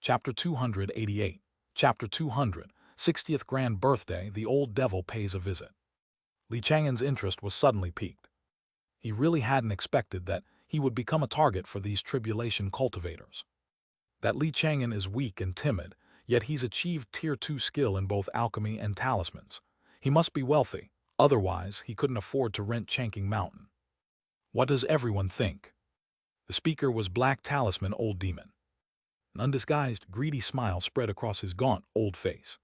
Chapter 288. Chapter 200. 60th Grand Birthday, the old devil pays a visit. Chang'an's interest was suddenly piqued. He really hadn't expected that he would become a target for these tribulation cultivators. That Chang'an is weak and timid, yet he's achieved Tier 2 skill in both alchemy and talismans. He must be wealthy, otherwise he couldn't afford to rent Chang'an Mountain. What does everyone think? The speaker was Black Talisman Old Demon. An undisguised, greedy smile spread across his gaunt, old face.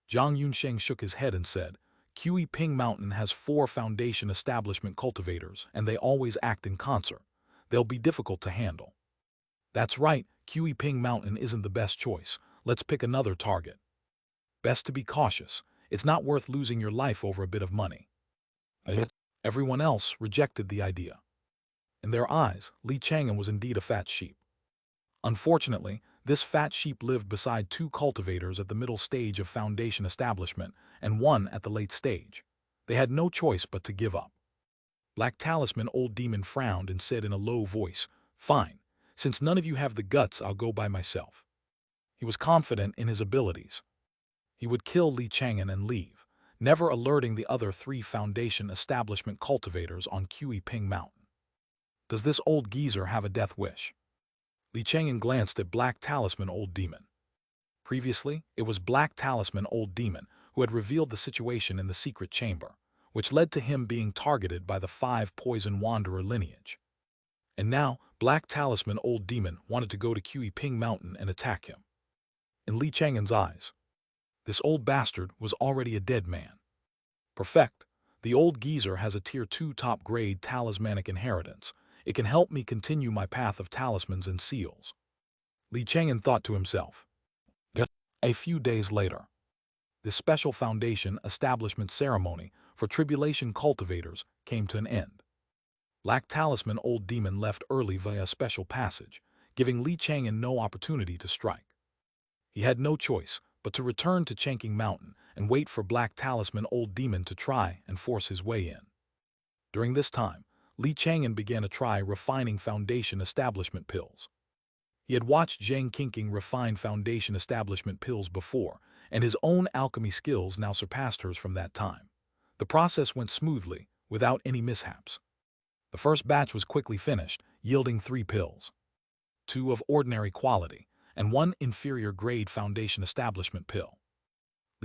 Zhang Yunsheng shook his head and said, "Qi Ping Mountain has 4 foundation establishment cultivators, and they always act in concert. They'll be difficult to handle." "That's right, Qi Ping Mountain isn't the best choice. Let's pick another target." "Best to be cautious. It's not worth losing your life over a bit of money." Everyone else rejected the idea. In their eyes, Chang'an was indeed a fat sheep. Unfortunately, this fat sheep lived beside 2 cultivators at the middle stage of foundation establishment and 1 at the late stage. They had no choice but to give up. Black Talisman Old Demon frowned and said in a low voice, "Fine. Since none of you have the guts, I'll go by myself." He was confident in his abilities. He would kill Chang'an and leave, never alerting the other 3 foundation establishment cultivators on Qi Ping Mountain. Does this old geezer have a death wish? Chang'an glanced at Black Talisman Old Demon. Previously, it was Black Talisman Old Demon who had revealed the situation in the secret chamber, which led to him being targeted by the 5 Poison Wanderer lineage. And now, Black Talisman Old Demon wanted to go to Qi Ping Mountain and attack him. In Chang'an's eyes, this old bastard was already a dead man. Perfect. The old geezer has a Tier 2 top-grade talismanic inheritance. It can help me continue my path of talismans and seals. Chang'an thought to himself. A few days later, this special foundation establishment ceremony for tribulation cultivators came to an end. Black Talisman Old Demon left early via a special passage, giving Chang'an no opportunity to strike. He had no choice but to return to Chang'an Mountain and wait for Black Talisman Old Demon to try and force his way in. During this time, Chang'an began to try refining foundation establishment pills. He had watched Zhang Qingqing refine foundation establishment pills before, and his own alchemy skills now surpassed hers from that time. The process went smoothly, without any mishaps. The first batch was quickly finished, yielding 3 pills. 2 of ordinary quality, and 1 inferior grade foundation establishment pill.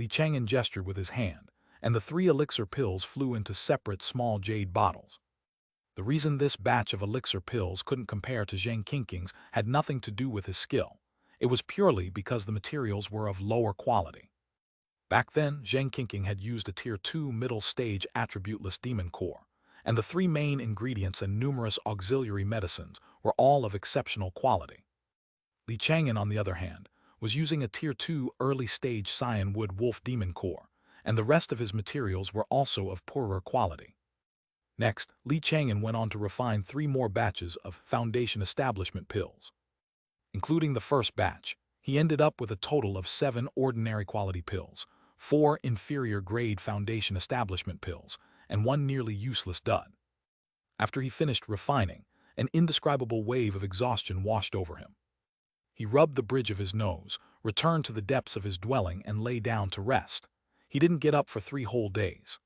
Chang'an gestured with his hand, and the 3 elixir pills flew into separate small jade bottles. The reason this batch of elixir pills couldn't compare to Zhang Qingqing's had nothing to do with his skill. It was purely because the materials were of lower quality. Back then, Zhang Qingqing had used a Tier 2 middle-stage attributeless demon core, and the 3 main ingredients and numerous auxiliary medicines were all of exceptional quality. Chang'an, on the other hand, was using a Tier 2 early-stage cyanwood wolf demon core, and the rest of his materials were also of poorer quality. Next, Chang'an went on to refine 3 more batches of foundation establishment pills. Including the first batch, he ended up with a total of 7 ordinary quality pills, 4 inferior grade foundation establishment pills, and 1 nearly useless dud. After he finished refining, an indescribable wave of exhaustion washed over him. He rubbed the bridge of his nose, returned to the depths of his dwelling, and lay down to rest. He didn't get up for 3 whole days.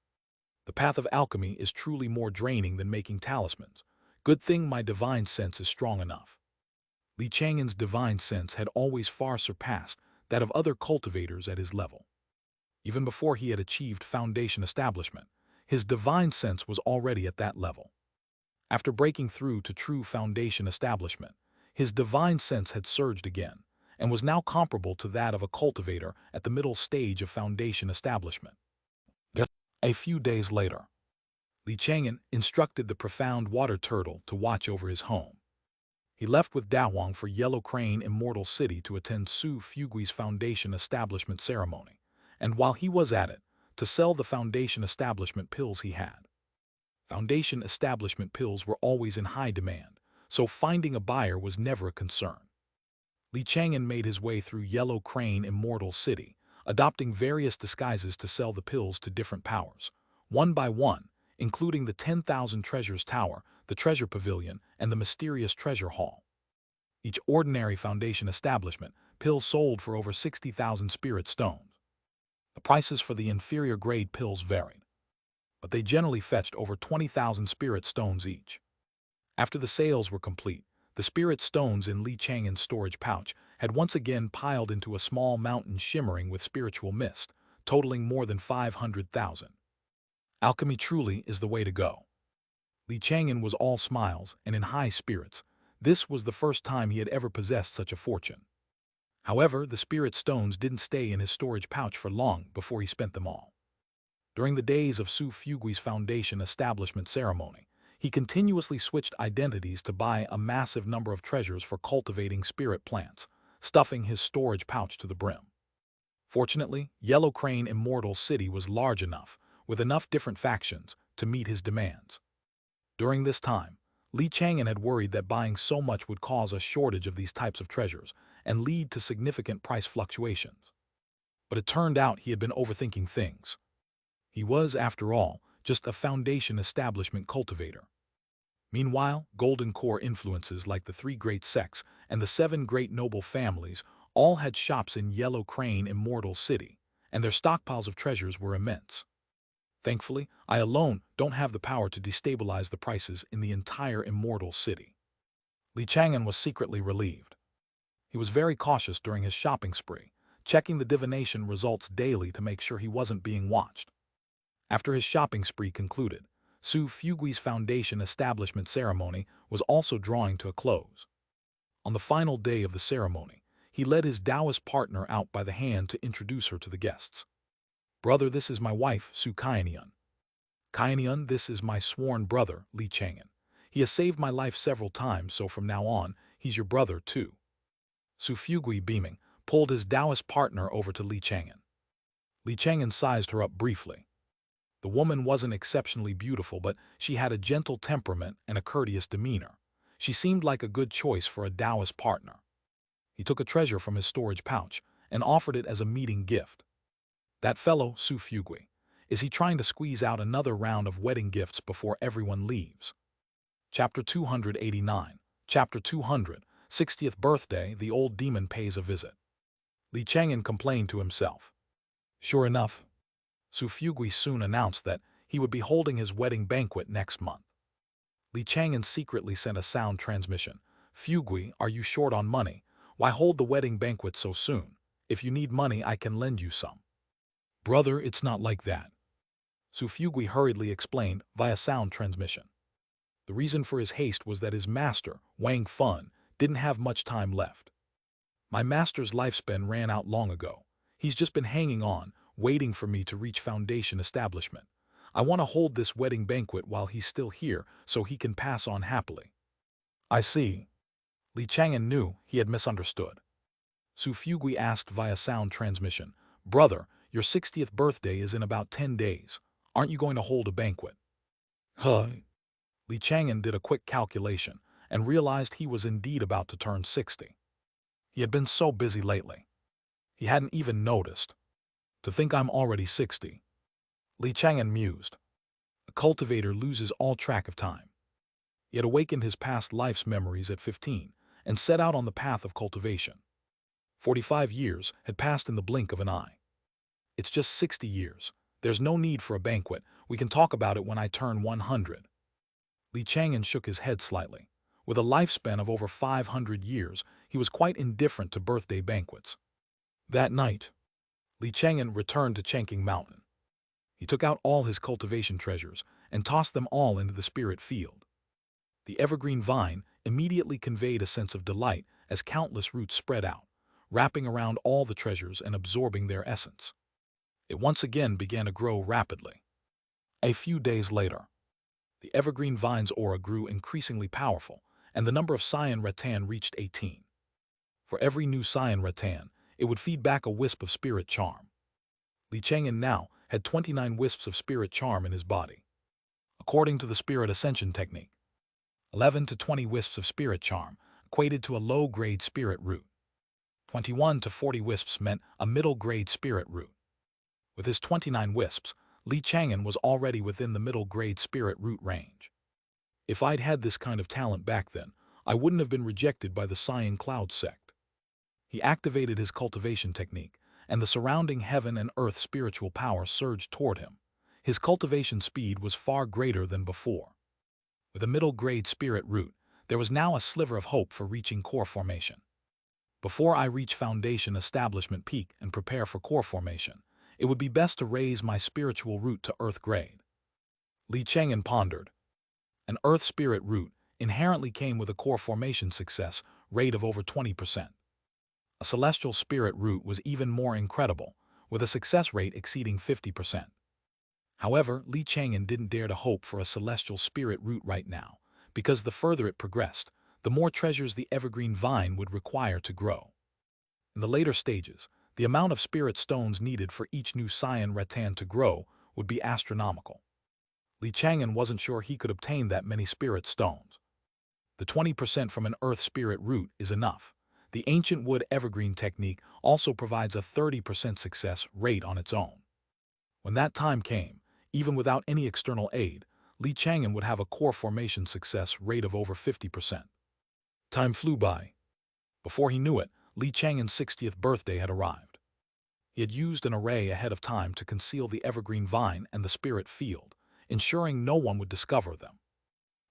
The path of alchemy is truly more draining than making talismans. Good thing my divine sense is strong enough. Chang'an's divine sense had always far surpassed that of other cultivators at his level. Even before he had achieved foundation establishment, his divine sense was already at that level. After breaking through to true foundation establishment, his divine sense had surged again, and was now comparable to that of a cultivator at the middle stage of foundation establishment. A few days later, Chang'an instructed the profound water turtle to watch over his home. He left with Dahuang for Yellow Crane Immortal City to attend Su Fugui's foundation establishment ceremony, and while he was at it, to sell the foundation establishment pills he had. Foundation establishment pills were always in high demand, so finding a buyer was never a concern. Chang'an made his way through Yellow Crane Immortal City, adopting various disguises to sell the pills to different powers, one by one, including the 10,000 Treasures Tower, the Treasure Pavilion, and the mysterious Treasure Hall. Each ordinary foundation establishment pill sold for over 60,000 spirit stones. The prices for the inferior grade pills varied, but they generally fetched over 20,000 spirit stones each. After the sales were complete, the spirit stones in Chang'an's storage pouch had once again piled into a small mountain shimmering with spiritual mist, totaling more than 500,000. Alchemy truly is the way to go. Chang'an was all smiles and in high spirits. This was the first time he had ever possessed such a fortune. However, the spirit stones didn't stay in his storage pouch for long before he spent them all. During the days of Su Fugui's foundation establishment ceremony, he continuously switched identities to buy a massive number of treasures for cultivating spirit plants, stuffing his storage pouch to the brim. Fortunately, Yellow Crane Immortal City was large enough, with enough different factions, to meet his demands. During this time, Chang'an had worried that buying so much would cause a shortage of these types of treasures and lead to significant price fluctuations. But it turned out he had been overthinking things. He was, after all, just a foundation establishment cultivator. Meanwhile, golden core influences like the 3 great sects and the 7 great noble families all had shops in Yellow Crane Immortal City, and their stockpiles of treasures were immense. Thankfully, I alone don't have the power to destabilize the prices in the entire Immortal City. Chang'an was secretly relieved. He was very cautious during his shopping spree, checking the divination results daily to make sure he wasn't being watched. After his shopping spree concluded, Su Fugui's foundation establishment ceremony was also drawing to a close. On the final day of the ceremony, he led his Taoist partner out by the hand to introduce her to the guests. "Brother, this is my wife, Su Xianxia. Xianxia, this is my sworn brother, Chang'an. He has saved my life several times, so from now on, he's your brother too." Su Fugui, beaming, pulled his Taoist partner over to Chang'an. Chang'an sized her up briefly. The woman wasn't exceptionally beautiful, but she had a gentle temperament and a courteous demeanor. She seemed like a good choice for a Taoist partner. He took a treasure from his storage pouch and offered it as a meeting gift. "That fellow, Su Fugui, is he trying to squeeze out another round of wedding gifts before everyone leaves?" Chapter 289. Chapter 200. 60th birthday, the old demon pays a visit. Chang'an complained to himself. Sure enough, Su Fugui soon announced that he would be holding his wedding banquet next month. Chang'an secretly sent a sound transmission. "Fugui, are you short on money? Why hold the wedding banquet so soon? If you need money, I can lend you some." "Brother, it's not like that," Su Fugui hurriedly explained via sound transmission. The reason for his haste was that his master, Wang Fun, didn't have much time left. "My master's lifespan ran out long ago. He's just been hanging on, waiting for me to reach foundation establishment. I want to hold this wedding banquet while he's still here so he can pass on happily." "I see." Chang'an knew he had misunderstood. Su Fugui asked via sound transmission, "Brother, your 60th birthday is in about 10 days. Aren't you going to hold a banquet?" "Huh?" Chang'an did a quick calculation and realized he was indeed about to turn 60. He had been so busy lately. He hadn't even noticed. "To think I'm already 60. Chang'an mused. A cultivator loses all track of time. He had awakened his past life's memories at 15 and set out on the path of cultivation. 45 years had passed in the blink of an eye. "It's just 60 years. There's no need for a banquet. We can talk about it when I turn 100. Chang'an shook his head slightly. With a lifespan of over 500 years, he was quite indifferent to birthday banquets. That night, Chang'an returned to Chang'an Mountain. He took out all his cultivation treasures and tossed them all into the spirit field. The evergreen vine immediately conveyed a sense of delight as countless roots spread out, wrapping around all the treasures and absorbing their essence. It once again began to grow rapidly. A few days later, the evergreen vine's aura grew increasingly powerful, and the number of cyan rattan reached 18. For every new cyan rattan, it would feed back a wisp of spirit charm. Chang'an now had 29 wisps of spirit charm in his body. According to the spirit ascension technique, 11 to 20 wisps of spirit charm equated to a low-grade spirit root. 21 to 40 wisps meant a middle-grade spirit root. With his 29 wisps, Chang'an was already within the middle-grade spirit root range. If I'd had this kind of talent back then, I wouldn't have been rejected by the Sighing Cloud sect. He activated his cultivation technique, and the surrounding heaven and earth spiritual power surged toward him. His cultivation speed was far greater than before. With a middle-grade spirit root, there was now a sliver of hope for reaching core formation. Before I reach foundation establishment peak and prepare for core formation, it would be best to raise my spiritual root to earth grade. Li Chang'an pondered. An earth spirit root inherently came with a core formation success rate of over 20%. A celestial spirit root was even more incredible, with a success rate exceeding 50%. However, Li Chang'an didn't dare to hope for a celestial spirit root right now, because the further it progressed, the more treasures the evergreen vine would require to grow. In the later stages, the amount of spirit stones needed for each new Scion rattan to grow would be astronomical. Li Chang'an wasn't sure he could obtain that many spirit stones. The 20% from an earth spirit root is enough. The ancient wood evergreen technique also provides a 30% success rate on its own. When that time came, even without any external aid, Li Chang'an would have a core formation success rate of over 50%. Time flew by. Before he knew it, Li Chang'an's 60th birthday had arrived. He had used an array ahead of time to conceal the evergreen vine and the spirit field, ensuring no one would discover them.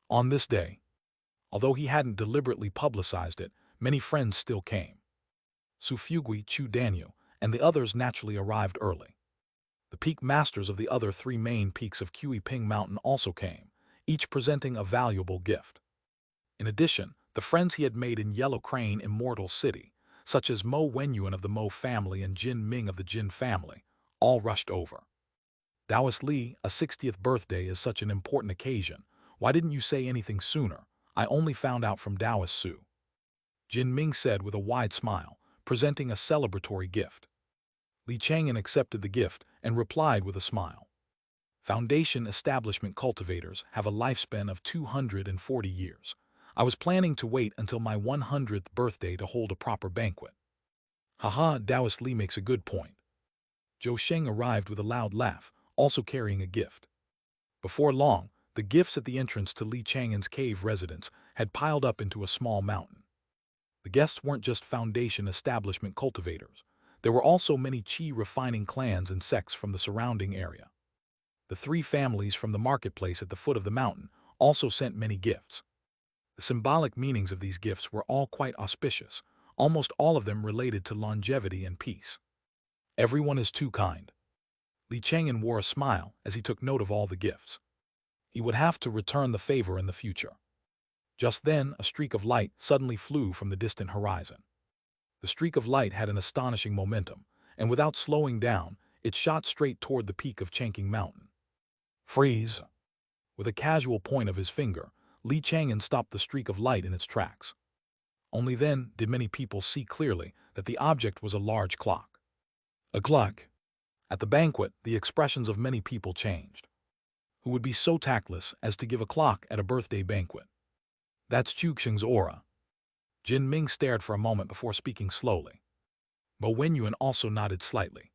On this day, although he hadn't deliberately publicized it, many friends still came. Su Fugui, Chu Danyu, and the others naturally arrived early. The peak masters of the other three main peaks of Kui Ping Mountain also came, each presenting a valuable gift. In addition, the friends he had made in Yellow Crane Immortal City, such as Mo Wenyuan of the Mo family and Jin Ming of the Jin family, all rushed over. Taoist Li, a 60th birthday is such an important occasion. Why didn't you say anything sooner? I only found out from Taoist Su. Jin Ming said with a wide smile, presenting a celebratory gift. Li Chang'an accepted the gift and replied with a smile. Foundation establishment cultivators have a lifespan of 240 years. I was planning to wait until my 100th birthday to hold a proper banquet. Haha, Taoist Li makes a good point. Zhou Sheng arrived with a loud laugh, also carrying a gift. Before long, the gifts at the entrance to Li Chang'an's cave residence had piled up into a small mountain. The guests weren't just foundation establishment cultivators. There were also many qi refining clans and sects from the surrounding area. The three families from the marketplace at the foot of the mountain also sent many gifts. The symbolic meanings of these gifts were all quite auspicious, almost all of them related to longevity and peace. Everyone is too kind. Li Chang'an wore a smile as he took note of all the gifts. He would have to return the favor in the future. Just then, a streak of light suddenly flew from the distant horizon. The streak of light had an astonishing momentum, and without slowing down, it shot straight toward the peak of Chang'an Mountain. Freeze! With a casual point of his finger, Li Chang'an stopped the streak of light in its tracks. Only then did many people see clearly that the object was a large clock. A clock! At the banquet, the expressions of many people changed. Who would be so tactless as to give a clock at a birthday banquet? That's Chuxing's aura. Jin Ming stared for a moment before speaking slowly. Mo Wenyuan also nodded slightly.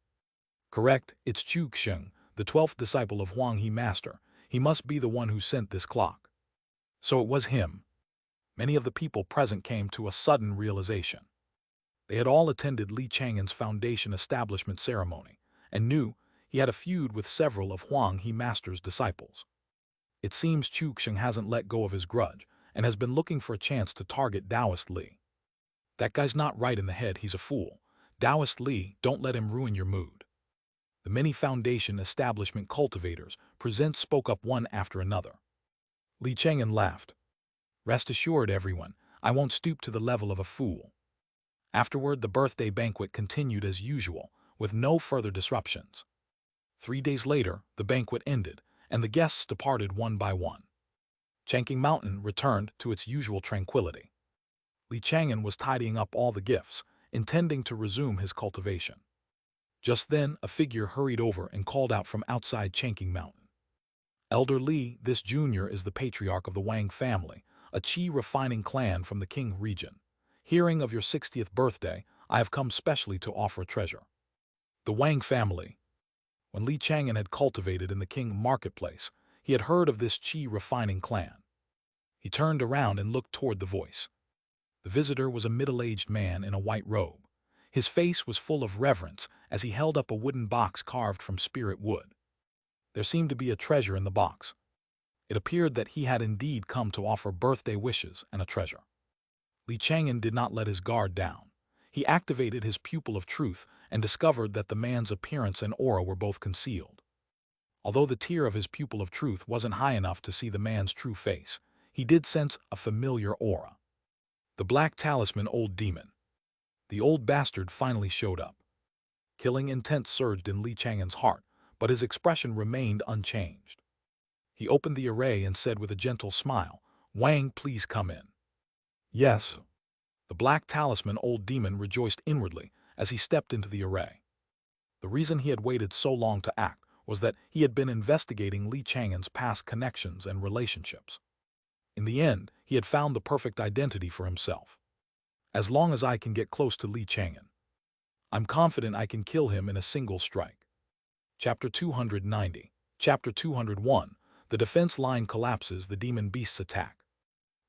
Correct, it's Chuxing, the 12th disciple of Huang He Master. He must be the one who sent this clock. So it was him. Many of the people present came to a sudden realization. They had all attended Li Chang'an's foundation establishment ceremony, and knew he had a feud with several of Huang He Master's disciples. It seems Chuxing hasn't let go of his grudge, and has been looking for a chance to target Taoist Li. That guy's not right in the head, he's a fool. Taoist Li, don't let him ruin your mood. The many foundation establishment cultivators present spoke up one after another. Li Chang'an laughed. Rest assured, everyone, I won't stoop to the level of a fool. Afterward, the birthday banquet continued as usual, with no further disruptions. 3 days later, the banquet ended, and the guests departed one by one. Chang'an Mountain returned to its usual tranquility. Li Chang'an was tidying up all the gifts, intending to resume his cultivation. Just then, a figure hurried over and called out from outside Chang'an Mountain. Elder Li, this junior is the patriarch of the Wang family, a qi refining clan from the Qing region. Hearing of your 60th birthday, I have come specially to offer a treasure. The Wang family. When Li Chang'an had cultivated in the Qing marketplace, he had heard of this qi refining clan. He turned around and looked toward the voice. The visitor was a middle-aged man in a white robe. His face was full of reverence as he held up a wooden box carved from spirit wood. There seemed to be a treasure in the box. It appeared that he had indeed come to offer birthday wishes and a treasure. Chang'an did not let his guard down. He activated his pupil of truth and discovered that the man's appearance and aura were both concealed. Although the tier of his pupil of truth wasn't high enough to see the man's true face, he did sense a familiar aura. The black talisman old demon. The old bastard finally showed up. Killing intent surged in Chang'an's heart, but his expression remained unchanged. He opened the array and said with a gentle smile, "Wang, please come in." "Yes." The black talisman old demon rejoiced inwardly as he stepped into the array. The reason he had waited so long to act was that he had been investigating Chang'an's past connections and relationships. In the end, he had found the perfect identity for himself. As long as I can get close to Chang'an, I'm confident I can kill him in a single strike. Chapter 290. Chapter 201. The defense line collapses, the demon beasts attack.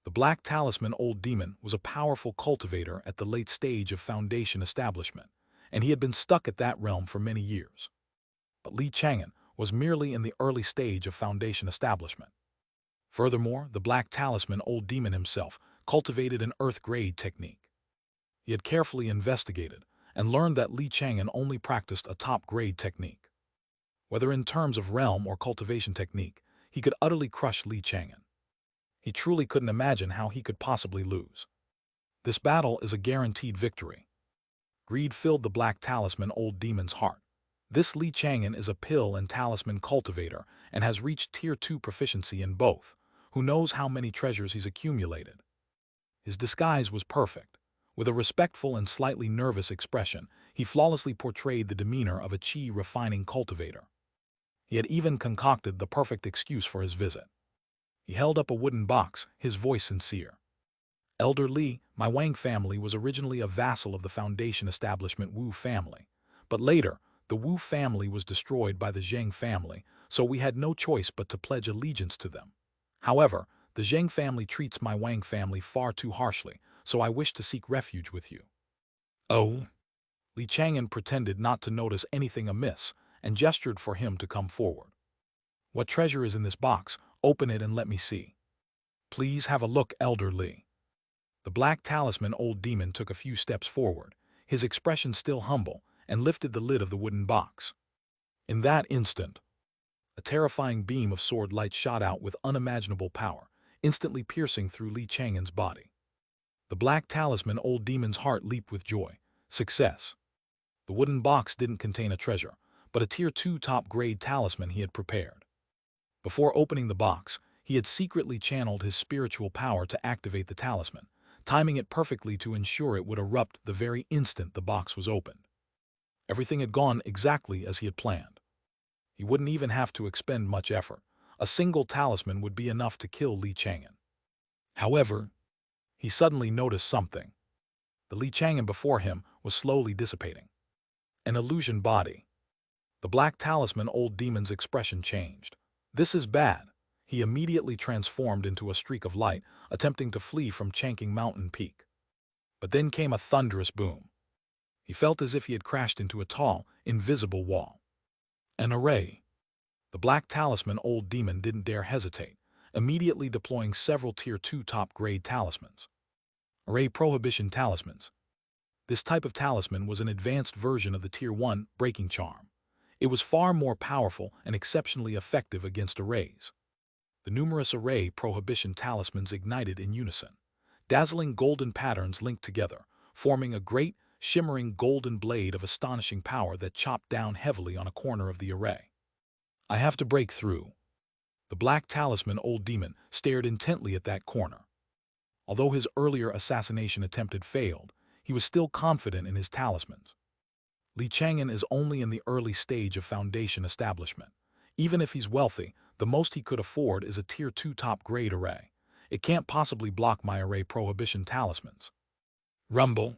The black talisman old demon was a powerful cultivator at the late stage of foundation establishment, and he had been stuck at that realm for many years. But Chang'an was merely in the early stage of foundation establishment. Furthermore, the black talisman old demon himself cultivated an earth-grade technique. He had carefully investigated and learned that Chang'an only practiced a top-grade technique. Whether in terms of realm or cultivation technique, he could utterly crush Chang'an. He truly couldn't imagine how he could possibly lose. This battle is a guaranteed victory. Greed filled the black talisman old demon's heart. This Chang'an is a pill and talisman cultivator and has reached Tier 2 proficiency in both. Who knows how many treasures he's accumulated. His disguise was perfect. With a respectful and slightly nervous expression, he flawlessly portrayed the demeanor of a chi-refining cultivator. He had even concocted the perfect excuse for his visit. He held up a wooden box, his voice sincere. "Elder Li, my Wang family was originally a vassal of the foundation establishment Wu family, but later, the Wu family was destroyed by the Zheng family, so we had no choice but to pledge allegiance to them. However, the Zheng family treats my Wang family far too harshly, so I wish to seek refuge with you." "Oh?" Chang'an pretended not to notice anything amiss and gestured for him to come forward. "What treasure is in this box? Open it and let me see." "Please have a look, Elder Li." The black talisman old demon took a few steps forward, his expression still humble, and lifted the lid of the wooden box. In that instant, a terrifying beam of sword light shot out with unimaginable power, instantly piercing through Chang'an's body. The black talisman old demon's heart leaped with joy. Success. The wooden box didn't contain a treasure, but a Tier 2 top-grade talisman he had prepared. Before opening the box, he had secretly channeled his spiritual power to activate the talisman, timing it perfectly to ensure it would erupt the very instant the box was opened. Everything had gone exactly as he had planned. He wouldn't even have to expend much effort. A single talisman would be enough to kill Chang'an. However, he suddenly noticed something. The Chang'an before him was slowly dissipating. An illusion body. The black talisman old demon's expression changed. "This is bad." He immediately transformed into a streak of light, attempting to flee from Chang'an mountain peak. But then came a thunderous boom. He felt as if he had crashed into a tall, invisible wall. An array. The black talisman old demon didn't dare hesitate, immediately deploying several Tier 2 top-grade talismans. Array prohibition talismans. This type of talisman was an advanced version of the Tier 1 breaking charm. It was far more powerful and exceptionally effective against arrays. The numerous array prohibition talismans ignited in unison. Dazzling golden patterns linked together, forming a great, shimmering golden blade of astonishing power that chopped down heavily on a corner of the array. "I have to break through." The black talisman old demon stared intently at that corner. Although his earlier assassination attempt had failed, he was still confident in his talismans. Chang'an is only in the early stage of foundation establishment. Even if he's wealthy, the most he could afford is a Tier 2 top-grade array. It can't possibly block my array prohibition talismans. Rumble.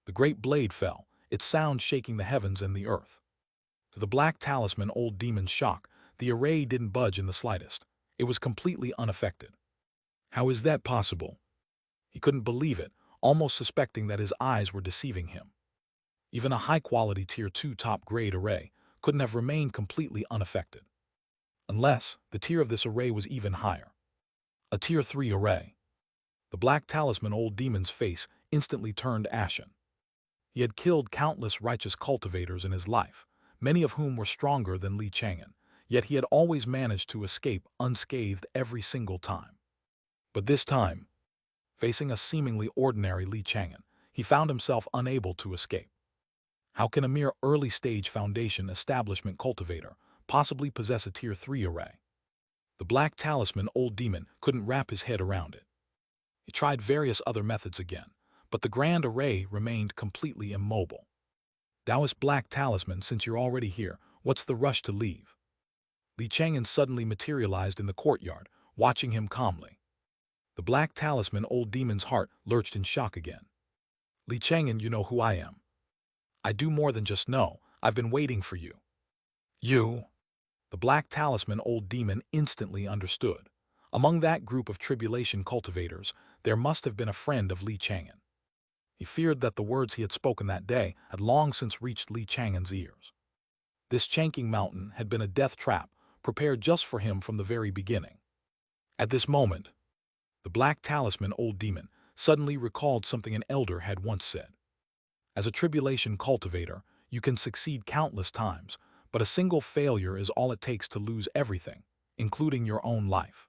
The great blade fell, its sound shaking the heavens and the earth. To the black talisman old demon's shock, the array didn't budge in the slightest. It was completely unaffected. How is that possible? He couldn't believe it, almost suspecting that his eyes were deceiving him. Even a high-quality Tier 2 top-grade array couldn't have remained completely unaffected. Unless the tier of this array was even higher. A Tier 3 array. The black talisman old demon's face instantly turned ashen. He had killed countless righteous cultivators in his life, many of whom were stronger than Chang'an, yet he had always managed to escape unscathed every single time. But this time, facing a seemingly ordinary Chang'an, he found himself unable to escape. How can a mere early-stage foundation establishment cultivator possibly possess a Tier 3 array? The black talisman old demon couldn't wrap his head around it. He tried various other methods again, but the grand array remained completely immobile. Taoist black talisman, since you're already here, what's the rush to leave? Chang'an suddenly materialized in the courtyard, watching him calmly. The black talisman old demon's heart lurched in shock again. Chang'an, you know who I am. I do more than just know, I've been waiting for you. You? The black talisman old demon instantly understood. Among that group of tribulation cultivators, there must have been a friend of Chang'an. He feared that the words he had spoken that day had long since reached Chang'an's ears. This Chang'an mountain had been a death trap, prepared just for him from the very beginning. At this moment, the black talisman old demon suddenly recalled something an elder had once said. As a tribulation cultivator, you can succeed countless times, but a single failure is all it takes to lose everything, including your own life.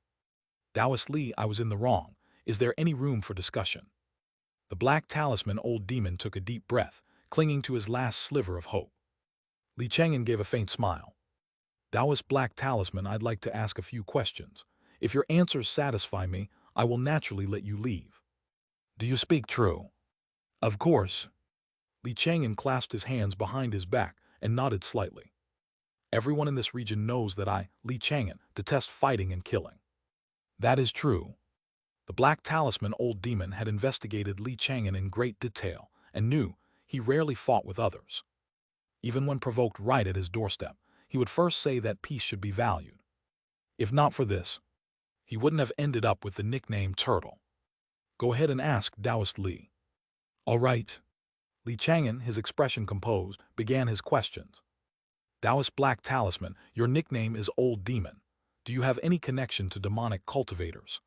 Taoist Li, I was in the wrong. Is there any room for discussion? The black talisman old demon took a deep breath, clinging to his last sliver of hope. Chang'an gave a faint smile. Taoist black talisman, I'd like to ask a few questions. If your answers satisfy me, I will naturally let you leave. Do you speak true? Of course. Chang'an clasped his hands behind his back and nodded slightly. Everyone in this region knows that I, Chang'an, detest fighting and killing. That is true. The black talisman old demon had investigated Chang'an in great detail and knew he rarely fought with others. Even when provoked right at his doorstep, he would first say that peace should be valued. If not for this, he wouldn't have ended up with the nickname Turtle. Go ahead and ask, Taoist Li. All right. Chang'an, his expression composed, began his questions. Taoist black talisman, your nickname is Old Demon. Do you have any connection to demonic cultivators?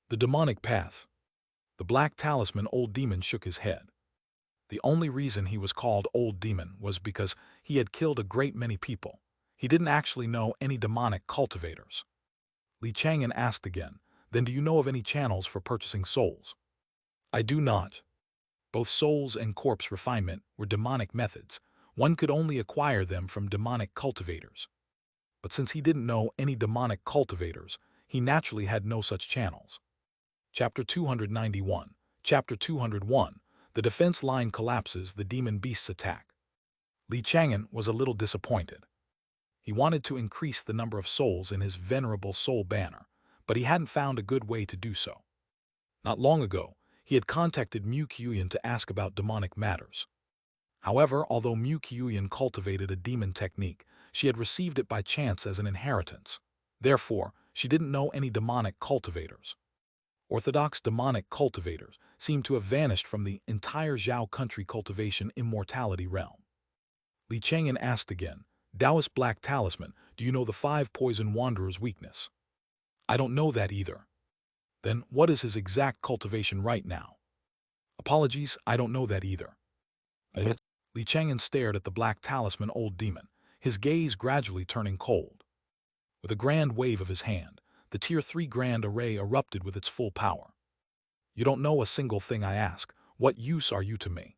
The demonic path. The black talisman old demon shook his head. The only reason he was called Old Demon was because he had killed a great many people. He didn't actually know any demonic cultivators. Chang'an asked again, then do you know of any channels for purchasing souls? I do not. Both souls and corpse refinement were demonic methods. One could only acquire them from demonic cultivators. But since he didn't know any demonic cultivators, he naturally had no such channels. Chapter 291. Chapter 201. The defense line collapses, the demon beasts attack. Chang'an was a little disappointed. He wanted to increase the number of souls in his venerable soul banner, but he hadn't found a good way to do so. Not long ago, he had contacted Mu Qiuyan to ask about demonic matters. However, although Mu Qiuyan cultivated a demon technique, she had received it by chance as an inheritance. Therefore, she didn't know any demonic cultivators. Orthodox demonic cultivators seemed to have vanished from the entire Zhao country cultivation immortality realm. Chang'an asked again, Taoist black talisman, do you know the 5 poison wanderer's weakness? I don't know that either. Then what is his exact cultivation right now? Apologies, I don't know that either. Chang'an stared at the black talisman old demon, his gaze gradually turning cold. With a grand wave of his hand, the Tier 3 grand array erupted with its full power. You don't know a single thing I ask. What use are you to me?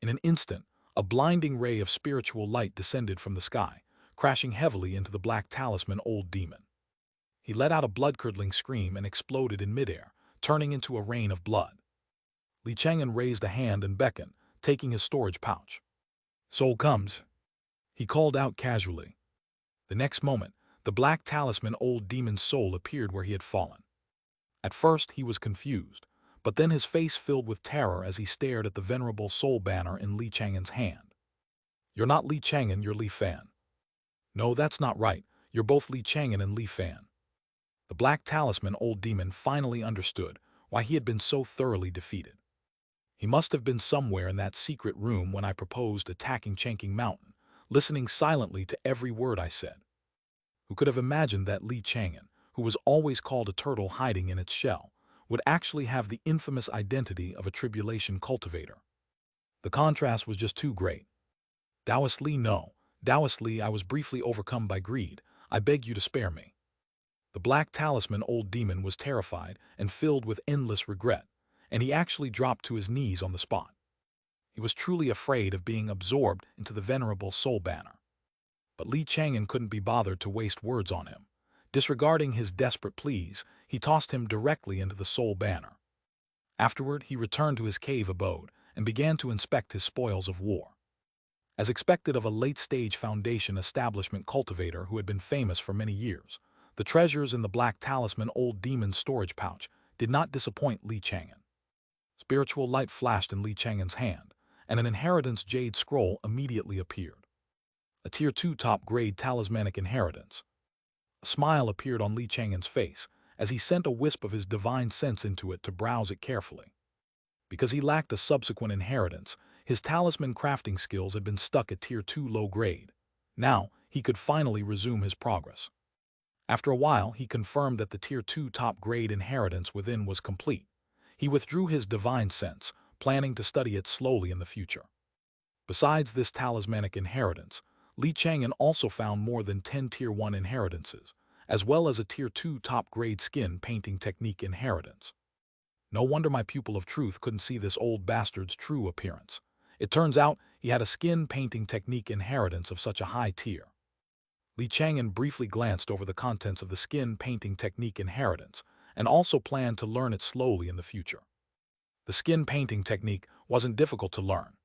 In an instant, a blinding ray of spiritual light descended from the sky, crashing heavily into the black talisman old demon. He let out a blood-curdling scream and exploded in midair, turning into a rain of blood. Chang'an raised a hand and beckoned, taking his storage pouch. Soul comes, he called out casually. The next moment, the black talisman old demon's soul appeared where he had fallen. At first, he was confused, but then his face filled with terror as he stared at the venerable soul banner in Chang'an's hand. You're not Chang'an, you're Fan. No, that's not right. You're both Chang'an and Fan. The black talisman old demon finally understood why he had been so thoroughly defeated. He must have been somewhere in that secret room when I proposed attacking Chang'an Mountain, listening silently to every word I said. Who could have imagined that Chang'an, who was always called a turtle hiding in its shell, would actually have the infamous identity of a tribulation cultivator? The contrast was just too great. Taoist Li, no. Taoist Li, I was briefly overcome by greed. I beg you to spare me. The black talisman old demon was terrified and filled with endless regret, and he actually dropped to his knees on the spot. He was truly afraid of being absorbed into the venerable soul banner. But Chang'an couldn't be bothered to waste words on him. Disregarding his desperate pleas, he tossed him directly into the soul banner. Afterward, he returned to his cave abode and began to inspect his spoils of war. As expected of a late-stage Foundation establishment cultivator who had been famous for many years, the treasures in the black talisman old demon's storage pouch did not disappoint Chang'an. Spiritual light flashed in Chang'an's hand, and an inheritance jade scroll immediately appeared. A Tier 2 top-grade talismanic inheritance. A smile appeared on Chang'an's face as he sent a wisp of his divine sense into it to browse it carefully. Because he lacked a subsequent inheritance, his talisman crafting skills had been stuck at Tier 2 low grade. Now, he could finally resume his progress. After a while, he confirmed that the Tier 2 top-grade inheritance within was complete. He withdrew his divine sense, planning to study it slowly in the future. Besides this talismanic inheritance, Chang'an also found more than 10 Tier 1 inheritances, as well as a Tier 2 top-grade skin painting technique inheritance. No wonder my pupil of truth couldn't see this old bastard's true appearance. It turns out he had a skin painting technique inheritance of such a high tier. Chang'an briefly glanced over the contents of the skin painting technique inheritance and also planned to learn it slowly in the future. The skin painting technique wasn't difficult to learn.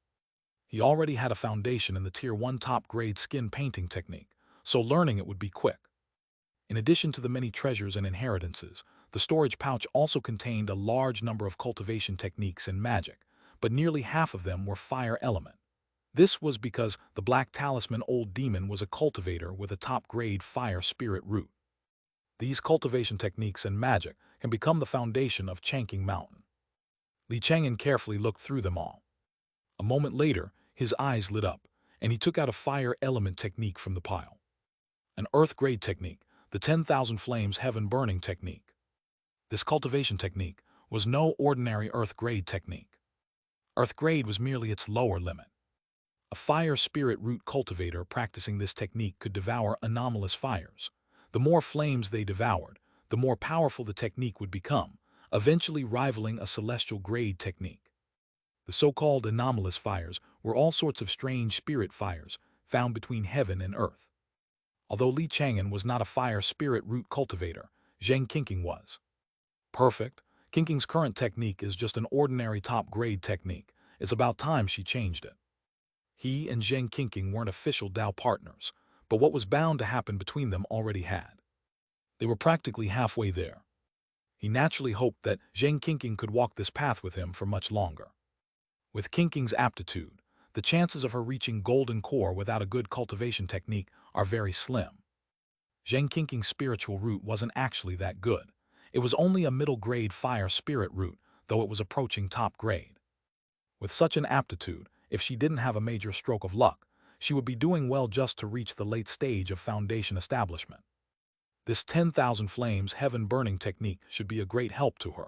He already had a foundation in the Tier 1 top-grade skin painting technique, so learning it would be quick. In addition to the many treasures and inheritances, the storage pouch also contained a large number of cultivation techniques and magic, but nearly half of them were fire element. This was because the black talisman old demon was a cultivator with a top-grade fire spirit root. These cultivation techniques and magic can become the foundation of Chang'an Mountain. Chang'an carefully looked through them all. A moment later, his eyes lit up, and he took out a fire element technique from the pile. An earth-grade technique, the 10,000 flames heaven burning technique. This cultivation technique was no ordinary earth-grade technique. Earth-grade was merely its lower limit. A fire spirit root cultivator practicing this technique could devour anomalous fires. The more flames they devoured, the more powerful the technique would become, eventually rivaling a celestial grade technique. The so-called anomalous fires were all sorts of strange spirit fires found between heaven and earth. Although Chang'an was not a fire spirit root cultivator, Xianxia was. Perfect. Qingqing's current technique is just an ordinary top-grade technique. It's about time she changed it. He and Xianxia weren't official Dao partners, but what was bound to happen between them already had. They were practically halfway there. He naturally hoped that Xianxia could walk this path with him for much longer. With Qingqing's aptitude, the chances of her reaching golden core without a good cultivation technique are very slim. Xianxia's spiritual root wasn't actually that good. It was only a middle-grade fire spirit root, though it was approaching top grade. With such an aptitude, if she didn't have a major stroke of luck, she would be doing well just to reach the late stage of Foundation establishment. This 10,000 flames heaven burning technique should be a great help to her.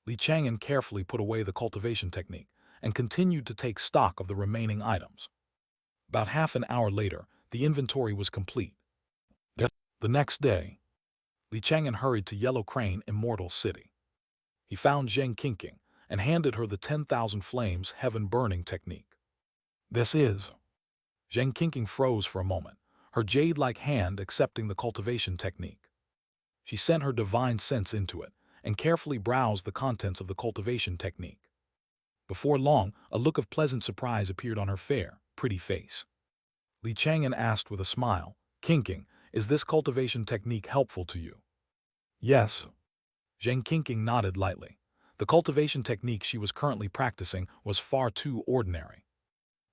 Chang'an carefully put away the cultivation technique and continued to take stock of the remaining items. About half an hour later, the inventory was complete. The next day, Chang'an hurried to Yellow Crane Immortal City. He found Xianxia and handed her the 10,000 flames heaven burning technique. This is. Xianxia froze for a moment, her jade-like hand accepting the cultivation technique. She sent her divine sense into it and carefully browsed the contents of the cultivation technique. Before long, a look of pleasant surprise appeared on her fair, pretty face. Chang'an asked with a smile, "Qingqing, is this cultivation technique helpful to you?" "Yes." Xianxia nodded lightly. The cultivation technique she was currently practicing was far too ordinary.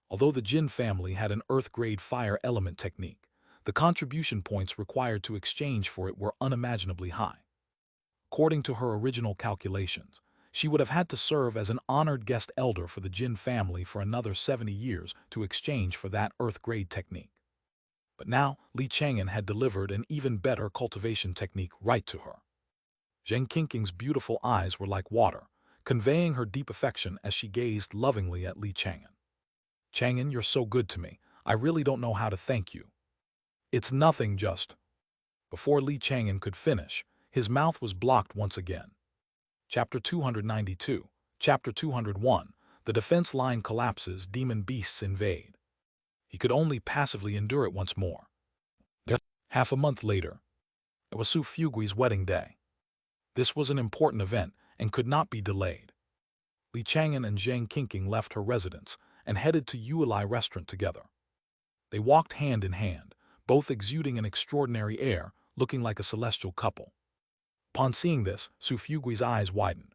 Although the Jin family had an earth-grade fire element technique, The contribution points required to exchange for it were unimaginably high. According to her original calculations, she would have had to serve as an honored guest elder for the Jin family for another 70 years to exchange for that Earth-grade technique. But now, Chang'an had delivered an even better cultivation technique right to her. Zheng Qingqing's beautiful eyes were like water, conveying her deep affection as she gazed lovingly at Chang'an. Chang'an, you're so good to me. I really don't know how to thank you. It's nothing, just. Before Chang'an could finish, his mouth was blocked once again. Chapter 292, Chapter 201, the defense line collapses, demon beasts invade. He could only passively endure it once more. Half a month later, it was Su Fugui's wedding day. This was an important event and could not be delayed. Chang'an and Zheng Qingqing left her residence and headed to Yuelai restaurant together. They walked hand in hand, both exuding an extraordinary air, looking like a celestial couple. Upon seeing this, Su Fugui's eyes widened.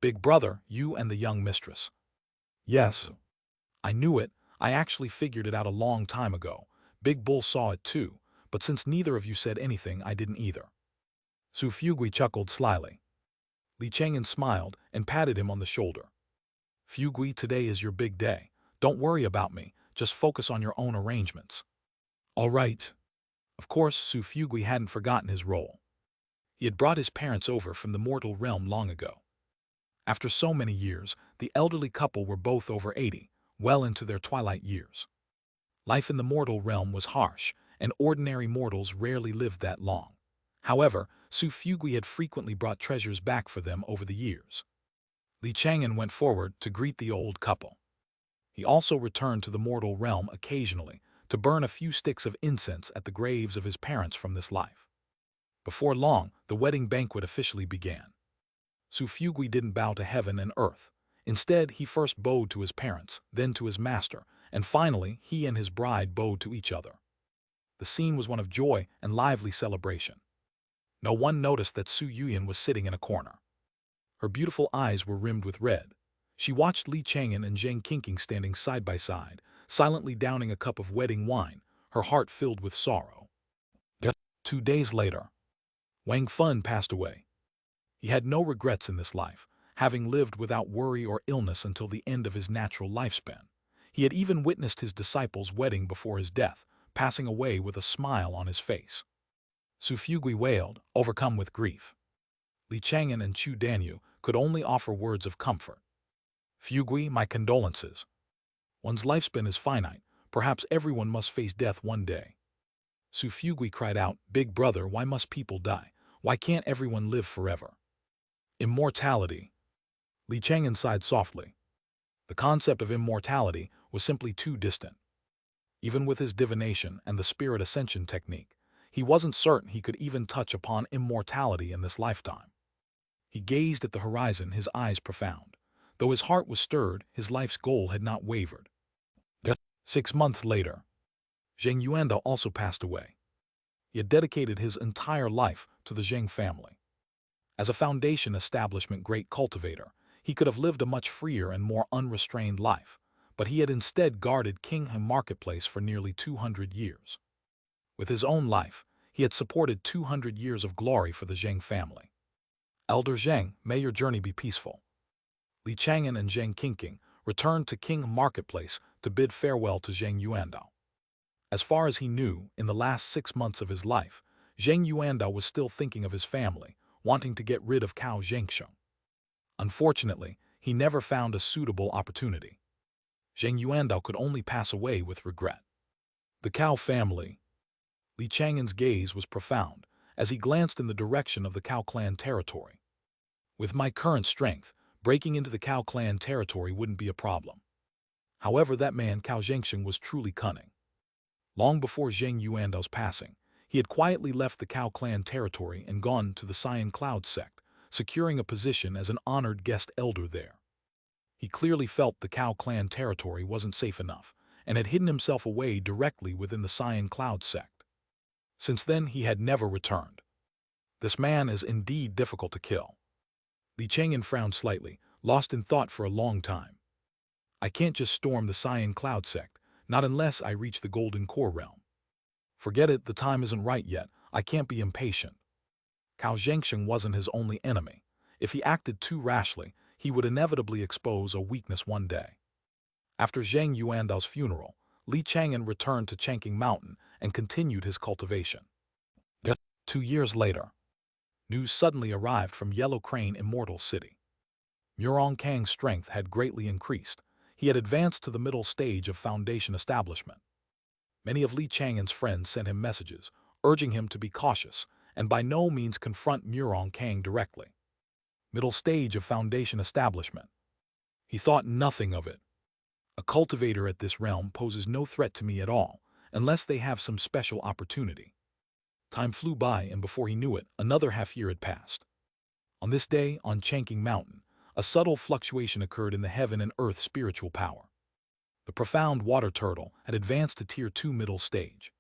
Big brother, you and the young mistress. Yes. I knew it. I actually figured it out a long time ago. Big Bull saw it too, but since neither of you said anything, I didn't either. Su Fugui chuckled slyly. Chang'an smiled and patted him on the shoulder. Fugui, today is your big day. Don't worry about me, just focus on your own arrangements. All right. Of course, Su Fugui hadn't forgotten his role. He had brought his parents over from the mortal realm long ago. After so many years, the elderly couple were both over 80, well into their twilight years. Life in the mortal realm was harsh, and ordinary mortals rarely lived that long. However, Su Fugui had frequently brought treasures back for them over the years. Chang'an went forward to greet the old couple. He also returned to the mortal realm occasionally to burn a few sticks of incense at the graves of his parents from this life. Before long, the wedding banquet officially began. Su Fugui didn't bow to heaven and earth. Instead, he first bowed to his parents, then to his master, and finally, he and his bride bowed to each other. The scene was one of joy and lively celebration. No one noticed that Su Yuyan was sitting in a corner. Her beautiful eyes were rimmed with red. She watched Chang'an and Zheng Qingqing standing side by side, silently downing a cup of wedding wine, her heart filled with sorrow. 2 days later, Wang Fun passed away. He had no regrets in this life, having lived without worry or illness until the end of his natural lifespan. He had even witnessed his disciples' wedding before his death, passing away with a smile on his face. Su Fugui wailed, overcome with grief. Chang'an and Chu Danyu could only offer words of comfort. Fugui, my condolences. One's lifespan is finite. Perhaps everyone must face death one day. Su Fugui cried out, Big brother, why must people die? Why can't everyone live forever? Immortality. Chang'an sighed softly. The concept of immortality was simply too distant. Even with his divination and the spirit ascension technique, he wasn't certain he could even touch upon immortality in this lifetime. He gazed at the horizon, his eyes profound. Though his heart was stirred, his life's goal had not wavered. 6 months later, Zheng Yuanda also passed away. He had dedicated his entire life to the Zheng family. As a foundation establishment great cultivator, he could have lived a much freer and more unrestrained life, but he had instead guarded Chang'an marketplace for nearly 200 years. With his own life, he had supported 200 years of glory for the Zheng family. Elder Zheng, may your journey be peaceful. Chang'an and Zheng Qingqing returned to Chang'an marketplace to bid farewell to Zheng Yuanda. As far as he knew, in the last 6 months of his life, Zheng Yuanda was still thinking of his family, wanting to get rid of Cao Xianxia. Unfortunately, he never found a suitable opportunity. Zheng Yuanda could only pass away with regret. The Cao family. Chang'an's gaze was profound as he glanced in the direction of the Cao clan territory. With my current strength, breaking into the Cao clan territory wouldn't be a problem. However, that man Cao Xianxia was truly cunning. Long before Zheng Yuanda's passing, he had quietly left the Cao clan territory and gone to the Cyan Cloud sect, securing a position as an honored guest elder there. He clearly felt the Cao clan territory wasn't safe enough, and had hidden himself away directly within the Cyan Cloud sect. Since then, he had never returned. This man is indeed difficult to kill. Chang'an frowned slightly, lost in thought for a long time. I can't just storm the Cyan Cloud sect, not unless I reach the Golden Core realm. Forget it, the time isn't right yet. I can't be impatient. Xianxia wasn't his only enemy. If he acted too rashly, he would inevitably expose a weakness one day. After Zhang Yuandao's funeral, Li Chang'an returned to Chang'an Mountain and continued his cultivation. 2 years later, news suddenly arrived from Yellow Crane Immortal City. Murong Kang's strength had greatly increased. He had advanced to the middle stage of foundation establishment. Many of Li Chang'an's friends sent him messages, urging him to be cautious and by no means confront Murong Kang directly. Middle stage of foundation establishment. He thought nothing of it. A cultivator at this realm poses no threat to me at all, unless they have some special opportunity. Time flew by, and before he knew it, another half-year had passed. On this day, on Chang'an Mountain, a subtle fluctuation occurred in the heaven and earth spiritual power. The profound water turtle had advanced to Tier 2 middle stage.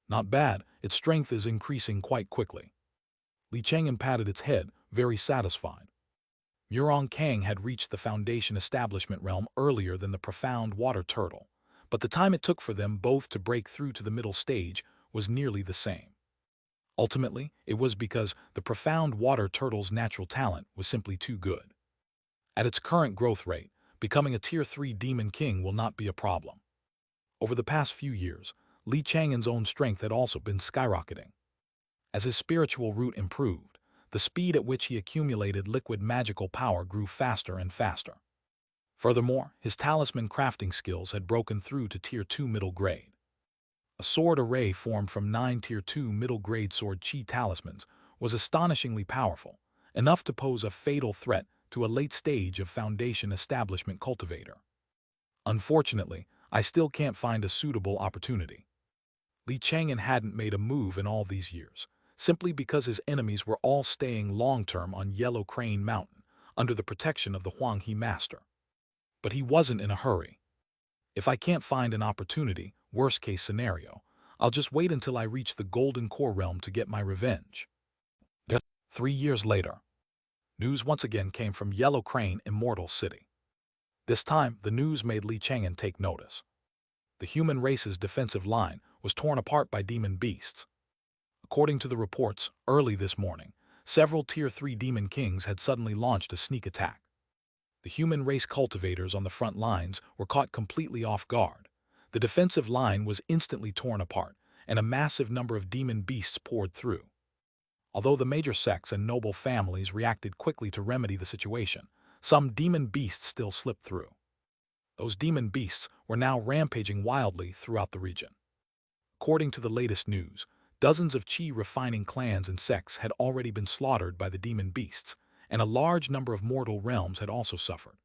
Not bad, its strength is increasing quite quickly. Li Chang'an patted its head, very satisfied. Murong Kang had reached the foundation establishment realm earlier than the profound water turtle, but the time it took for them both to break through to the middle stage was nearly the same. Ultimately, it was because the profound water turtle's natural talent was simply too good. At its current growth rate, becoming a Tier 3 Demon King will not be a problem. Over the past few years, Li Chang'an's own strength had also been skyrocketing. As his spiritual root improved, the speed at which he accumulated liquid magical power grew faster and faster. Furthermore, his talisman crafting skills had broken through to Tier 2 middle grade. A sword array formed from 9 Tier 2 middle grade sword chi talismans was astonishingly powerful, enough to pose a fatal threat to a late stage of foundation establishment cultivator. Unfortunately, I still can't find a suitable opportunity. Li Chang'an hadn't made a move in all these years, simply because his enemies were all staying long-term on Yellow Crane Mountain, under the protection of the Huanghe Master. But he wasn't in a hurry. If I can't find an opportunity, worst-case scenario, I'll just wait until I reach the Golden Core Realm to get my revenge. 3 years later, news once again came from Yellow Crane Immortal City. This time, the news made Li Chang'an take notice. The human race's defensive line was torn apart by demon beasts. According to the reports, early this morning, several Tier 3 Demon Kings had suddenly launched a sneak attack. The human race cultivators on the front lines were caught completely off guard. The defensive line was instantly torn apart, and a massive number of demon beasts poured through. Although the major sects and noble families reacted quickly to remedy the situation, some demon beasts still slipped through. Those demon beasts were now rampaging wildly throughout the region. According to the latest news, dozens of chi refining clans and sects had already been slaughtered by the demon beasts, and a large number of mortal realms had also suffered.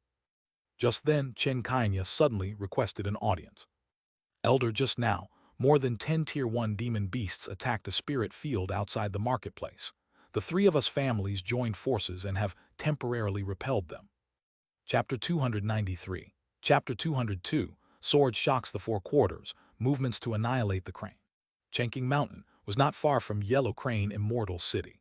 Just then, Chang'an suddenly requested an audience. Elder, just now, more than 10 Tier 1 demon beasts attacked a spirit field outside the marketplace. The three of us families joined forces and have temporarily repelled them. Chapter 293. Chapter 202. Sword shocks the four quarters, movements to annihilate the crane. Chang'an Mountain was not far from Yellow Crane Immortal City.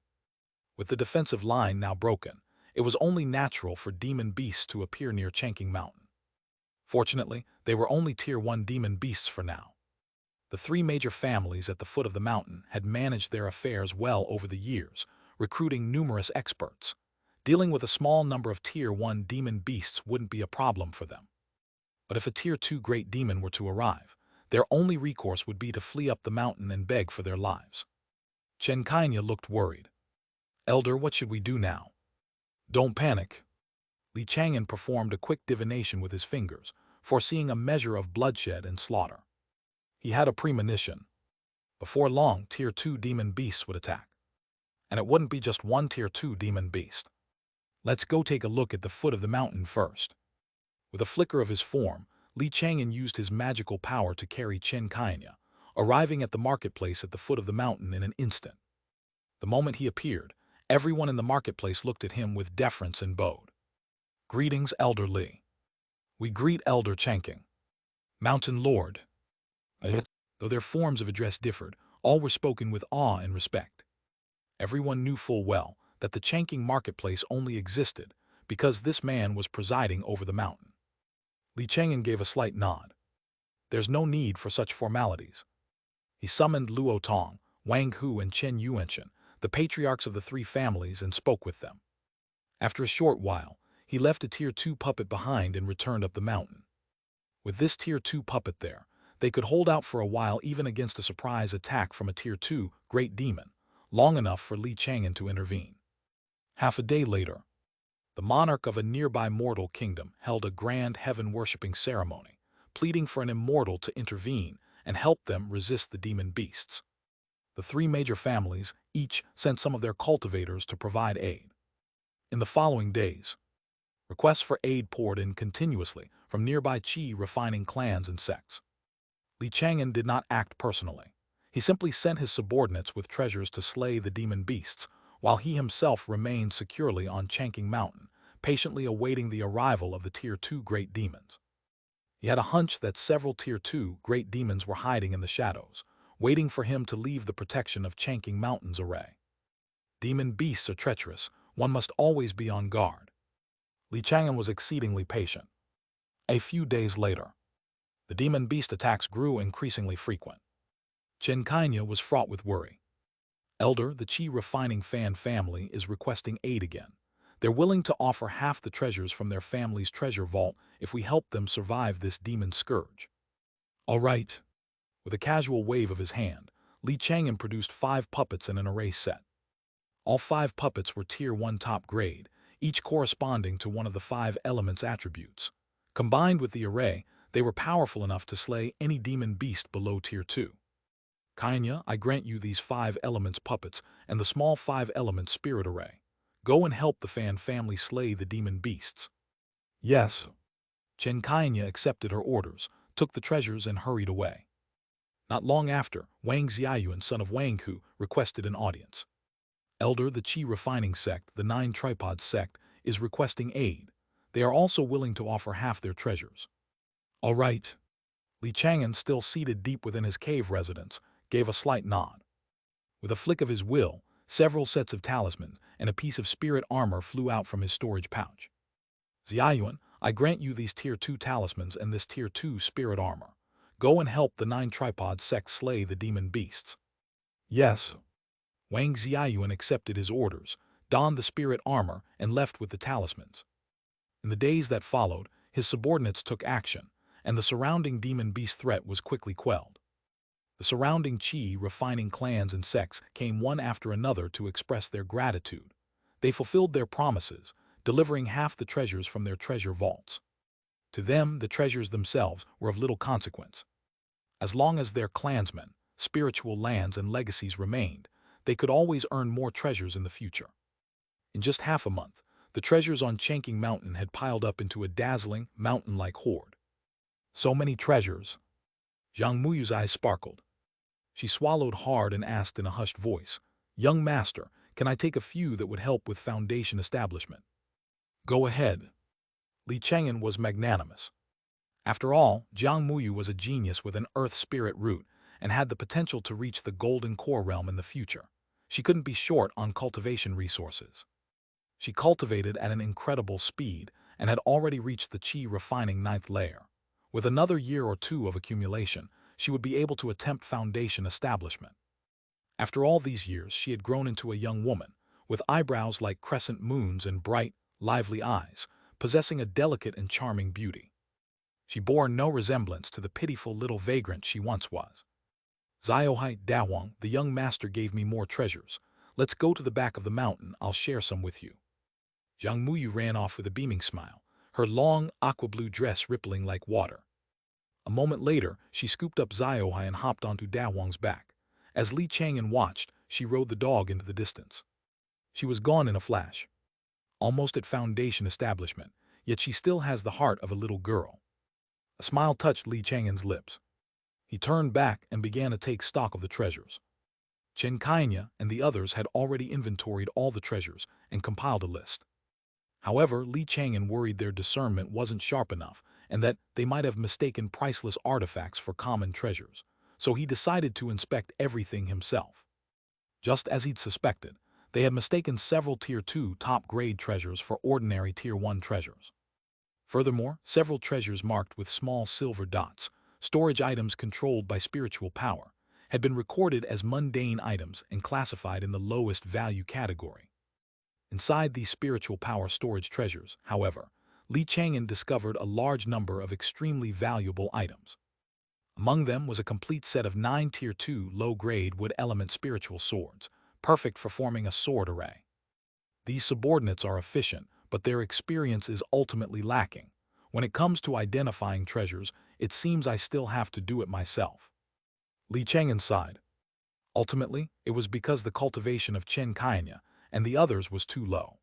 With the defensive line now broken, it was only natural for demon beasts to appear near Chang'an Mountain. Fortunately, they were only Tier 1 demon beasts for now. The three major families at the foot of the mountain had managed their affairs well over the years, recruiting numerous experts. Dealing with a small number of Tier 1 demon beasts wouldn't be a problem for them. But if a Tier 2 great demon were to arrive, their only recourse would be to flee up the mountain and beg for their lives. Chang'an looked worried. Elder, what should we do now? Don't panic. Li Chang'an performed a quick divination with his fingers, foreseeing a measure of bloodshed and slaughter. He had a premonition. Before long, Tier 2 demon beasts would attack. And it wouldn't be just one Tier 2 demon beast. Let's go take a look at the foot of the mountain first. With a flicker of his form, Li Chang'an used his magical power to carry Chang'an, arriving at the marketplace at the foot of the mountain in an instant. The moment he appeared, everyone in the marketplace looked at him with deference and bowed. Greetings, Elder Li. We greet Elder Chang'an. Mountain Lord. Though their forms of address differed, all were spoken with awe and respect. Everyone knew full well that the Chang'an marketplace only existed because this man was presiding over the mountain. Li Chang'an gave a slight nod. There's no need for such formalities. He summoned Luo Tong, Wang Hu, and Chen Yuanchen, the patriarchs of the three families, and spoke with them. After a short while, he left a Tier 2 puppet behind and returned up the mountain. With this Tier 2 puppet there, they could hold out for a while even against a surprise attack from a Tier 2 great demon, long enough for Li Chang'an to intervene. Half a day later, the monarch of a nearby mortal kingdom held a grand heaven-worshipping ceremony, pleading for an immortal to intervene and help them resist the demon beasts. The three major families each sent some of their cultivators to provide aid. In the following days, requests for aid poured in continuously from nearby qi refining clans and sects. Li Chang'an did not act personally. He simply sent his subordinates with treasures to slay the demon beasts, while he himself remained securely on Chang'an Mountain, patiently awaiting the arrival of the Tier 2 great demons. He had a hunch that several Tier 2 great demons were hiding in the shadows, waiting for him to leave the protection of Chang'an Mountain's array. Demon beasts are treacherous. One must always be on guard. Li Chang'an was exceedingly patient. A few days later, the demon beast attacks grew increasingly frequent. Xianxia was fraught with worry. Elder, the Qi refining fan family, is requesting aid again. They're willing to offer half the treasures from their family's treasure vault if we help them survive this demon scourge. All right. With a casual wave of his hand, Li Chang'an produced 5 puppets in an array set. All 5 puppets were Tier 1 top grade, each corresponding to one of the 5 elements attributes. Combined with the array, they were powerful enough to slay any demon beast below Tier 2. Xianxia, I grant you these 5 elements puppets and the small 5 elements spirit array. Go and help the fan family slay the demon beasts. Yes. Xianxia accepted her orders, took the treasures, and hurried away. Not long after, Wang Xiayuan, son of Wang Hu, requested an audience. Elder, the Qi refining sect, the 9 tripod sect, is requesting aid. They are also willing to offer half their treasures. All right. Li Chang'an, still seated deep within his cave residence, gave a slight nod. With a flick of his will, several sets of talismans and a piece of spirit armor flew out from his storage pouch. Xiayuan, I grant you these Tier 2 talismans and this Tier 2 spirit armor. Go and help the 9 tripod sect slay the demon beasts. Yes. Wang Xiayuan accepted his orders, donned the spirit armor, and left with the talismans. In the days that followed, his subordinates took action, and the surrounding demon beast threat was quickly quelled. The surrounding Qi refining clans and sects came one after another to express their gratitude. They fulfilled their promises, delivering half the treasures from their treasure vaults. To them, the treasures themselves were of little consequence. As long as their clansmen, spiritual lands, and legacies remained, they could always earn more treasures in the future. In just half a month, the treasures on Chang'an Mountain had piled up into a dazzling, mountain-like hoard. So many treasures. Zhang Muyu's eyes sparkled. She swallowed hard and asked in a hushed voice, "Young master, can I take a few that would help with foundation establishment?" "Go ahead." Li Chang'an was magnanimous. After all, Zhang Muyu was a genius with an earth spirit root and had the potential to reach the golden core realm in the future. She couldn't be short on cultivation resources. She cultivated at an incredible speed and had already reached the Qi refining 9th layer. With another year or 2 of accumulation, she would be able to attempt foundation establishment. After all these years, she had grown into a young woman, with eyebrows like crescent moons and bright, lively eyes, possessing a delicate and charming beauty. She bore no resemblance to the pitiful little vagrant she once was. "Ziohai Dahuang, the young master gave me more treasures. Let's go to the back of the mountain, I'll share some with you." Zhang Muyu ran off with a beaming smile, her long, aqua-blue dress rippling like water. A moment later, she scooped up Ziohai and hopped onto Dahuang's back. As Li Chang'an watched, she rode the dog into the distance. She was gone in a flash. Almost at foundation establishment, yet she still has the heart of a little girl. A smile touched Li Chang'an's lips. He turned back and began to take stock of the treasures. Xianxia and the others had already inventoried all the treasures and compiled a list. However, Li Chang'an worried their discernment wasn't sharp enough and that they might have mistaken priceless artifacts for common treasures, so he decided to inspect everything himself. Just as he'd suspected, they had mistaken several Tier 2 top-grade treasures for ordinary Tier 1 treasures. Furthermore, several treasures marked with small silver dots, storage items controlled by spiritual power, had been recorded as mundane items and classified in the lowest value category. Inside these spiritual power storage treasures, however, Chang'an discovered a large number of extremely valuable items. Among them was a complete set of 9 Tier 2 low-grade wood element spiritual swords, perfect for forming a sword array. These subordinates are efficient, but their experience is ultimately lacking. When it comes to identifying treasures, it seems I still have to do it myself. Chang'an sighed. Ultimately, it was because the cultivation of Xianxia and the others was too low.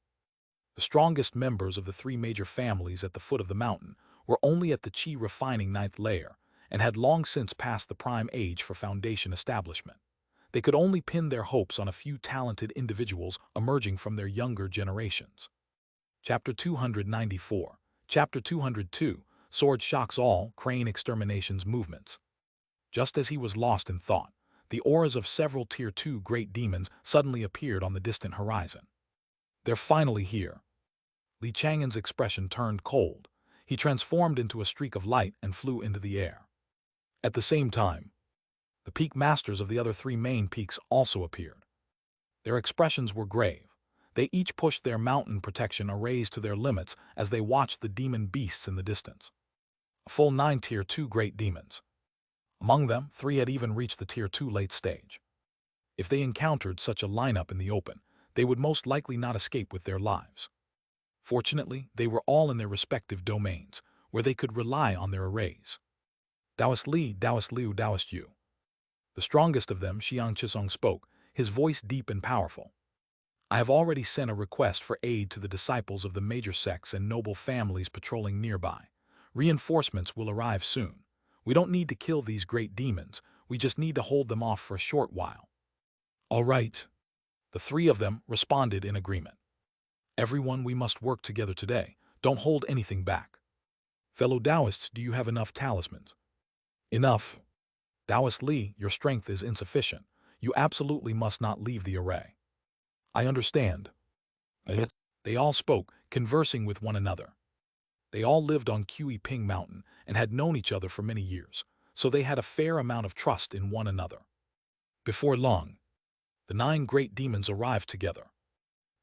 The strongest members of the 3 major families at the foot of the mountain were only at the qi refining 9th layer and had long since passed the prime age for foundation establishment. They could only pin their hopes on a few talented individuals emerging from their younger generations. Chapter 294. Chapter 202. Sword shocks all, Crane extermination's movements. Just as he was lost in thought, the auras of several Tier 2 great demons suddenly appeared on the distant horizon. They're finally here. Chang'an's expression turned cold. He transformed into a streak of light and flew into the air. At the same time, the peak masters of the other 3 main peaks also appeared. Their expressions were grave. They each pushed their mountain protection arrays to their limits as they watched the demon beasts in the distance. A full 9 Tier 2 great demons. Among them, 3 had even reached the Tier 2 late stage. If they encountered such a lineup in the open, they would most likely not escape with their lives. Fortunately, they were all in their respective domains, where they could rely on their arrays. Daoist Li, Daoist Liu, Daoist Yu. The strongest of them, Xianxia, spoke, his voice deep and powerful. I have already sent a request for aid to the disciples of the major sects and noble families patrolling nearby. Reinforcements will arrive soon. We don't need to kill these great demons, we just need to hold them off for a short while. All right. The 3 of them responded in agreement. Everyone, we must work together today. Don't hold anything back. Fellow Taoists, do you have enough talismans? Enough. Daoist Li, your strength is insufficient. You absolutely must not leave the array. I understand. They all spoke, conversing with one another. They all lived on Ping Mountain and had known each other for many years, so they had a fair amount of trust in one another. Before long, the 9 great demons arrived together.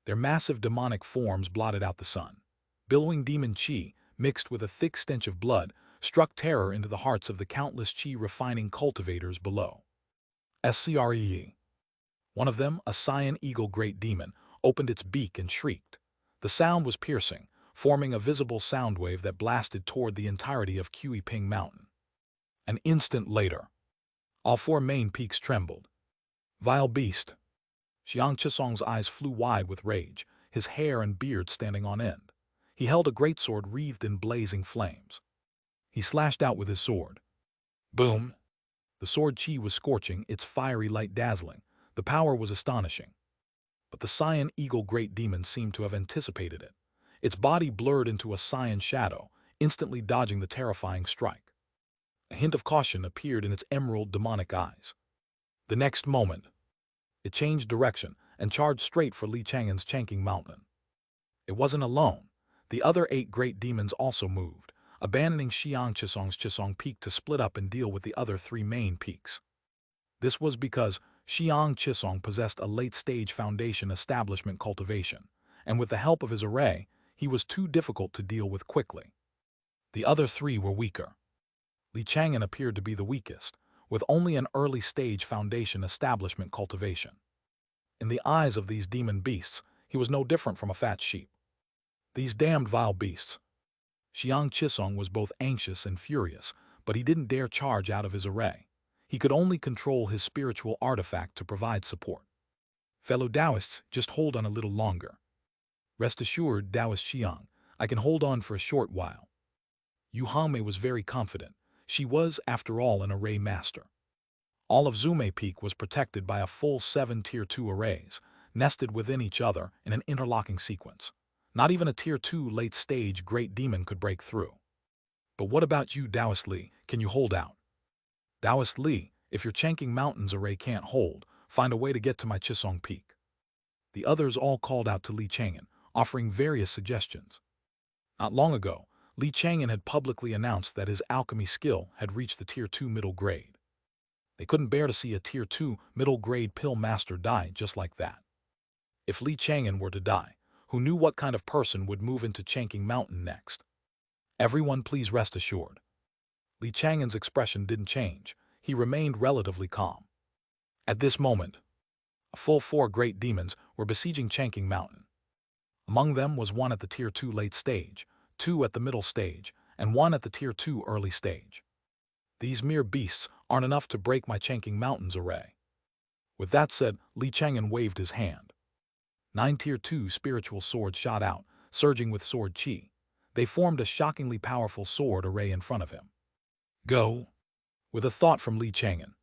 Their massive demonic forms blotted out the sun. Billowing demon qi, mixed with a thick stench of blood, struck terror into the hearts of the countless qi-refining cultivators below. Scree. One of them, a cyan eagle great demon, opened its beak and shrieked. The sound was piercing, forming a visible sound wave that blasted toward the entirety of Ping Mountain. An instant later, all 4 main peaks trembled. Vile beast! Xianxia's eyes flew wide with rage, his hair and beard standing on end. He held a greatsword wreathed in blazing flames. He slashed out with his sword. Boom! The sword qi was scorching, its fiery light dazzling. The power was astonishing. But the cyan eagle great demon seemed to have anticipated it. Its body blurred into a cyan shadow, instantly dodging the terrifying strike. A hint of caution appeared in its emerald demonic eyes. The next moment, it changed direction and charged straight for Chang'an's Chang'an mountain. It wasn't alone. The other 8 great demons also moved, abandoning Xianxia's Chisong Peak to split up and deal with the other 3 main peaks. This was because Xianxia possessed a late-stage foundation establishment cultivation, and with the help of his array, he was too difficult to deal with quickly. The other 3 were weaker. Chang'an appeared to be the weakest, with only an early-stage foundation establishment cultivation. In the eyes of these demon beasts, he was no different from a fat sheep. These damned vile beasts. Xianxia was both anxious and furious, but he didn't dare charge out of his array. He could only control his spiritual artifact to provide support. Fellow Taoists, just hold on a little longer. Rest assured, Taoist Xiang, I can hold on for a short while. Yu Hangmei was very confident. She was, after all, an array master. All of Zume Peak was protected by a full 7 Tier 2 arrays, nested within each other in an interlocking sequence. Not even a Tier 2 late-stage great demon could break through. But what about you, Daoist Li? Can you hold out? Daoist Li, if your Chang'an Mountains array can't hold, find a way to get to my Chisong Peak. The others all called out to Chang'an, offering various suggestions. Not long ago, Chang'an had publicly announced that his alchemy skill had reached the Tier 2 middle grade. They couldn't bear to see a Tier 2 middle-grade pill master die just like that. If Li Chang'an were to die, who knew what kind of person would move into Chang'an Mountain next? Everyone please rest assured. Li Chang'an's expression didn't change. He remained relatively calm. At this moment, a full 4 great demons were besieging Chang'an Mountain. Among them was one at the Tier 2 late stage, 2 at the middle stage, and 1 at the Tier 2 early stage. These mere beasts aren't enough to break my Chang'an Mountain's array. With that said, Li Chang'an waved his hand. 9 Tier 2 spiritual swords shot out, surging with sword chi. They formed a shockingly powerful sword array in front of him. Go! With a thought from Li Chang'an,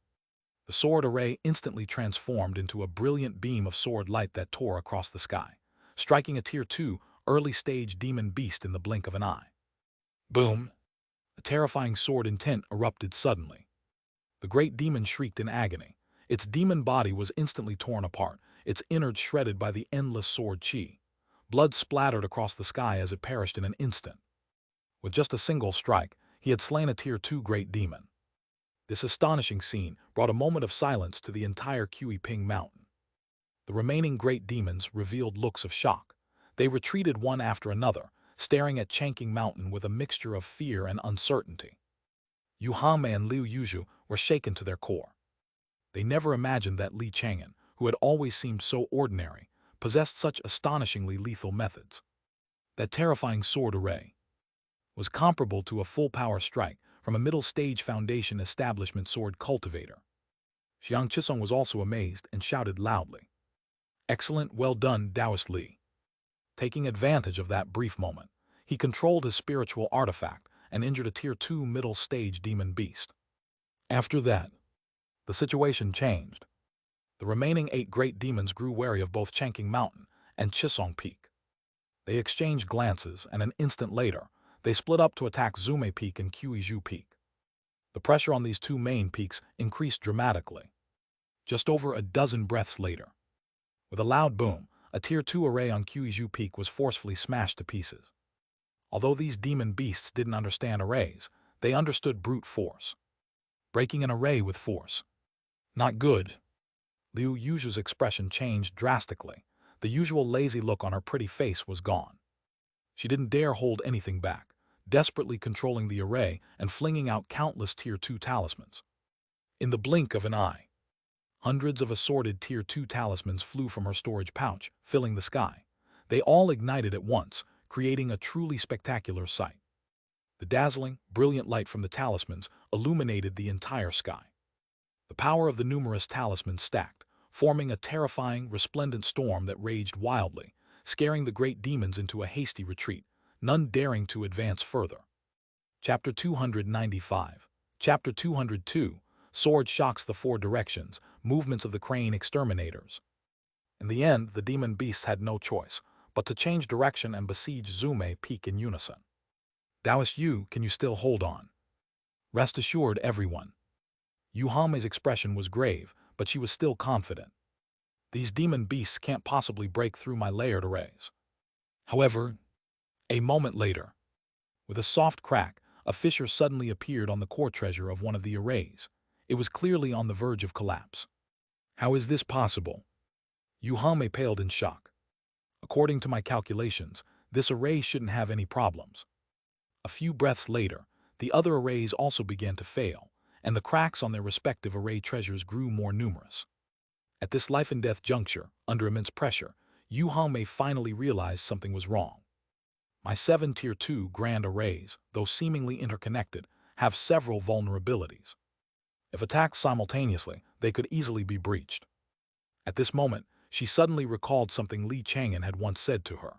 the sword array instantly transformed into a brilliant beam of sword light that tore across the sky, striking a Tier 2 early-stage demon beast in the blink of an eye. Boom! A terrifying sword intent erupted suddenly. The great demon shrieked in agony. Its demon body was instantly torn apart, its innards shredded by the endless sword chi. Blood splattered across the sky as it perished in an instant. With just a single strike, he had slain a Tier 2 great demon. This astonishing scene brought a moment of silence to the entire Ping Mountain. The remaining great demons revealed looks of shock. They retreated one after another, staring at Chang'an Mountain with a mixture of fear and uncertainty. Yu Hame and Liu Yuzhu were shaken to their core. They never imagined that Li Chang'an, who had always seemed so ordinary, possessed such astonishingly lethal methods. That terrifying sword array was comparable to a full-power strike from a middle-stage foundation establishment sword cultivator. Xianxia was also amazed and shouted loudly, "Excellent, well done, Taoist Li." Taking advantage of that brief moment, he controlled his spiritual artifact and injured a Tier 2 middle-stage demon beast. After that, the situation changed. The remaining 8 great demons grew wary of both Chang'an Mountain and Chisong Peak. They exchanged glances, and an instant later, they split up to attack Zume Peak and Quizhou Peak. The pressure on these 2 main peaks increased dramatically. Just over a dozen breaths later, with a loud boom, a Tier 2 array on Quizhou Peak was forcefully smashed to pieces. Although these demon beasts didn't understand arrays, they understood brute force. Breaking an array with force. Not good. Liu Yuzhu's expression changed drastically. The usual lazy look on her pretty face was gone. She didn't dare hold anything back, desperately controlling the array and flinging out countless Tier 2 talismans. In the blink of an eye, hundreds of assorted Tier 2 talismans flew from her storage pouch, filling the sky. They all ignited at once, creating a truly spectacular sight. The dazzling, brilliant light from the talismans illuminated the entire sky. The power of the numerous talismans stacked, forming a terrifying, resplendent storm that raged wildly, scaring the great demons into a hasty retreat, none daring to advance further. Chapter 295. Chapter 202. Sword shocks the 4 directions, movements of the crane exterminators. In the end, the demon beasts had no choice but to change direction and besiege Zume Peak in unison. Taoist Yu, can you still hold on? Rest assured, everyone. Yu Hame's expression was grave, but she was still confident. These demon beasts can't possibly break through my layered arrays. However, a moment later, with a soft crack, a fissure suddenly appeared on the core treasure of one of the arrays. It was clearly on the verge of collapse. How is this possible? Yu Hame paled in shock. According to my calculations, this array shouldn't have any problems. A few breaths later, the other arrays also began to fail, and the cracks on their respective array treasures grew more numerous. At this life-and-death juncture, under immense pressure, Yu Hame finally realized something was wrong. My 7 Tier 2 grand arrays, though seemingly interconnected, have several vulnerabilities. If attacked simultaneously, they could easily be breached. At this moment, she suddenly recalled something Li Chang'an had once said to her.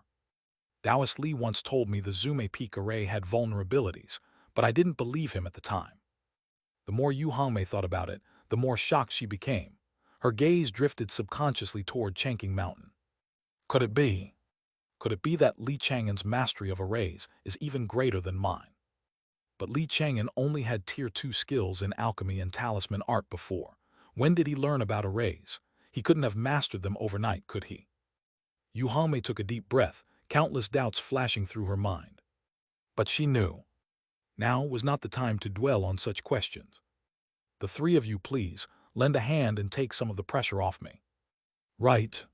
Taoist Li once told me the Zume Peak array had vulnerabilities, but I didn't believe him at the time. The more Yu Hame thought about it, the more shocked she became. Her gaze drifted subconsciously toward Chang'an Mountain. Could it be? Could it be that Li Chang'an's mastery of arrays is even greater than mine? But Li Chang'an only had Tier 2 skills in alchemy and talisman art before. When did he learn about arrays? He couldn't have mastered them overnight, could he? Yu Hame took a deep breath, countless doubts flashing through her mind. But she knew. Now was not the time to dwell on such questions. The three of you, please, lend a hand and take some of the pressure off me. Right.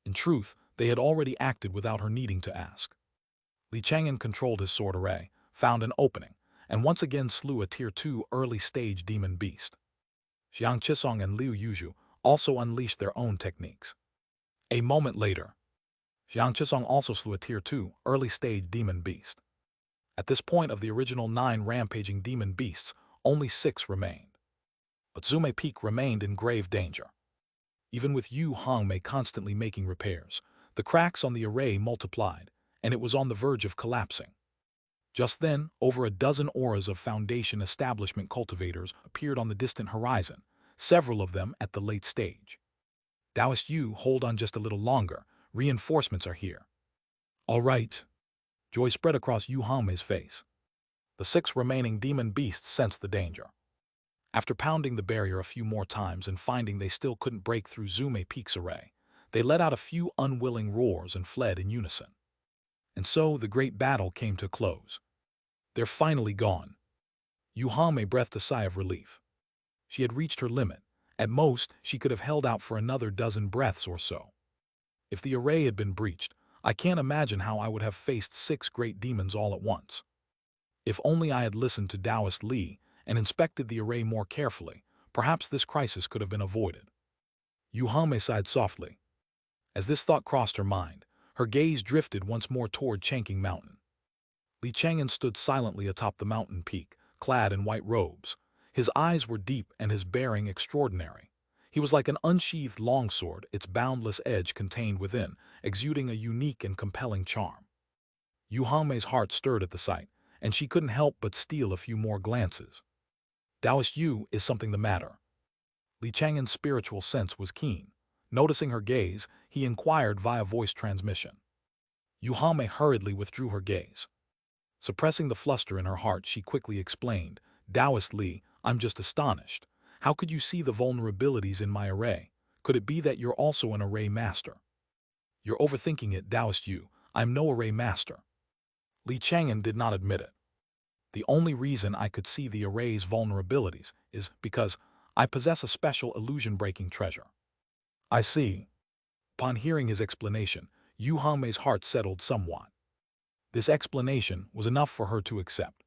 In truth, they had already acted without her needing to ask. Chang'an controlled his sword array, found an opening, and once again slew a Tier 2 early-stage demon beast. Xianxia and Liu Yuzhu also unleashed their own techniques. A moment later, Xianxia also slew a Tier 2 early-stage demon beast. At this point of the original 9 rampaging demon beasts, only 6 remained. But Zume Peak remained in grave danger. Even with Yu Hongmei constantly making repairs, the cracks on the array multiplied, and it was on the verge of collapsing. Just then, over a dozen auras of Foundation establishment cultivators appeared on the distant horizon, several of them at the late stage. Taoist Yu, hold on just a little longer, reinforcements are here. All right. Joy spread across Yu Hongmei's face. The 6 remaining demon beasts sensed the danger. After pounding the barrier a few more times and finding they still couldn't break through Zume Peak's array, they let out a few unwilling roars and fled in unison. And so the great battle came to a close. They're finally gone. Yu Hongmei breathed a sigh of relief. She had reached her limit. At most, she could have held out for another dozen breaths or so. If the array had been breached, I can't imagine how I would have faced 6 great demons all at once. If only I had listened to Taoist Li and inspected the array more carefully, perhaps this crisis could have been avoided. Yu Hongmei sighed softly. As this thought crossed her mind, her gaze drifted once more toward Chang'an Mountain. Chang'an stood silently atop the mountain peak, clad in white robes. His eyes were deep and his bearing extraordinary. He was like an unsheathed longsword, its boundless edge contained within, exuding a unique and compelling charm. Yu Hongmei's heart stirred at the sight, and she couldn't help but steal a few more glances. Taoist Yu, is something the matter? Chang'an's spiritual sense was keen. Noticing her gaze, he inquired via voice transmission. Yu Hongmei hurriedly withdrew her gaze. Suppressing the fluster in her heart, she quickly explained, Taoist Li, I'm just astonished. How could you see the vulnerabilities in my array? Could it be that you're also an array master? You're overthinking it, Taoist Yu. I'm no array master. Chang'an did not admit it. The only reason I could see the array's vulnerabilities is because I possess a special illusion-breaking treasure. I see. Upon hearing his explanation, Yu Hongmei's heart settled somewhat. This explanation was enough for her to accept.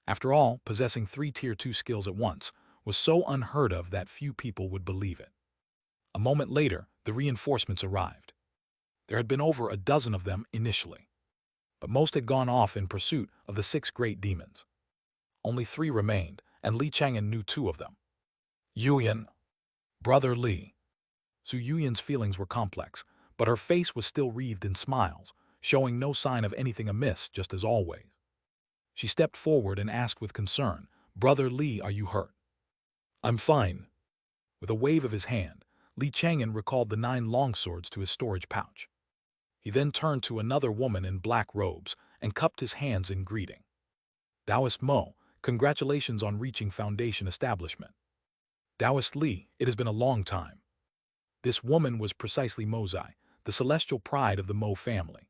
After all, possessing 3 Tier 2 skills at once was so unheard of that few people would believe it. A moment later, the reinforcements arrived. There had been over a dozen of them initially, but most had gone off in pursuit of the 6 great demons. Only 3 remained, and Chang'an knew 2 of them. Yuyan. Brother Li. Su Yuyan's feelings were complex, but her face was still wreathed in smiles, showing no sign of anything amiss, just as always. She stepped forward and asked with concern, Brother Li, are you hurt? I'm fine. With a wave of his hand, Chang'an recalled the 9 longswords to his storage pouch. He then turned to another woman in black robes and cupped his hands in greeting. Taoist Mo, congratulations on reaching Foundation establishment. Taoist Li, it has been a long time. This woman was precisely Mozai, the celestial pride of the Mo family.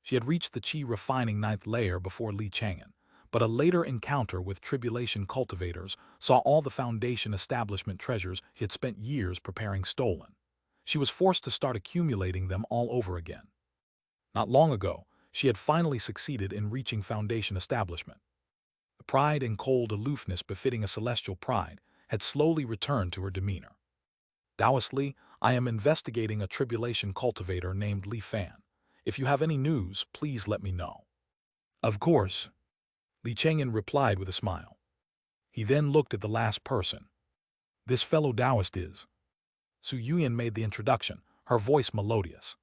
She had reached the Qi refining 9th layer before Chang'an, but a later encounter with tribulation cultivators saw all the Foundation establishment treasures he had spent years preparing stolen. She was forced to start accumulating them all over again. Not long ago, she had finally succeeded in reaching Foundation establishment. The pride and cold aloofness befitting a celestial pride had slowly returned to her demeanor. Taoist Li, I am investigating a tribulation cultivator named Li Fan. If you have any news, please let me know. Of course. Chang'an replied with a smile. He then looked at the last person. This fellow Taoist is. Su Yuyan made the introduction, her voice melodious.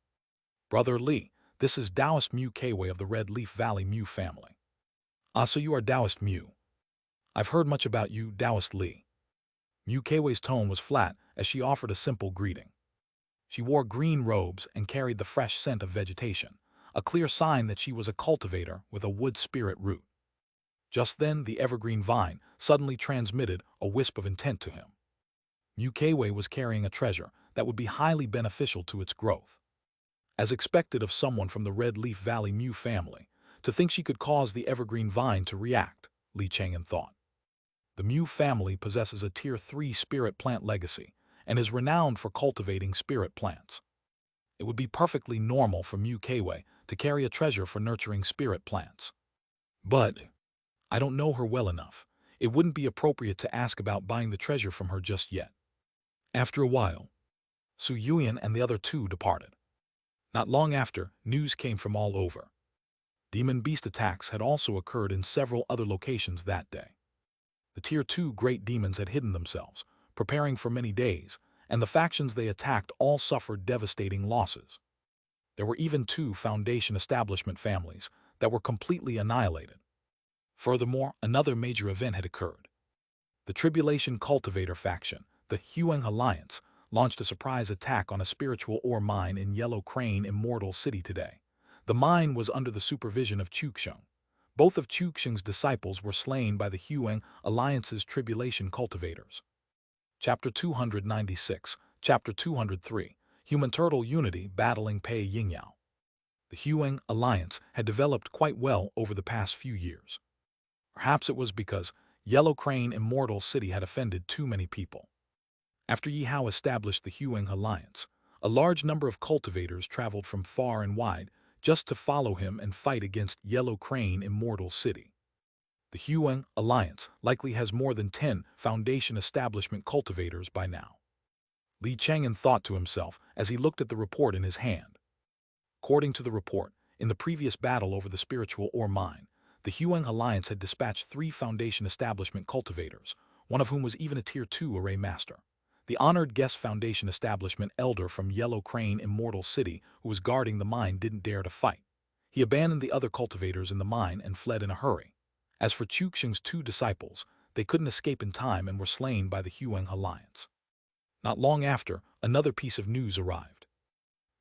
Brother Li, this is Taoist Mu Kwei of the Red Leaf Valley Mu family. Ah, so you are Taoist Mu. I've heard much about you, Taoist Li. Mu Kwei's tone was flat as she offered a simple greeting. She wore green robes and carried the fresh scent of vegetation, a clear sign that she was a cultivator with a wood spirit root. Just then, the evergreen vine suddenly transmitted a wisp of intent to him. Mu Kwei was carrying a treasure that would be highly beneficial to its growth. As expected of someone from the Red Leaf Valley Mu family, to think she could cause the evergreen vine to react, Chang'an thought. The Mu family possesses a Tier 3 spirit plant legacy and is renowned for cultivating spirit plants. It would be perfectly normal for Mu Kwei to carry a treasure for nurturing spirit plants. But I don't know her well enough. It wouldn't be appropriate to ask about buying the treasure from her just yet. After a while, Su Yuan and the other two departed. Not long after, news came from all over. Demon beast attacks had also occurred in several other locations that day. The Tier 2 great demons had hidden themselves, preparing for many days, and the factions they attacked all suffered devastating losses. There were even 2 Foundation establishment families that were completely annihilated. Furthermore, another major event had occurred. The Tribulation cultivator faction, the Huang Alliance, launched a surprise attack on a spiritual ore mine in Yellow Crane Immortal City today. The mine was under the supervision of Chang'an. Both of Chang'an's disciples were slain by the Huang Alliance's tribulation cultivators. Chapter 296, Chapter 203, Human Turtle Unity Battling Pei Yingyao. The Huang Alliance had developed quite well over the past few years. Perhaps it was because Yellow Crane Immortal City had offended too many people. After Yi Hao established the Huang Alliance, a large number of cultivators traveled from far and wide just to follow him and fight against Yellow Crane Immortal City. The Huang Alliance likely has more than 10 Foundation establishment cultivators by now. Li Chang'an thought to himself as he looked at the report in his hand. According to the report, in the previous battle over the spiritual ore mine, the Huang Alliance had dispatched 3 Foundation establishment cultivators, one of whom was even a Tier 2 array master. The honored guest Foundation establishment elder from Yellow Crane Immortal City who was guarding the mine didn't dare to fight. He abandoned the other cultivators in the mine and fled in a hurry. As for Chang'an's 2 disciples, they couldn't escape in time and were slain by the Huang Alliance. Not long after, another piece of news arrived.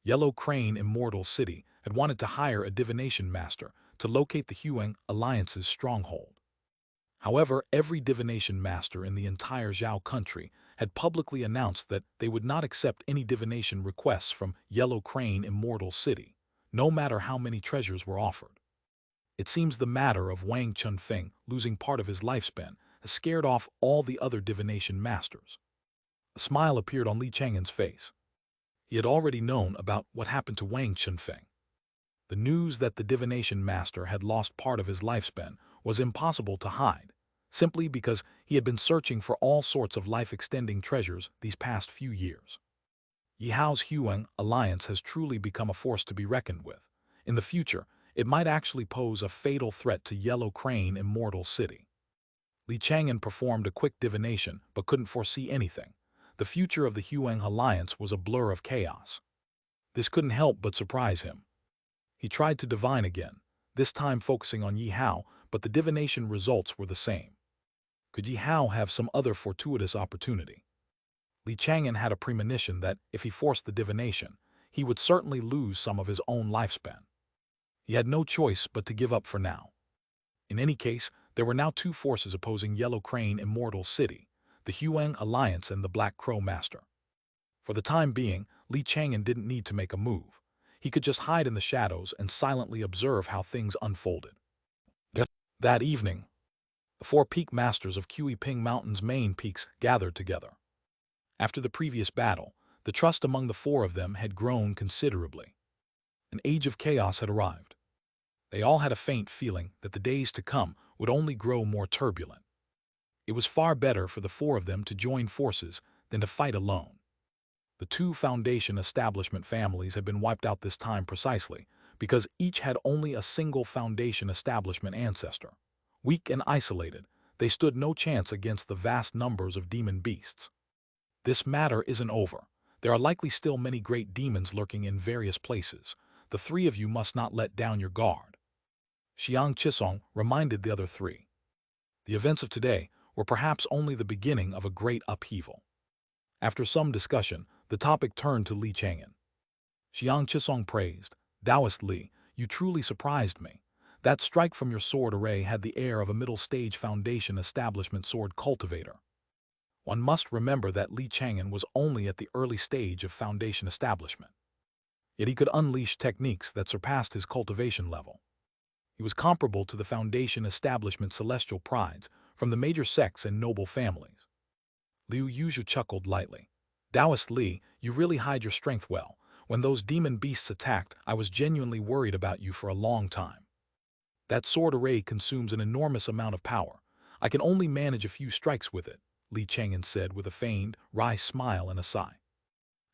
Yellow Crane Immortal City had wanted to hire a divination master to locate the Huang Alliance's stronghold. However, every divination master in the entire Zhao country had publicly announced that they would not accept any divination requests from Yellow Crane Immortal City, no matter how many treasures were offered. It seems the matter of Wang Chunfeng losing part of his lifespan has scared off all the other divination masters. A smile appeared on Li Chang'an's face. He had already known about what happened to Wang Chunfeng. The news that the divination master had lost part of his lifespan was impossible to hide, simply because he had been searching for all sorts of life-extending treasures these past few years. Yi Hao's Huang Alliance has truly become a force to be reckoned with. In the future, it might actually pose a fatal threat to Yellow Crane Immortal City. Li Chang'an performed a quick divination but couldn't foresee anything. The future of the Huang Alliance was a blur of chaos. This couldn't help but surprise him. He tried to divine again, this time focusing on Yi Hao, but the divination results were the same. Could Yi Hao have some other fortuitous opportunity? Li Chang'an had a premonition that if he forced the divination, he would certainly lose some of his own lifespan. He had no choice but to give up for now. In any case, there were now 2 forces opposing Yellow Crane Immortal City, the Huang Alliance and the Black Crow Master. For the time being, Li Chang'an didn't need to make a move. He could just hide in the shadows and silently observe how things unfolded. That evening, the 4 peak masters of Ping Mountain's main peaks gathered together. After the previous battle, the trust among the 4 of them had grown considerably. An age of chaos had arrived. They all had a faint feeling that the days to come would only grow more turbulent. It was far better for the 4 of them to join forces than to fight alone. The 2 Foundation establishment families had been wiped out this time precisely because each had only a single Foundation establishment ancestor. Weak and isolated, they stood no chance against the vast numbers of demon beasts. This matter isn't over. There are likely still many great demons lurking in various places. The 3 of you must not let down your guard. Xianxia reminded the other 3. The events of today were perhaps only the beginning of a great upheaval. After some discussion, the topic turned to Li Chang'an. Xianxia praised, "Taoist Li, you truly surprised me. That strike from your sword array had the air of a middle-stage Foundation establishment sword cultivator." One must remember that Li Chang'an was only at the early stage of Foundation establishment. Yet he could unleash techniques that surpassed his cultivation level. He was comparable to the Foundation establishment celestial prides from the major sects and noble families. Liu Yuzhu chuckled lightly. Taoist Li, you really hide your strength well. When those demon beasts attacked, I was genuinely worried about you for a long time. That sword array consumes an enormous amount of power. I can only manage a few strikes with it, Li Chang'an said with a feigned, wry smile and a sigh.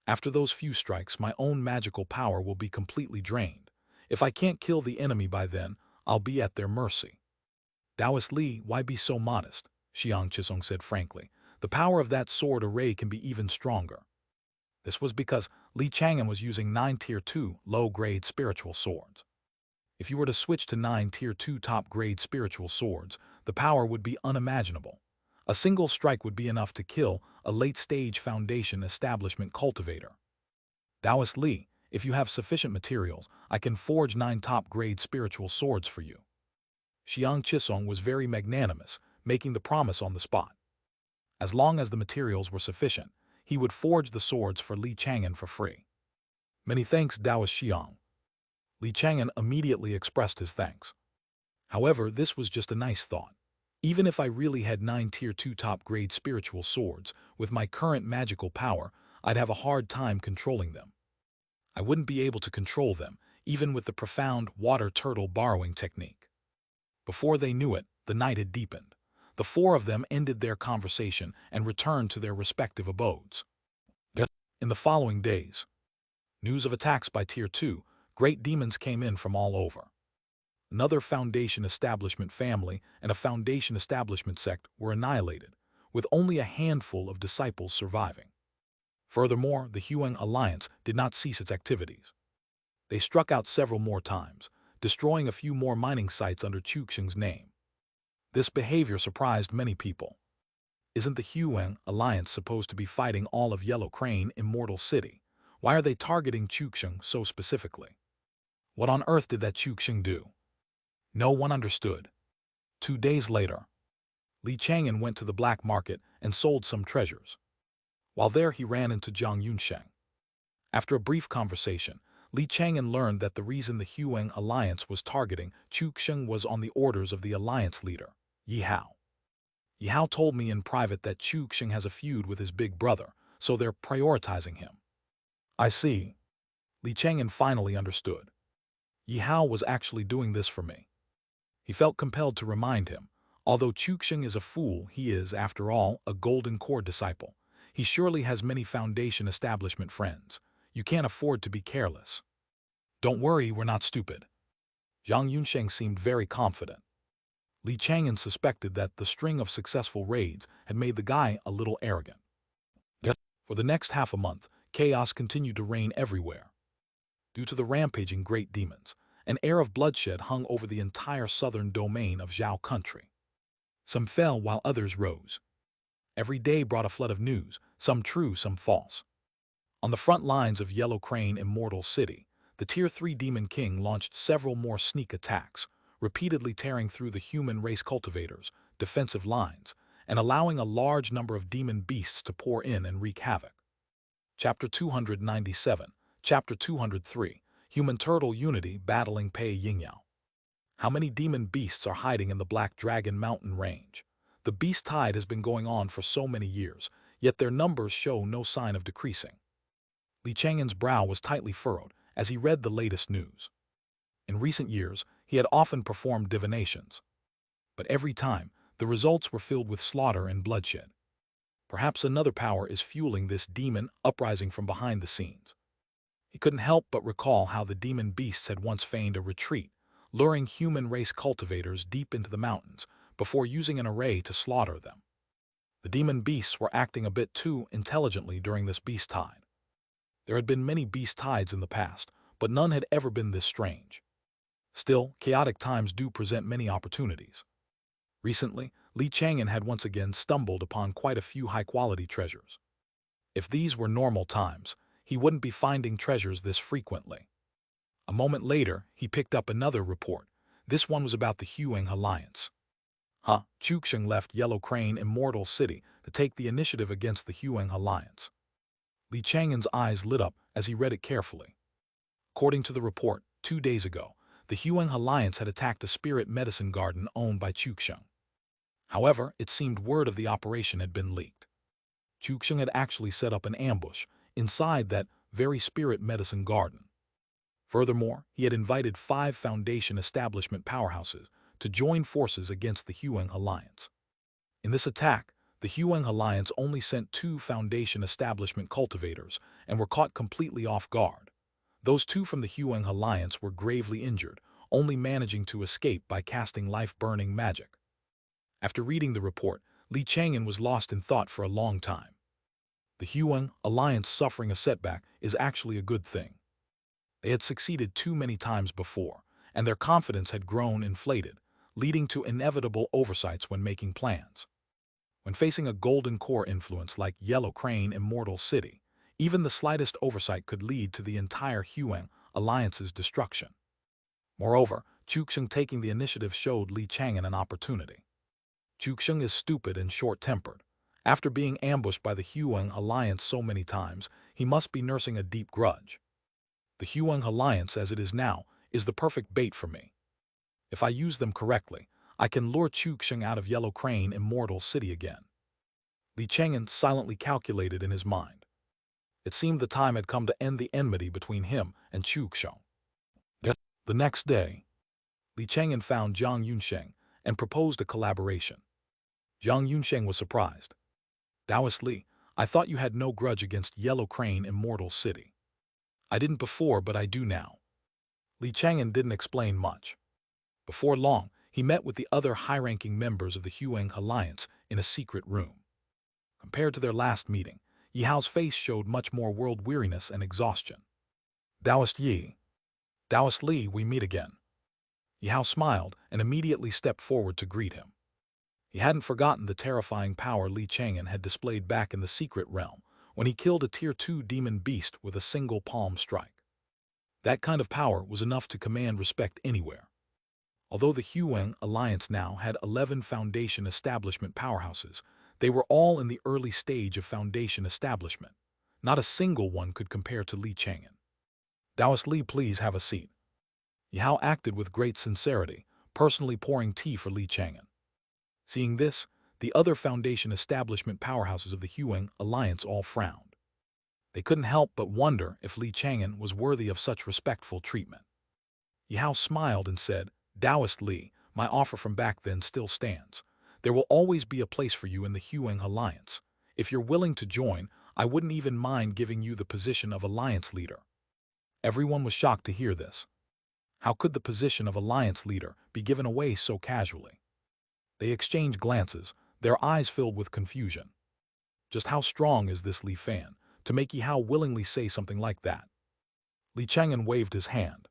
After those few strikes, my own magical power will be completely drained. If I can't kill the enemy by then, I'll be at their mercy. Taoist Li, why be so modest? Xianxia said frankly. The power of that sword array can be even stronger. This was because Li Chang'an was using 9 Tier 2 low-grade spiritual swords. If you were to switch to 9 Tier 2 top-grade spiritual swords, the power would be unimaginable. A single strike would be enough to kill a late-stage foundation establishment cultivator. Taoist Li, if you have sufficient materials, I can forge 9 top-grade spiritual swords for you. Xianxia was very magnanimous, making the promise on the spot. As long as the materials were sufficient, he would forge the swords for Li Chang'an for free. Many thanks, Taoist Xiang. Li Chang'an immediately expressed his thanks. However, this was just a nice thought. Even if I really had 9 Tier 2 top-grade spiritual swords, with my current magical power, I'd have a hard time controlling them. I wouldn't be able to control them, even with the profound water turtle borrowing technique. Before they knew it, the night had deepened. The 4 of them ended their conversation and returned to their respective abodes. In the following days, news of attacks by Tier 2, great demons came in from all over. Another Foundation Establishment family and a Foundation Establishment sect were annihilated, with only a handful of disciples surviving. Furthermore, the Huang Alliance did not cease its activities. They struck out several more times, destroying a few more mining sites under Chuxing's name. This behavior surprised many people. Isn't the Huang Alliance supposed to be fighting all of Yellow Crane Immortal City? Why are they targeting Chuxing so specifically? What on earth did that Chuxing do? No one understood. 2 days later, Li Chang'an went to the black market and sold some treasures. While there, he ran into Zhang Yunsheng. After a brief conversation, Li Chang'an learned that the reason the Huang Alliance was targeting Chuxing was on the orders of the alliance leader, Yi Hao. Yi Hao told me in private that Chuxing has a feud with his big brother, so they're prioritizing him. I see. Li Chang'an finally understood. Yi Hao was actually doing this for me. He felt compelled to remind him, although Chuxing is a fool, he is, after all, a Golden Core disciple. He surely has many Foundation Establishment friends. You can't afford to be careless. Don't worry, we're not stupid. Zhang Yunsheng seemed very confident. Li Chang'an suspected that the string of successful raids had made the guy a little arrogant. For the next half a month, chaos continued to reign everywhere. Due to the rampaging great demons, an air of bloodshed hung over the entire southern domain of Zhao country. Some fell while others rose. Every day brought a flood of news, some true, some false. On the front lines of Yellow Crane Immortal City, the Tier 3 Demon King launched several more sneak attacks, repeatedly tearing through the human race cultivators' defensive lines and allowing a large number of demon beasts to pour in and wreak havoc. Chapter 297, Chapter 203, Human Turtle Unity Battling Pei Yingyao. How many demon beasts are hiding in the Black Dragon Mountain Range? The beast tide has been going on for so many years, yet their numbers show no sign of decreasing. Li Chang'an's brow was tightly furrowed as he read the latest news. In recent years, he had often performed divinations. But every time, the results were filled with slaughter and bloodshed. Perhaps another power is fueling this demon uprising from behind the scenes. He couldn't help but recall how the demon beasts had once feigned a retreat, luring human race cultivators deep into the mountains before using an array to slaughter them. The demon beasts were acting a bit too intelligently during this beast tide. There had been many beast tides in the past, but none had ever been this strange. Still, chaotic times do present many opportunities. Recently, Li Chang'an had once again stumbled upon quite a few high-quality treasures. If these were normal times, he wouldn't be finding treasures this frequently. A moment later, he picked up another report. This one was about the Huang Alliance. Chuxing left Yellow Crane Immortal City to take the initiative against the Huang Alliance. Li Chang'an's eyes lit up as he read it carefully. According to the report, 2 days ago, the Huang Alliance had attacked a spirit medicine garden owned by Chuxing. However, it seemed word of the operation had been leaked. Chang'an had actually set up an ambush inside that very spirit medicine garden. Furthermore, he had invited 5 Foundation establishment powerhouses to join forces against the Huang Alliance. In this attack, the Huang Alliance only sent 2 Foundation establishment cultivators and were caught completely off guard. Those 2 from the Huang Alliance were gravely injured, only managing to escape by casting life-burning magic. After reading the report, Chang'an was lost in thought for a long time. The Huang Alliance suffering a setback is actually a good thing. They had succeeded too many times before, and their confidence had grown inflated, leading to inevitable oversights when making plans. When facing a golden core influence like Yellow Crane Immortal City, even the slightest oversight could lead to the entire Huang Alliance's destruction. Moreover, Chang'an taking the initiative showed Chang'an an opportunity. Chang'an is stupid and short-tempered. After being ambushed by the Huang Alliance so many times, he must be nursing a deep grudge. The Huang Alliance, as it is now, is the perfect bait for me. If I use them correctly, I can lure Chang'an out of Yellow Crane Immortal City again. Chang'an silently calculated in his mind. It seemed the time had come to end the enmity between him and Chang'an. The next day, Chang'an found Zhang Yunsheng and proposed a collaboration. Zhang Yunsheng was surprised. Taoist Li, I thought you had no grudge against Yellow Crane Immortal City. I didn't before, but I do now. Chang'an didn't explain much. Before long, he met with the other high-ranking members of the Huang Alliance in a secret room. Compared to their last meeting, Yihao's face showed much more world-weariness and exhaustion. Taoist Yi. Taoist Li, we meet again. Yihao smiled and immediately stepped forward to greet him. He hadn't forgotten the terrifying power Chang'an had displayed back in the secret realm when he killed a Tier 2 demon beast with a single palm strike. That kind of power was enough to command respect anywhere. Although the Huang Alliance now had 11 Foundation establishment powerhouses, they were all in the early stage of Foundation establishment. Not a single one could compare to Chang'an. Taoist Li, please have a seat. Yihao acted with great sincerity, personally pouring tea for Chang'an. Seeing this, the other Foundation establishment powerhouses of the Huang Alliance all frowned. They couldn't help but wonder if Chang'an was worthy of such respectful treatment. Yihao smiled and said, Taoist Li, my offer from back then still stands. There will always be a place for you in the Huang Alliance. If you're willing to join, I wouldn't even mind giving you the position of Alliance Leader. Everyone was shocked to hear this. How could the position of Alliance Leader be given away so casually? They exchanged glances, their eyes filled with confusion. Just how strong is this Li Fan to make Yihao willingly say something like that? Chang'an waved his hand.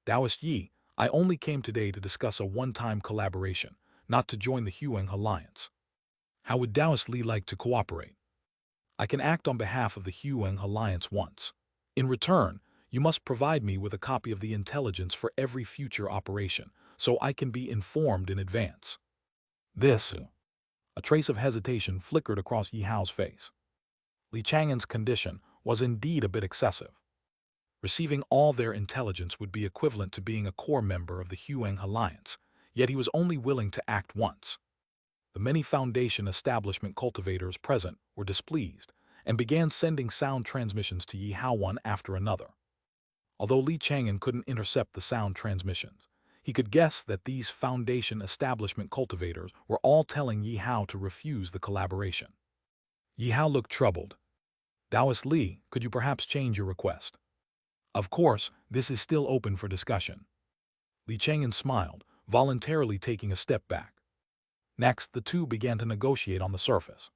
Taoist Yi, I only came today to discuss a one-time collaboration, not to join the Huang Alliance. How would Taoist Li like to cooperate? I can act on behalf of the Huang Alliance once. In return, you must provide me with a copy of the intelligence for every future operation, so I can be informed in advance. A trace of hesitation flickered across Yihao's face. Chang'an's condition was indeed a bit excessive. Receiving all their intelligence would be equivalent to being a core member of the Huang Alliance, yet he was only willing to act once. The many Foundation establishment cultivators present were displeased and began sending sound transmissions to Yihao one after another. Although Chang'an couldn't intercept the sound transmissions, he could guess that these Foundation establishment cultivators were all telling Yihao to refuse the collaboration. Yihao looked troubled. Taoist Li, could you perhaps change your request? Of course, this is still open for discussion. Chang'an smiled, voluntarily taking a step back. Next, the two began to negotiate on the surface.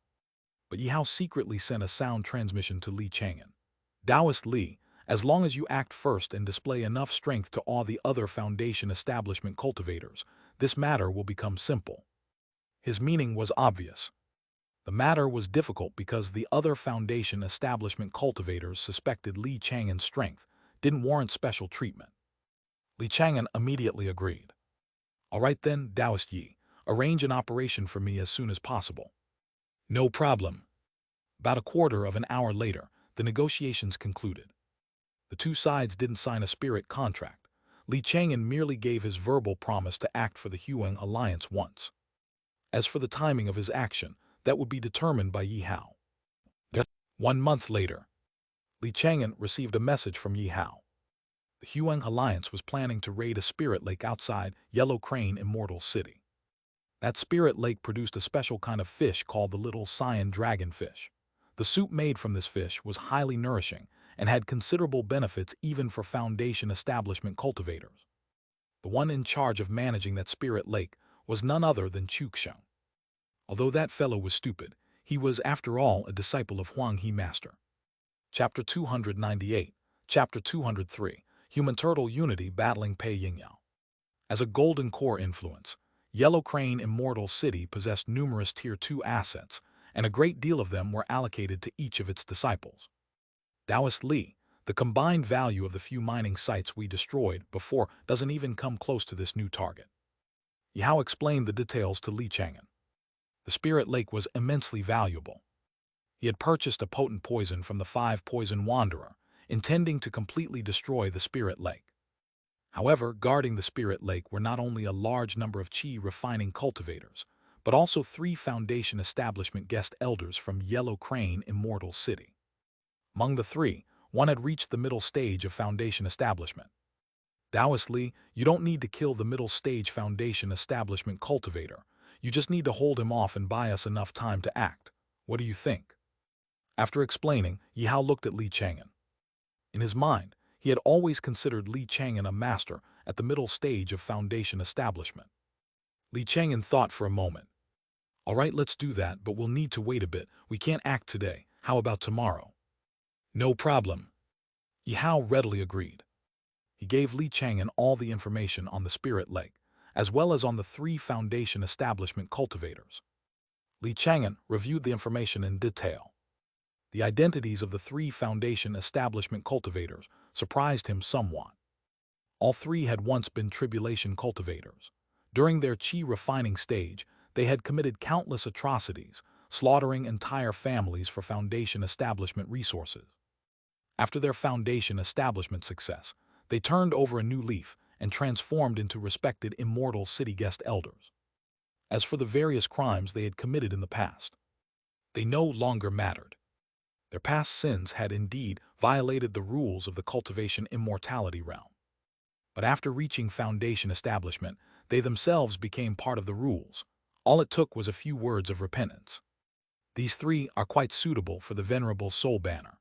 But Yihao secretly sent a sound transmission to Chang'an. Taoist Li, as long as you act first and display enough strength to awe the other Foundation establishment cultivators, this matter will become simple. His meaning was obvious. The matter was difficult because the other Foundation establishment cultivators suspected Chang'an's strength didn't warrant special treatment. Chang'an immediately agreed. All right then, Taoist Yi, arrange an operation for me as soon as possible. No problem. About a quarter of an hour later, the negotiations concluded. The two sides didn't sign a spirit contract. Chang'an merely gave his verbal promise to act for the Huang Alliance once. As for the timing of his action, that would be determined by Yi Hao. 1 month later, Li Chang'an received a message from Yi Hao. The Huang Alliance was planning to raid a spirit lake outside Yellow Crane Immortal City. That spirit lake produced a special kind of fish called the little cyan dragonfish. The soup made from this fish was highly nourishing and had considerable benefits even for Foundation establishment cultivators. The one in charge of managing that spirit lake was none other than Chang'an. Although that fellow was stupid, he was, after all, a disciple of Huang He Master. Chapter 298, Chapter 203, Human Turtle Unity Battling Pei Yingyao. As a golden core influence, Yellow Crane Immortal City possessed numerous Tier 2 assets, and a great deal of them were allocated to each of its disciples. Taoist Li, the combined value of the few mining sites we destroyed before doesn't even come close to this new target. Yi Hao explained the details to Li Chang'an. The spirit lake was immensely valuable. He had purchased a potent poison from the 5-poison wanderer, intending to completely destroy the spirit lake. However, guarding the spirit lake were not only a large number of qi refining cultivators, but also 3 Foundation establishment guest elders from Yellow Crane Immortal City. Among the 3, one had reached the middle stage of Foundation establishment. Taoist Li, you don't need to kill the middle stage Foundation establishment cultivator. You just need to hold him off and buy us enough time to act. What do you think? After explaining, Yi Hao looked at Li Chang'an. In his mind, he had always considered Li Chang'an a master at the middle stage of Foundation establishment. Li Chang'an thought for a moment. All right, let's do that, but we'll need to wait a bit. We can't act today. How about tomorrow? No problem. Yi Hao readily agreed. He gave Li Chang'an all the information on the spirit lake, as well as on the 3 Foundation establishment cultivators. Li Chang'an reviewed the information in detail. The identities of the 3 Foundation establishment cultivators surprised him somewhat. All 3 had once been tribulation cultivators. During their qi refining stage, they had committed countless atrocities, slaughtering entire families for Foundation establishment resources. After their Foundation establishment success, they turned over a new leaf and transformed into respected immortal city guest elders. As for the various crimes they had committed in the past, they no longer mattered. Their past sins had indeed violated the rules of the cultivation immortality realm. But after reaching Foundation establishment, they themselves became part of the rules. All it took was a few words of repentance. These 3 are quite suitable for the venerable soul banner.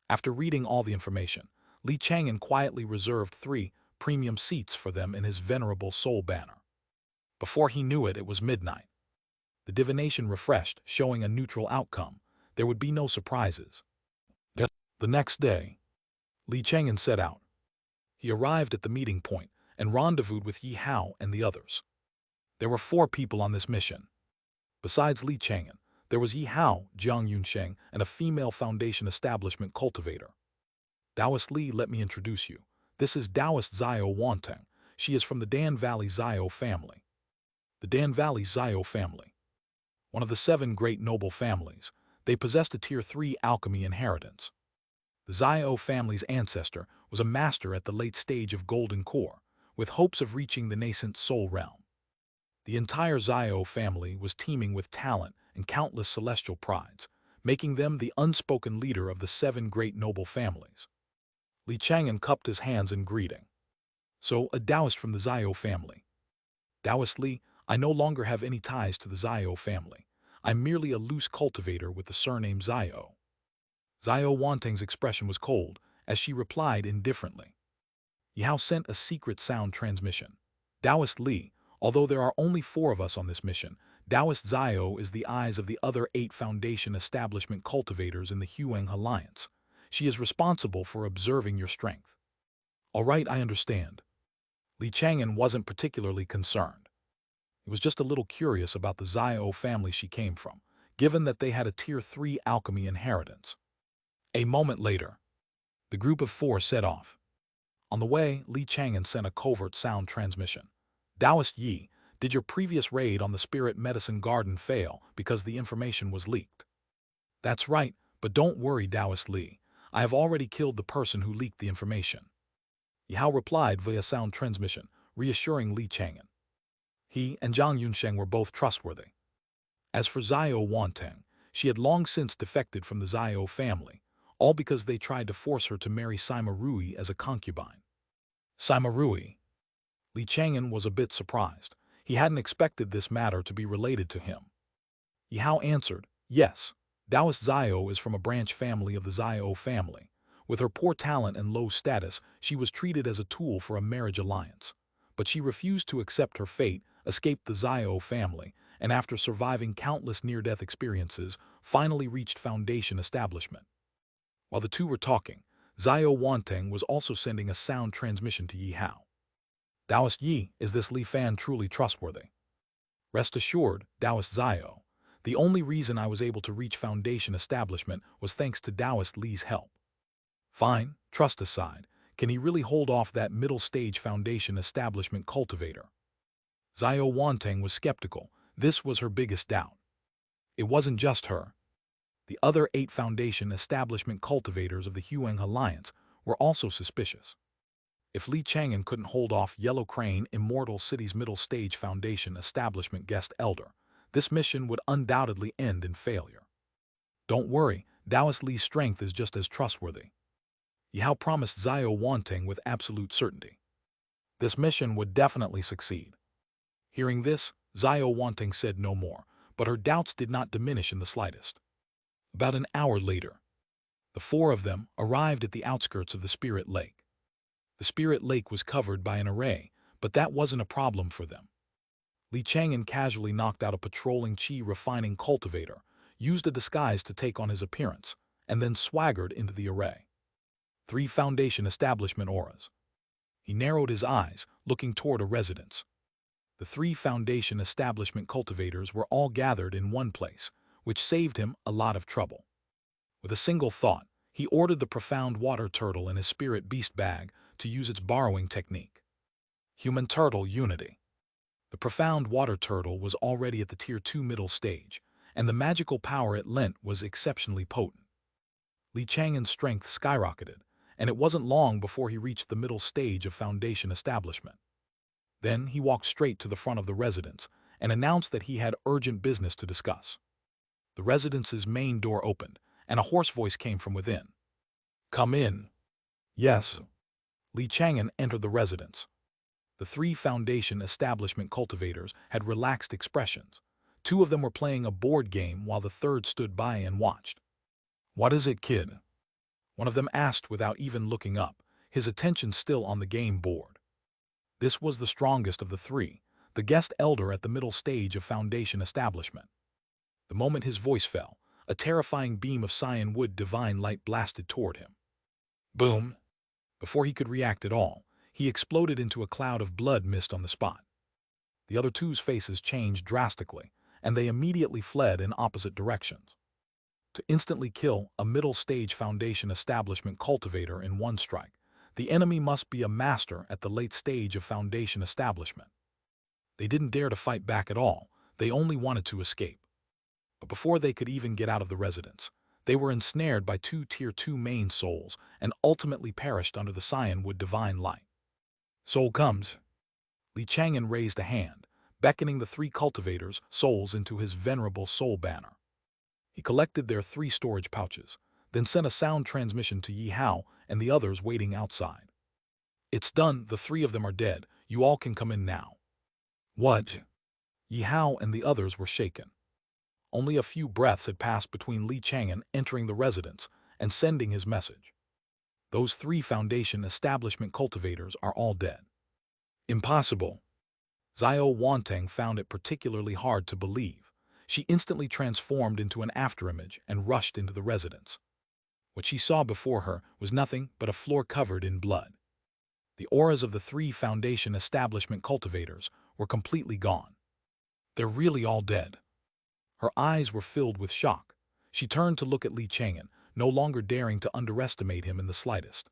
After reading all the information, Li Chang'an quietly reserved 3 premium seats for them in his venerable soul banner. Before he knew it, it was midnight. The divination refreshed, showing a neutral outcome. There would be no surprises. The next day, Li Chang'an set out. He arrived at the meeting point and rendezvoused with Yi Hao and the others. There were 4 people on this mission. Besides Li Chang'an, there was Yi Hao, Jiang Yunsheng, and a female Foundation establishment cultivator. Taoist Li, let me introduce you. This is Taoist Xiao Wanteng. She is from the Dan Valley Xiao family. The Dan Valley Xiao family. One of the 7 great noble families. They possessed a Tier 3 alchemy inheritance. The Xiao family's ancestor was a master at the late stage of Golden Core, with hopes of reaching the nascent soul realm. The entire Xiao family was teeming with talent and countless celestial prides, making them the unspoken leader of the 7 great noble families. Li Chang'an cupped his hands in greeting. So, a Taoist from the Xiao family. Taoist Li, I no longer have any ties to the Xiao family. I'm merely a loose cultivator with the surname Xiao. Xiao Wanteng's expression was cold, as she replied indifferently. Yi Hao sent a secret sound transmission. Taoist Li, although there are only 4 of us on this mission, Taoist Xiao is the eyes of the other 8 Foundation establishment cultivators in the Huang Alliance. She is responsible for observing your strength. All right, I understand. Li Chang'an wasn't particularly concerned. He was just a little curious about the Xiao family she came from, given that they had a Tier 3 alchemy inheritance. A moment later, the group of 4 set off. On the way, Li Chang'an sent a covert sound transmission. Taoist Yi, did your previous raid on the Spirit Medicine Garden fail because the information was leaked? That's right, but don't worry, Taoist Li. I have already killed the person who leaked the information. Yi Hao replied via sound transmission, reassuring Li Chang'an. He and Zhang Yunsheng were both trustworthy. As for Xiao Wanteng, she had long since defected from the Xiao family, all because they tried to force her to marry Sima Rui as a concubine. Sima Rui. Li Chang'an was a bit surprised. He hadn't expected this matter to be related to him. Yihao answered, yes, Taoist Xiao is from a branch family of the Xiao family. With her poor talent and low status, she was treated as a tool for a marriage alliance. But she refused to accept her fate, escaped the Xiao family, and after surviving countless near-death experiences, finally reached Foundation establishment. While the two were talking, Xiao Wanteng was also sending a sound transmission to Yihao. Taoist Yi, is this Li Fan truly trustworthy? Rest assured, Taoist Xiao, the only reason I was able to reach Foundation establishment was thanks to Taoist Li's help. Fine, trust aside, can he really hold off that middle-stage Foundation establishment cultivator? Xiao Wanteng was skeptical. This was her biggest doubt. It wasn't just her. The other 8 Foundation establishment cultivators of the Huang Alliance were also suspicious. If Li Chang'an couldn't hold off Yellow Crane Immortal City's middle-stage Foundation establishment guest elder, this mission would undoubtedly end in failure. Don't worry, Taoist Li's strength is just as trustworthy. Yihao promised Xiao Wanteng with absolute certainty. This mission would definitely succeed. Hearing this, Xiao Wanteng said no more, but her doubts did not diminish in the slightest. About an hour later, the 4 of them arrived at the outskirts of the Spirit Lake. The Spirit Lake was covered by an array, but that wasn't a problem for them. Li Chang'an casually knocked out a patrolling Qi refining cultivator, used a disguise to take on his appearance, and then swaggered into the array. 3 Foundation establishment auras. He narrowed his eyes, looking toward a residence. The 3 Foundation establishment cultivators were all gathered in one place, which saved him a lot of trouble. With a single thought, he ordered the profound water turtle in his spirit beast bag to use its borrowing technique. Human Turtle Unity. The profound water turtle was already at the Tier 2 middle stage, and the magical power it lent was exceptionally potent. Li Chang'an's strength skyrocketed, and it wasn't long before he reached the middle stage of Foundation establishment. Then he walked straight to the front of the residence and announced that he had urgent business to discuss. The residence's main door opened, and a hoarse voice came from within. Come in. Yes. Li Chang'an entered the residence. The 3 Foundation establishment cultivators had relaxed expressions. 2 of them were playing a board game while the 3rd stood by and watched. What is it, kid? One of them asked without even looking up, his attention still on the game board. This was the strongest of the 3, the guest elder at the middle stage of Foundation establishment. The moment his voice fell, a terrifying beam of cyan wood divine light blasted toward him. Boom! Before he could react at all, he exploded into a cloud of blood mist on the spot. The other 2's faces changed drastically, and they immediately fled in opposite directions. To instantly kill a middle-stage Foundation establishment cultivator in one strike, the enemy must be a master at the late stage of Foundation establishment. They didn't dare to fight back at all, they only wanted to escape. But before they could even get out of the residence, they were ensnared by 2 Tier 2 main souls and ultimately perished under the cyanwood divine light. Soul comes. Li Chang'an raised a hand, beckoning the 3 cultivators' souls into his venerable soul banner. He collected their 3 storage pouches, then sent a sound transmission to Yihao and the others waiting outside. It's done, the 3 of them are dead, you all can come in now. What? Yihao and the others were shaken. Only a few breaths had passed between Li Chang'an entering the residence and sending his message. Those 3 Foundation establishment cultivators are all dead. Impossible. Xiao Wanteng found it particularly hard to believe. She instantly transformed into an afterimage and rushed into the residence. What she saw before her was nothing but a floor covered in blood. The auras of the 3 Foundation establishment cultivators were completely gone. They're really all dead. Her eyes were filled with shock. She turned to look at Li Chang'an, no longer daring to underestimate him in the slightest.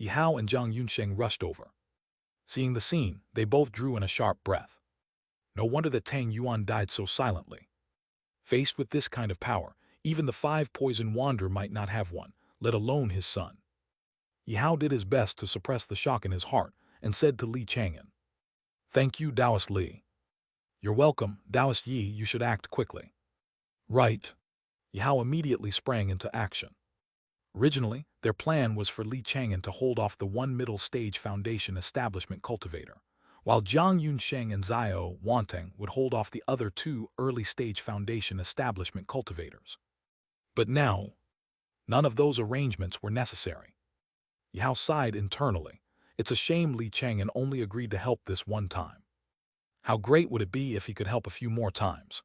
Yihao and Zhang Yunsheng rushed over. Seeing the scene, they both drew in a sharp breath. No wonder that Tang Yuan died so silently. Faced with this kind of power, even the 5 poison wander might not have one, let alone his son. Yihao did his best to suppress the shock in his heart and said to Li Chang'an, "Thank you, Taoist Li. "You're welcome, Taoist Yi, you should act quickly." "Right." Yao immediately sprang into action. Originally, their plan was for Li Chang'an to hold off the one middle-stage foundation establishment cultivator, while Jiang Yunsheng and Zhao Wanteng would hold off the other two early-stage foundation establishment cultivators. But now, none of those arrangements were necessary. Yao sighed internally. It's a shame Li Chang'an only agreed to help this one time. How great would it be if he could help a few more times?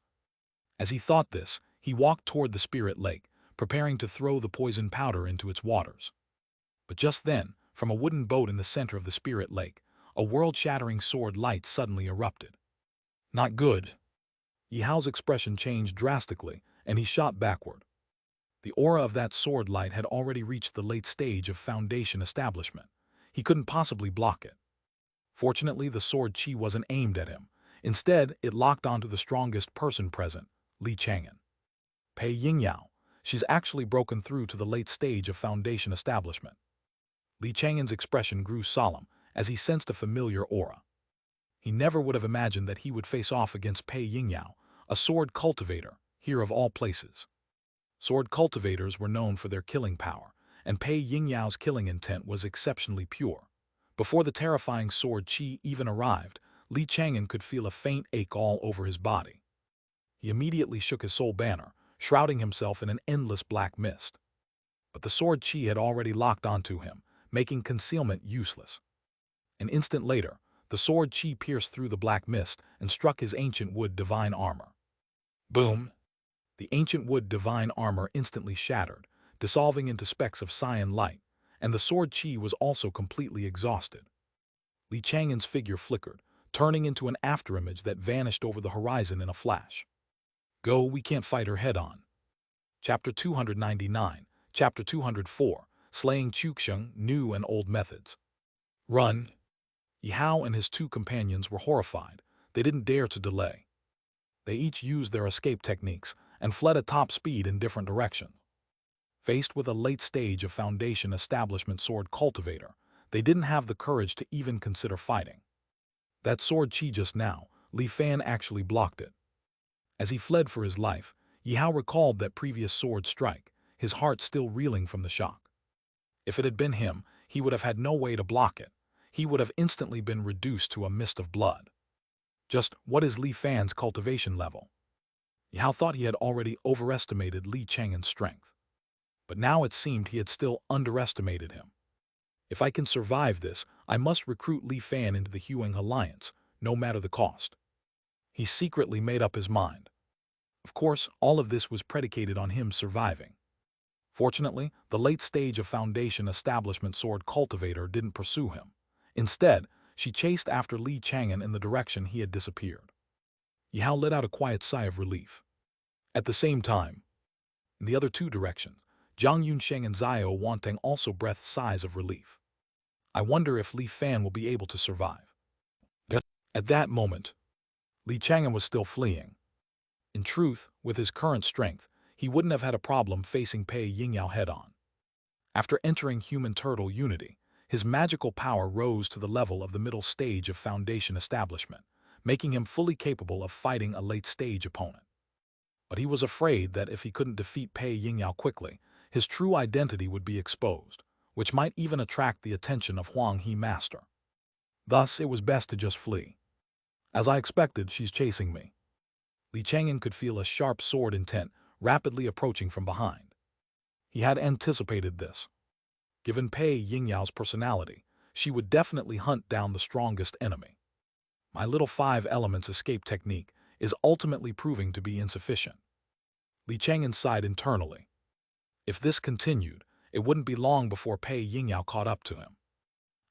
As he thought this, he walked toward the spirit lake, preparing to throw the poison powder into its waters. But just then, from a wooden boat in the center of the spirit lake, a world-shattering sword light suddenly erupted. Not good. Yihao's expression changed drastically, and he shot backward. The aura of that sword light had already reached the late stage of foundation establishment. He couldn't possibly block it. Fortunately, the sword chi wasn't aimed at him. Instead, it locked onto the strongest person present, Li Chang'an. Pei Yingyao. She's actually broken through to the late stage of foundation establishment. Li Chang'an's expression grew solemn as he sensed a familiar aura. He never would have imagined that he would face off against Pei Yingyao, a sword cultivator, here of all places. Sword cultivators were known for their killing power, and Pei Yingyao's killing intent was exceptionally pure. Before the terrifying sword chi even arrived, Li Chang'an could feel a faint ache all over his body. He immediately shook his soul banner, shrouding himself in an endless black mist. But the sword chi had already locked onto him, making concealment useless. An instant later, the sword chi pierced through the black mist and struck his ancient wood divine armor. Boom! The ancient wood divine armor instantly shattered, dissolving into specks of cyan light, and the sword chi was also completely exhausted. Li Chang'an's figure flickered, turning into an afterimage that vanished over the horizon in a flash. Go, we can't fight her head-on. Chapter 299, Chapter 204, Slaying Chuksheng, New and Old Methods. Run! Yihao and his two companions were horrified. They didn't dare to delay. They each used their escape techniques and fled at top speed in different directions. Faced with a late stage of foundation establishment sword cultivator, they didn't have the courage to even consider fighting. That sword chi just now, Li Fan actually blocked it. As he fled for his life, Yihao recalled that previous sword strike, his heart still reeling from the shock. If it had been him, he would have had no way to block it. He would have instantly been reduced to a mist of blood. Just what is Li Fan's cultivation level? Yihao thought he had already overestimated Li Chang'an's strength. But now it seemed he had still underestimated him. If I can survive this, I must recruit Li Fan into the Huang Alliance, no matter the cost. He secretly made up his mind. Of course, all of this was predicated on him surviving. Fortunately, the late stage of foundation establishment sword cultivator didn't pursue him. Instead, she chased after Li Chang'an in the direction he had disappeared. Yihao let out a quiet sigh of relief. At the same time, in the other two directions, Jiang Yunsheng and Zhao Wanteng also breathed sighs of relief. I wonder if Li Fan will be able to survive. At that moment, Li Chang'an was still fleeing. In truth, with his current strength, he wouldn't have had a problem facing Pei Yingyao head-on. After entering human turtle unity, his magical power rose to the level of the middle stage of foundation establishment, making him fully capable of fighting a late-stage opponent. But he was afraid that if he couldn't defeat Pei Yingyao quickly, his true identity would be exposed, which might even attract the attention of Huang He Master. Thus, it was best to just flee. As I expected, she's chasing me. Li Chang'an could feel a sharp sword intent rapidly approaching from behind. He had anticipated this. Given Pei Yingyao's personality, she would definitely hunt down the strongest enemy. My little 5 elements escape technique is ultimately proving to be insufficient. Li Chang'an sighed internally. If this continued, it wouldn't be long before Pei Yingyao caught up to him.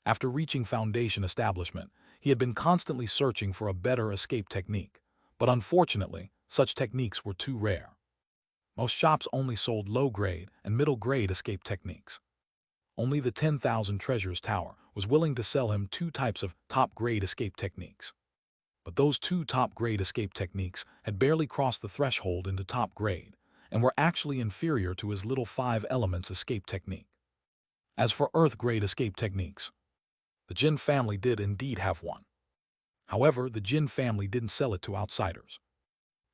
After reaching foundation establishment, he had been constantly searching for a better escape technique, but unfortunately, such techniques were too rare. Most shops only sold low-grade and middle-grade escape techniques. Only the 10,000 Treasures Tower was willing to sell him 2 types of top-grade escape techniques. But those 2 top-grade escape techniques had barely crossed the threshold into top grade, and were actually inferior to his little 5 elements escape technique. As for Earth-grade escape techniques, the Jin family did indeed have one. However, the Jin family didn't sell it to outsiders.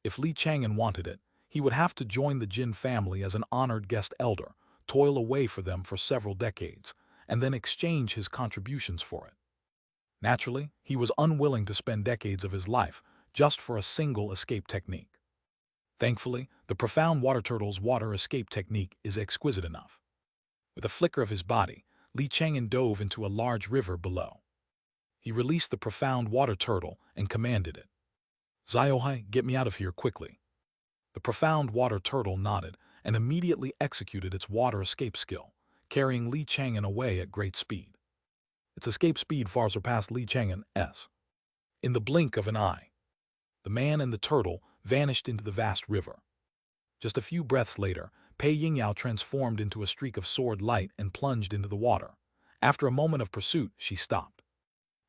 If Li Chang'an wanted it, he would have to join the Jin family as an honored guest elder, toil away for them for several decades, and then exchange his contributions for it. Naturally, he was unwilling to spend decades of his life just for a single escape technique. Thankfully, the profound water turtle's water escape technique is exquisite enough. With a flicker of his body, Li Chang'an dove into a large river below. He released the profound water turtle and commanded it. "Ziohai, get me out of here quickly." The profound water turtle nodded and immediately executed its water escape skill, carrying Li Chang'an away at great speed. Its escape speed far surpassed Li Chang'an's. In the blink of an eye, the man and the turtle vanished into the vast river. Just a few breaths later, Pei Yingyao transformed into a streak of sword light and plunged into the water. After a moment of pursuit, she stopped.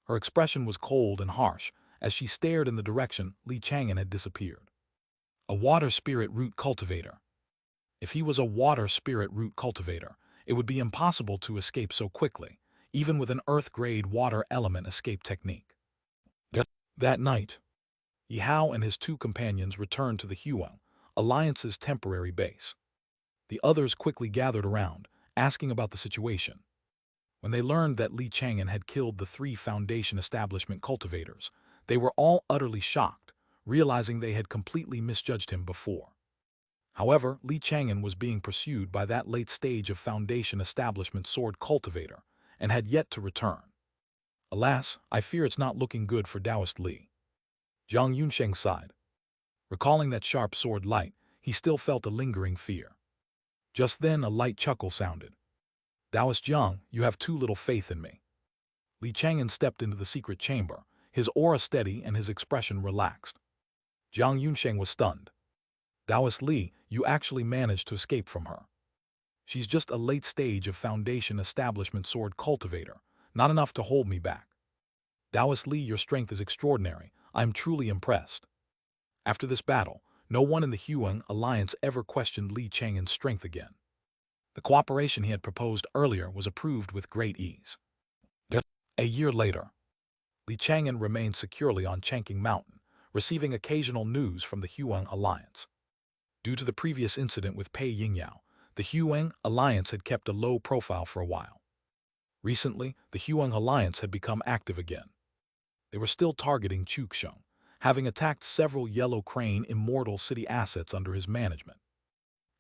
Her expression was cold and harsh as she stared in the direction Li Chang'an had disappeared. A water spirit root cultivator. If he was a water spirit root cultivator, it would be impossible to escape so quickly, even with an earth-grade water element escape technique. That night, Yihao and his two companions returned to the Huang Alliance's temporary base. The others quickly gathered around, asking about the situation. When they learned that Li Chang'an had killed the 3 Foundation establishment cultivators, they were all utterly shocked, realizing they had completely misjudged him before. However, Li Chang'an was being pursued by that late stage of Foundation establishment sword cultivator and had yet to return. Alas, I fear it's not looking good for Taoist Li. Zhang Yunsheng sighed. Recalling that sharp sword light, he still felt a lingering fear. Just then a light chuckle sounded. "Taoist Zhang, you have too little faith in me." Li Chang'an stepped into the secret chamber, his aura steady and his expression relaxed. Zhang Yunsheng was stunned. "Taoist Li, you actually managed to escape from her. She's just a late stage of Foundation establishment sword cultivator, not enough to hold me back. Taoist Li, your strength is extraordinary. I am truly impressed." After this battle, no one in the Huang Alliance ever questioned Li Chang'an's strength again. The cooperation he had proposed earlier was approved with great ease. A year later, Li Chang'an remained securely on Chang'an Mountain, receiving occasional news from the Huang Alliance. Due to the previous incident with Pei Yingyao, the Huang Alliance had kept a low profile for a while. Recently, the Huang Alliance had become active again. They were still targeting Chang'an, having attacked several Yellow Crane immortal city assets under his management.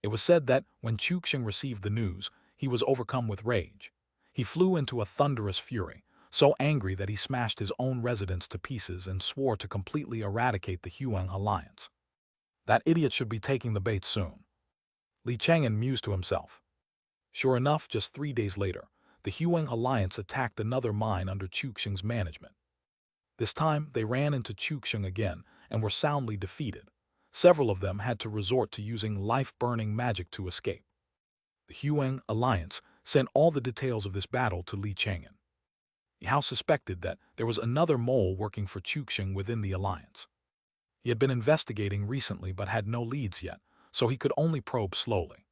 It was said that when Chang'an received the news, he was overcome with rage. He flew into a thunderous fury, so angry that he smashed his own residence to pieces and swore to completely eradicate the Huang Alliance. That idiot should be taking the bait soon. Li Chang'an mused to himself. Sure enough, just 3 days later, the Huang Alliance attacked another mine under Chang'an's management. This time, they ran into Chang'an again and were soundly defeated. Several of them had to resort to using life-burning magic to escape. The Huang Alliance sent all the details of this battle to Li Chang'an. Yihao suspected that there was another mole working for Chang'an within the alliance. He had been investigating recently but had no leads yet, so he could only probe slowly.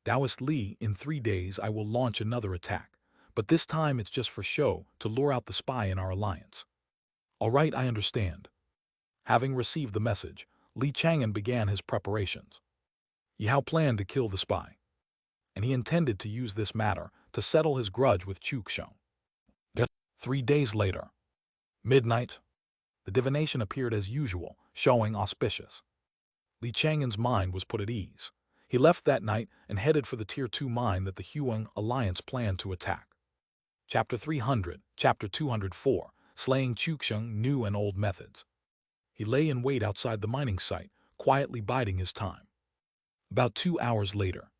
"Taoist Li, in 3 days I will launch another attack, but this time it's just for show to lure out the spy in our alliance." "All right, I understand." Having received the message, Li Chang'an began his preparations. Yihao planned to kill the spy, and he intended to use this matter to settle his grudge with Chang'an. 3 days later, midnight, the divination appeared as usual, showing Auspicious. Li Chang'an's mind was put at ease. He left that night and headed for the Tier 2 mine that the Huang Alliance planned to attack. Chapter 300, Chapter 204, Slaying Chang'an New and Old Methods. He lay in wait outside the mining site, quietly biding his time. About 2 hours later,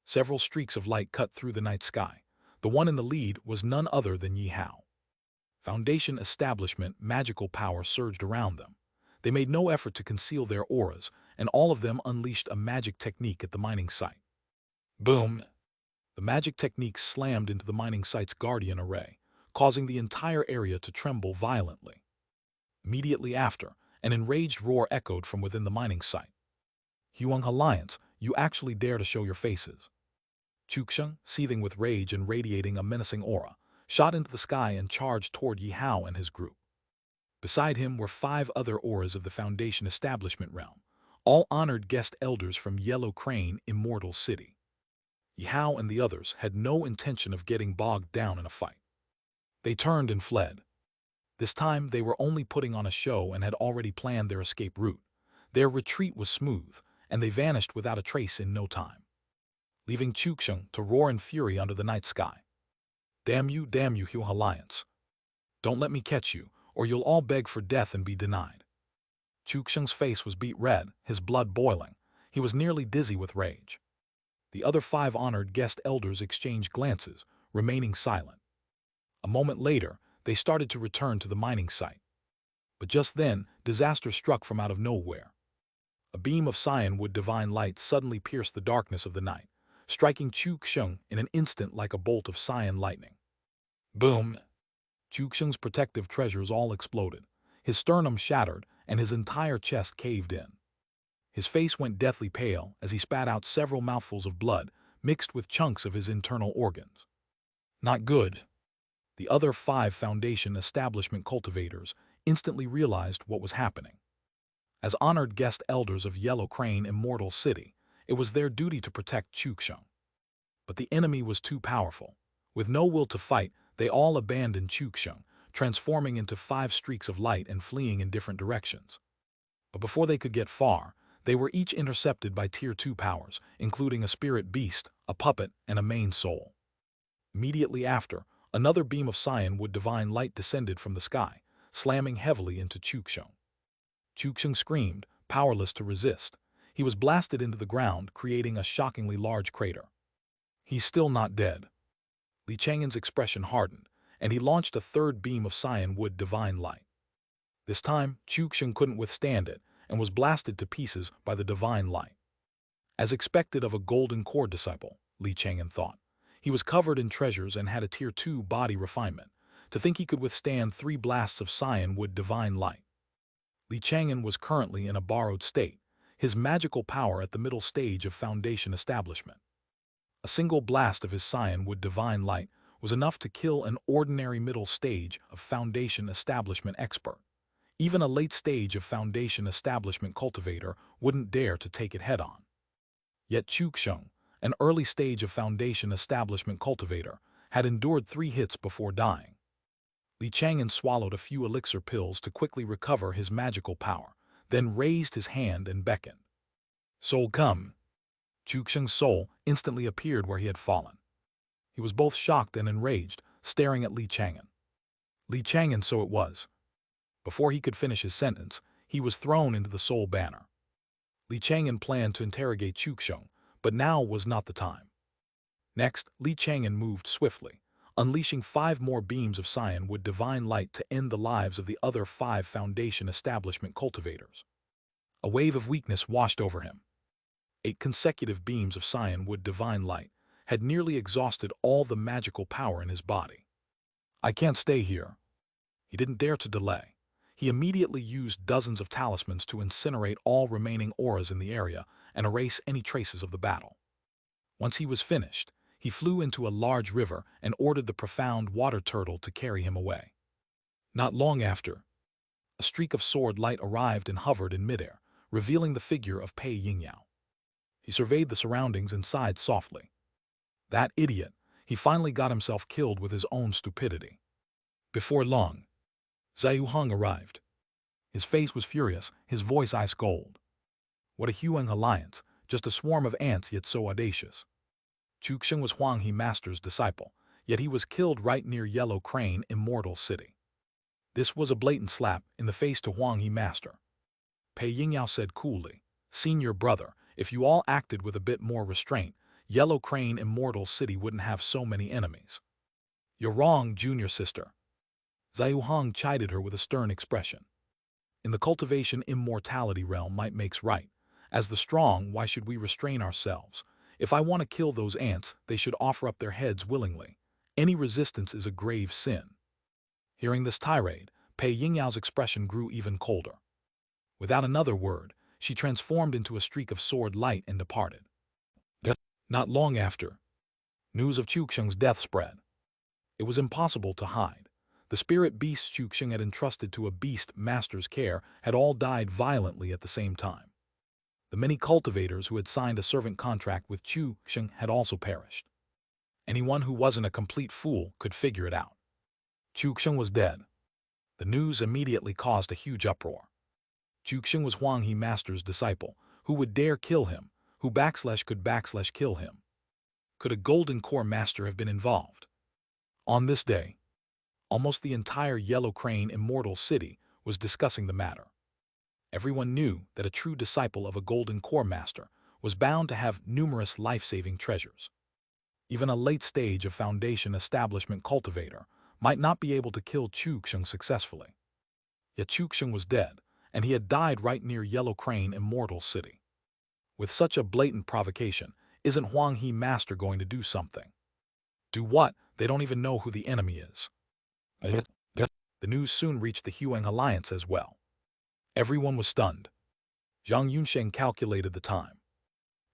several streaks of light cut through the night sky. The one in the lead was none other than Yihao. Foundation establishment magical power surged around them. They made no effort to conceal their auras, and all of them unleashed a magic technique at the mining site. Boom! The magic technique slammed into the mining site's guardian array, causing the entire area to tremble violently. Immediately after, an enraged roar echoed from within the mining site. "Huang Alliance, you actually dare to show your faces." Chang'an, seething with rage and radiating a menacing aura, shot into the sky and charged toward Yihao and his group. Beside him were 5 other auras of the Foundation establishment realm, all honored guest elders from Yellow Crane, Immortal City. Yao and the others had no intention of getting bogged down in a fight. They turned and fled. This time they were only putting on a show and had already planned their escape route. Their retreat was smooth, and they vanished without a trace in no time, leaving Chang'an to roar in fury under the night sky. Damn you, Hugh Alliance. Don't let me catch you, or you'll all beg for death and be denied. Chang'an's face was beet red, his blood boiling. He was nearly dizzy with rage. The other 5 honored guest elders exchanged glances, remaining silent. A moment later, they started to return to the mining site. But just then, disaster struck from out of nowhere. A beam of firewood divine light suddenly pierced the darkness of the night, striking Chang'an in an instant like a bolt of cyan lightning. Boom! Chang'an's protective treasures all exploded. His sternum shattered, and his entire chest caved in. His face went deathly pale as he spat out several mouthfuls of blood, mixed with chunks of his internal organs. Not good. The other 5 Foundation establishment cultivators instantly realized what was happening. As honored guest elders of Yellow Crane Immortal City, it was their duty to protect Chang'an. But the enemy was too powerful. With no will to fight, they all abandoned Chang'an, transforming into 5 streaks of light and fleeing in different directions. But before they could get far, they were each intercepted by Tier 2 powers, including a spirit beast, a puppet, and a main soul. Immediately after, another beam of firewood divine light descended from the sky, slamming heavily into Chang'an. Chang'an screamed, powerless to resist. He was blasted into the ground, creating a shockingly large crater. He's still not dead. Chang'an's expression hardened, and he launched a 3rd beam of firewood divine light. This time, Chang'an couldn't withstand it and was blasted to pieces by the divine light. As expected of a golden core disciple, Chang'an thought. He was covered in treasures and had a Tier 2 body refinement. To think he could withstand 3 blasts of firewood divine light. Chang'an was currently in a borrowed state, his magical power at the middle stage of Foundation establishment. A single blast of his firewood divine light was enough to kill an ordinary middle stage of Foundation establishment expert. Even a late stage of Foundation establishment cultivator wouldn't dare to take it head-on. Yet Chang'an, an early stage of Foundation establishment cultivator, had endured 3 hits before dying. Chang'an swallowed a few elixir pills to quickly recover his magical power, then raised his hand and beckoned. Soul, come. Chang'an's soul instantly appeared where he had fallen. He was both shocked and enraged, staring at Chang'an. Chang'an, so it was. Before he could finish his sentence, he was thrown into the soul banner. Chang'an planned to interrogate Chang'an, but now was not the time. Next, Chang'an moved swiftly, unleashing 5 more beams of firewood divine light to end the lives of the other 5 Foundation establishment cultivators. A wave of weakness washed over him. 8 consecutive beams of firewood divine light had nearly exhausted all the magical power in his body. I can't stay here. He didn't dare to delay. He immediately used dozens of talismans to incinerate all remaining auras in the area and erase any traces of the battle. Once he was finished, he flew into a large river and ordered the profound water turtle to carry him away. Not long after, a streak of sword light arrived and hovered in midair, revealing the figure of Pei Yingyao. He surveyed the surroundings and sighed softly. That idiot, he finally got himself killed with his own stupidity. Before long, Xiu Hong arrived. His face was furious, his voice ice cold. What a Huang alliance, just a swarm of ants yet so audacious. Chang'an was Huang He Master's disciple, yet he was killed right near Yellow Crane Immortal City. This was a blatant slap in the face to Huang He Master. Pei Yingyao said coolly, "Senior brother, if you all acted with a bit more restraint, Yellow Crane Immortal City wouldn't have so many enemies." "You're wrong, junior sister." Xiu Hong chided her with a stern expression. In the cultivation immortality realm might makes right. As the strong, why should we restrain ourselves? If I want to kill those ants, they should offer up their heads willingly. Any resistance is a grave sin. Hearing this tirade, Pei Yingyao's expression grew even colder. Without another word, she transformed into a streak of sword light and departed. Not long after, news of Chang'an's death spread. It was impossible to hide. The spirit beasts Chang'an had entrusted to a beast master's care had all died violently at the same time. The many cultivators who had signed a servant contract with Chang'an had also perished. Anyone who wasn't a complete fool could figure it out. Chang'an was dead. The news immediately caused a huge uproar. Chang'an was Huang He Master's disciple. Who would dare kill him? Who could kill him? Could a golden core master have been involved? On this day, almost the entire Yellow Crane immortal city was discussing the matter. Everyone knew that a true disciple of a golden core master was bound to have numerous life-saving treasures. Even a late stage of foundation establishment cultivator might not be able to kill Chang'an successfully. Yet Chang'an was dead, and he had died right near Yellow Crane immortal city. With such a blatant provocation, isn't Huang He Master going to do something? Do what? They don't even know who the enemy is. The news soon reached the Huang Alliance as well. Everyone was stunned. Zhang Yunsheng calculated the time.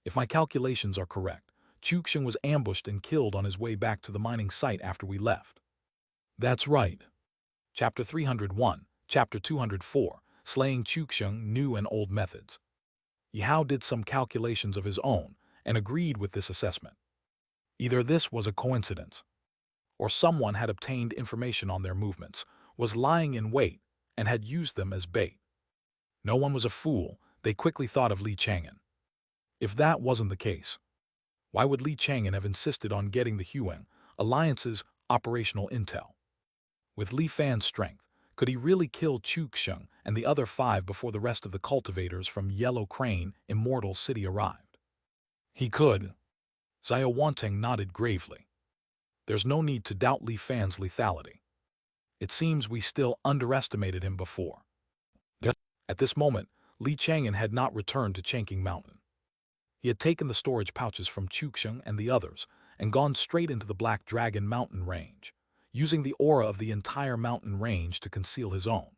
If my calculations are correct, Chang'an was ambushed and killed on his way back to the mining site after we left. That's right. Chapter 301, Chapter 204, Slaying Chang'an New and Old Methods. Yihao did some calculations of his own and agreed with this assessment. Either this was a coincidence, or someone had obtained information on their movements, was lying in wait, and had used them as bait. No one was a fool. They quickly thought of Li Chang'an. If that wasn't the case, why would Li Chang'an have insisted on getting the Huang Alliance's operational intel? With Li Fan's strength, could he really kill Chang'an and the other 5 before the rest of the cultivators from Yellow Crane Immortal City arrived? He could. Xiao Wanteng nodded gravely. There's no need to doubt Li Fan's lethality. It seems we still underestimated him before. At this moment, Li Chang'an had not returned to Chang'an Mountain. He had taken the storage pouches from Chang'an and the others and gone straight into the Black Dragon Mountain range, using the aura of the entire mountain range to conceal his own.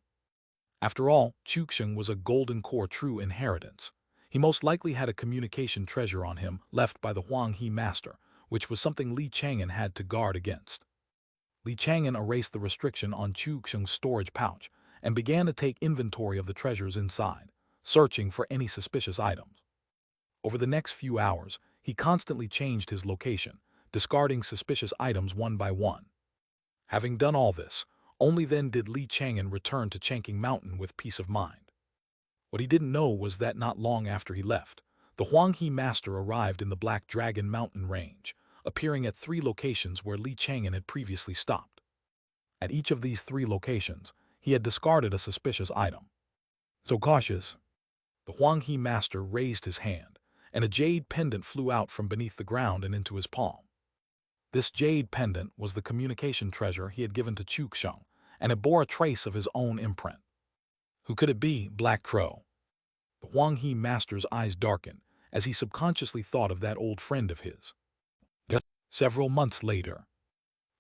After all, Chang'an was a golden core true inheritance. He most likely had a communication treasure on him left by the Huang He Master, which was something Li Chang'an had to guard against. Li Chang'an erased the restriction on Chang'an's storage pouch and began to take inventory of the treasures inside, searching for any suspicious items. Over the next few hours, he constantly changed his location, discarding suspicious items one by one. Having done all this, only then did Li Chang'an return to Chang'an Mountain with peace of mind. What he didn't know was that not long after he left, the Huang He Master arrived in the Black Dragon Mountain range, appearing at 3 locations where Li Chang'an had previously stopped. At each of these 3 locations, he had discarded a suspicious item. So cautious, the Huang He Master raised his hand, and a jade pendant flew out from beneath the ground and into his palm. This jade pendant was the communication treasure he had given to Chang'an, and it bore a trace of his own imprint. Who could it be? Black Crow. The Huang He Master's eyes darkened as he subconsciously thought of that old friend of his. Several months later,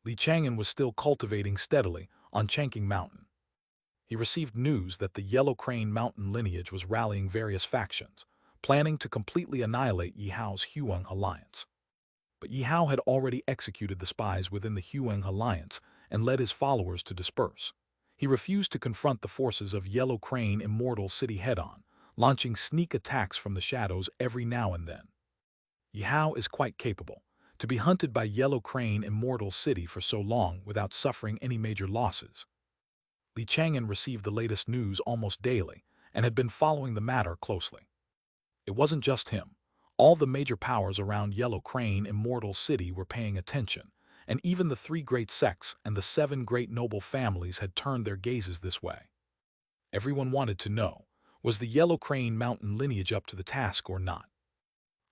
Li Chang'an was still cultivating steadily on Chang'an Mountain. He received news that the Yellow Crane Mountain lineage was rallying various factions, planning to completely annihilate Yihao's Huang Alliance. But Yihao had already executed the spies within the Huang Alliance and led his followers to disperse. He refused to confront the forces of Yellow Crane Immortal City head-on, launching sneak attacks from the shadows every now and then. Yihao is quite capable. To be hunted by Yellow Crane Immortal City for so long without suffering any major losses. Li Chang'an received the latest news almost daily and had been following the matter closely. It wasn't just him. All the major powers around Yellow Crane Immortal City were paying attention, and even the 3 great sects and the 7 great noble families had turned their gazes this way. Everyone wanted to know, was the Yellow Crane Mountain lineage up to the task or not?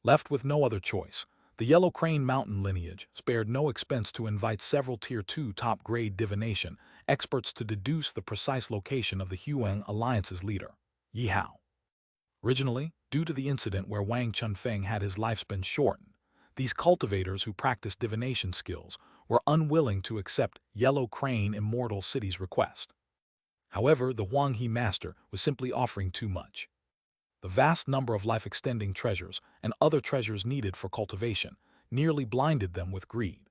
Left with no other choice, the Yellow Crane Mountain lineage spared no expense to invite several Tier 2 top-grade divination experts to deduce the precise location of the Huang Alliance's leader, Yihao. Originally, due to the incident where Wang Chunfeng had his lifespan shortened, these cultivators who practiced divination skills were unwilling to accept Yellow Crane Immortal City's request. However, the Huang He Master was simply offering too much. The vast number of life-extending treasures and other treasures needed for cultivation nearly blinded them with greed.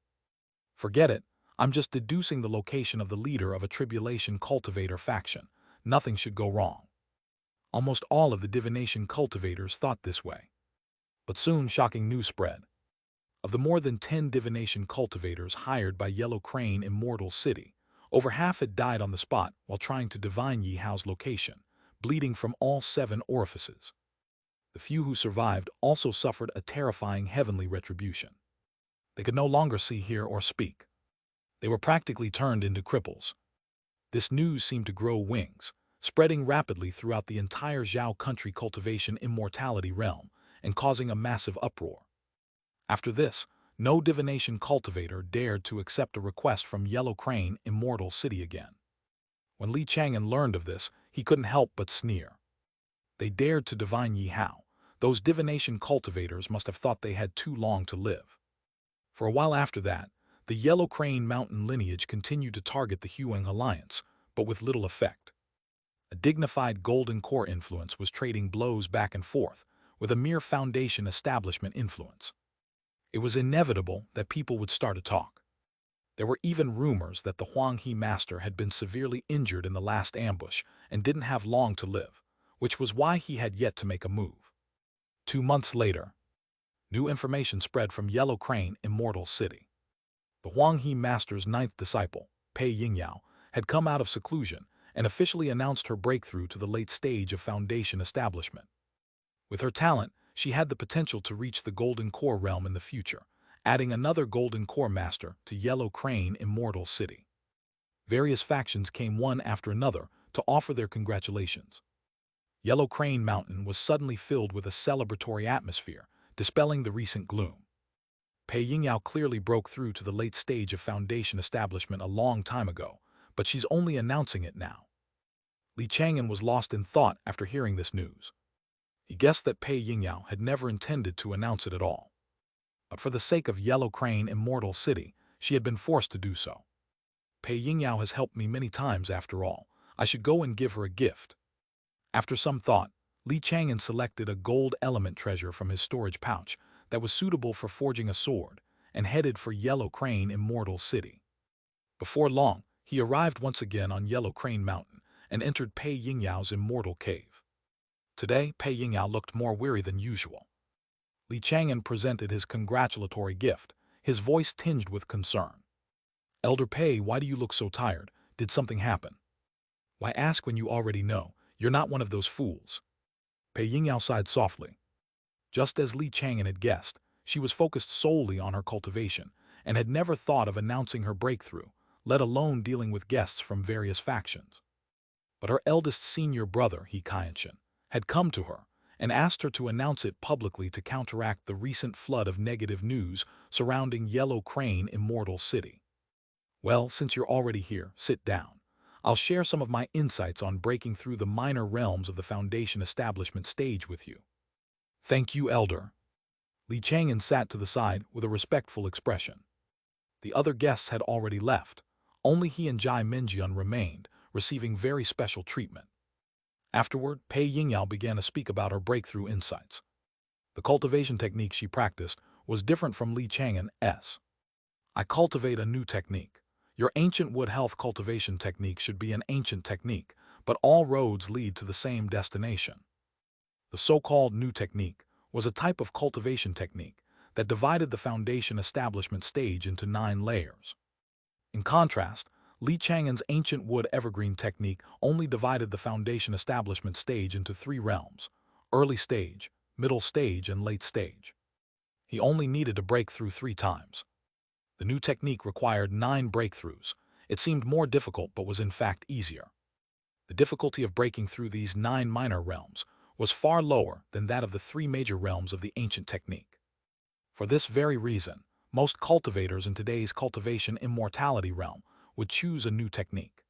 Forget it, I'm just deducing the location of the leader of a tribulation cultivator faction. Nothing should go wrong. Almost all of the divination cultivators thought this way. But soon shocking news spread. Of the more than 10 divination cultivators hired by Yellow Crane Immortal City, over half had died on the spot while trying to divine Yi Hao's location, bleeding from all 7 orifices. The few who survived also suffered a terrifying heavenly retribution. They could no longer see, hear, or speak. They were practically turned into cripples. This news seemed to grow wings, spreading rapidly throughout the entire Zhao country cultivation immortality realm and causing a massive uproar. After this, no divination cultivator dared to accept a request from Yellow Crane Immortal City again. When Li Chang'an learned of this, he couldn't help but sneer. They dared to divine Yi Hao. Those divination cultivators must have thought they had too long to live. For a while after that, the Yellow Crane Mountain lineage continued to target the Huang Alliance, but with little effect. A dignified golden core influence was trading blows back and forth with a mere foundation establishment influence. It was inevitable that people would start to talk. There were even rumors that the Huang He master had been severely injured in the last ambush and didn't have long to live, which was why he had yet to make a move. 2 months later, new information spread from Yellow Crane Immortal City. The Huang He master's 9th disciple, Pei Yingyao, had come out of seclusion and officially announced her breakthrough to the late stage of foundation establishment. With her talent, she had the potential to reach the Golden Core realm in the future, adding another Golden Core master to Yellow Crane Immortal City. Various factions came one after another to offer their congratulations. Yellow Crane Mountain was suddenly filled with a celebratory atmosphere, dispelling the recent gloom. Pei Yingyao clearly broke through to the late stage of foundation establishment a long time ago, but she's only announcing it now. Li Chang'an was lost in thought after hearing this news. He guessed that Pei Yingyao had never intended to announce it at all. But for the sake of Yellow Crane Immortal City, she had been forced to do so. Pei Yingyao has helped me many times after all. I should go and give her a gift. After some thought, Li Chang'an selected a gold element treasure from his storage pouch that was suitable for forging a sword and headed for Yellow Crane Immortal City. Before long, he arrived once again on Yellow Crane Mountain and entered Pei Yingyao's immortal cave. Today, Pei Yingyao looked more weary than usual. Li Chang'an presented his congratulatory gift, his voice tinged with concern. "Elder Pei, why do you look so tired? Did something happen?" "Why ask when you already know? You're not one of those fools." Pei Yingyao sighed softly. Just as Li Chang'an had guessed, she was focused solely on her cultivation and had never thought of announcing her breakthrough, let alone dealing with guests from various factions. But her eldest senior brother, He Xianxia, had come to her and asked her to announce it publicly to counteract the recent flood of negative news surrounding Yellow Crane Immortal City. "Well, since you're already here, sit down. I'll share some of my insights on breaking through the minor realms of the foundation establishment stage with you." "Thank you, Elder." Li Chang'an sat to the side with a respectful expression. The other guests had already left. Only he and Jai Minjian remained, receiving very special treatment. Afterward, Pei Yingyao began to speak about her breakthrough insights. The cultivation technique she practiced was different from Li Chang'an's. "I cultivate a new technique. Your ancient wood health cultivation technique should be an ancient technique, but all roads lead to the same destination." The so-called new technique was a type of cultivation technique that divided the foundation establishment stage into 9 layers. In contrast, Li Chang'an's ancient wood evergreen technique only divided the foundation establishment stage into 3 realms: early stage, middle stage, and late stage. He only needed to break through 3 times. The new technique required 9 breakthroughs. It seemed more difficult but was in fact easier. The difficulty of breaking through these 9 minor realms was far lower than that of the 3 major realms of the ancient technique. For this very reason, most cultivators in today's cultivation immortality realm would choose a new technique.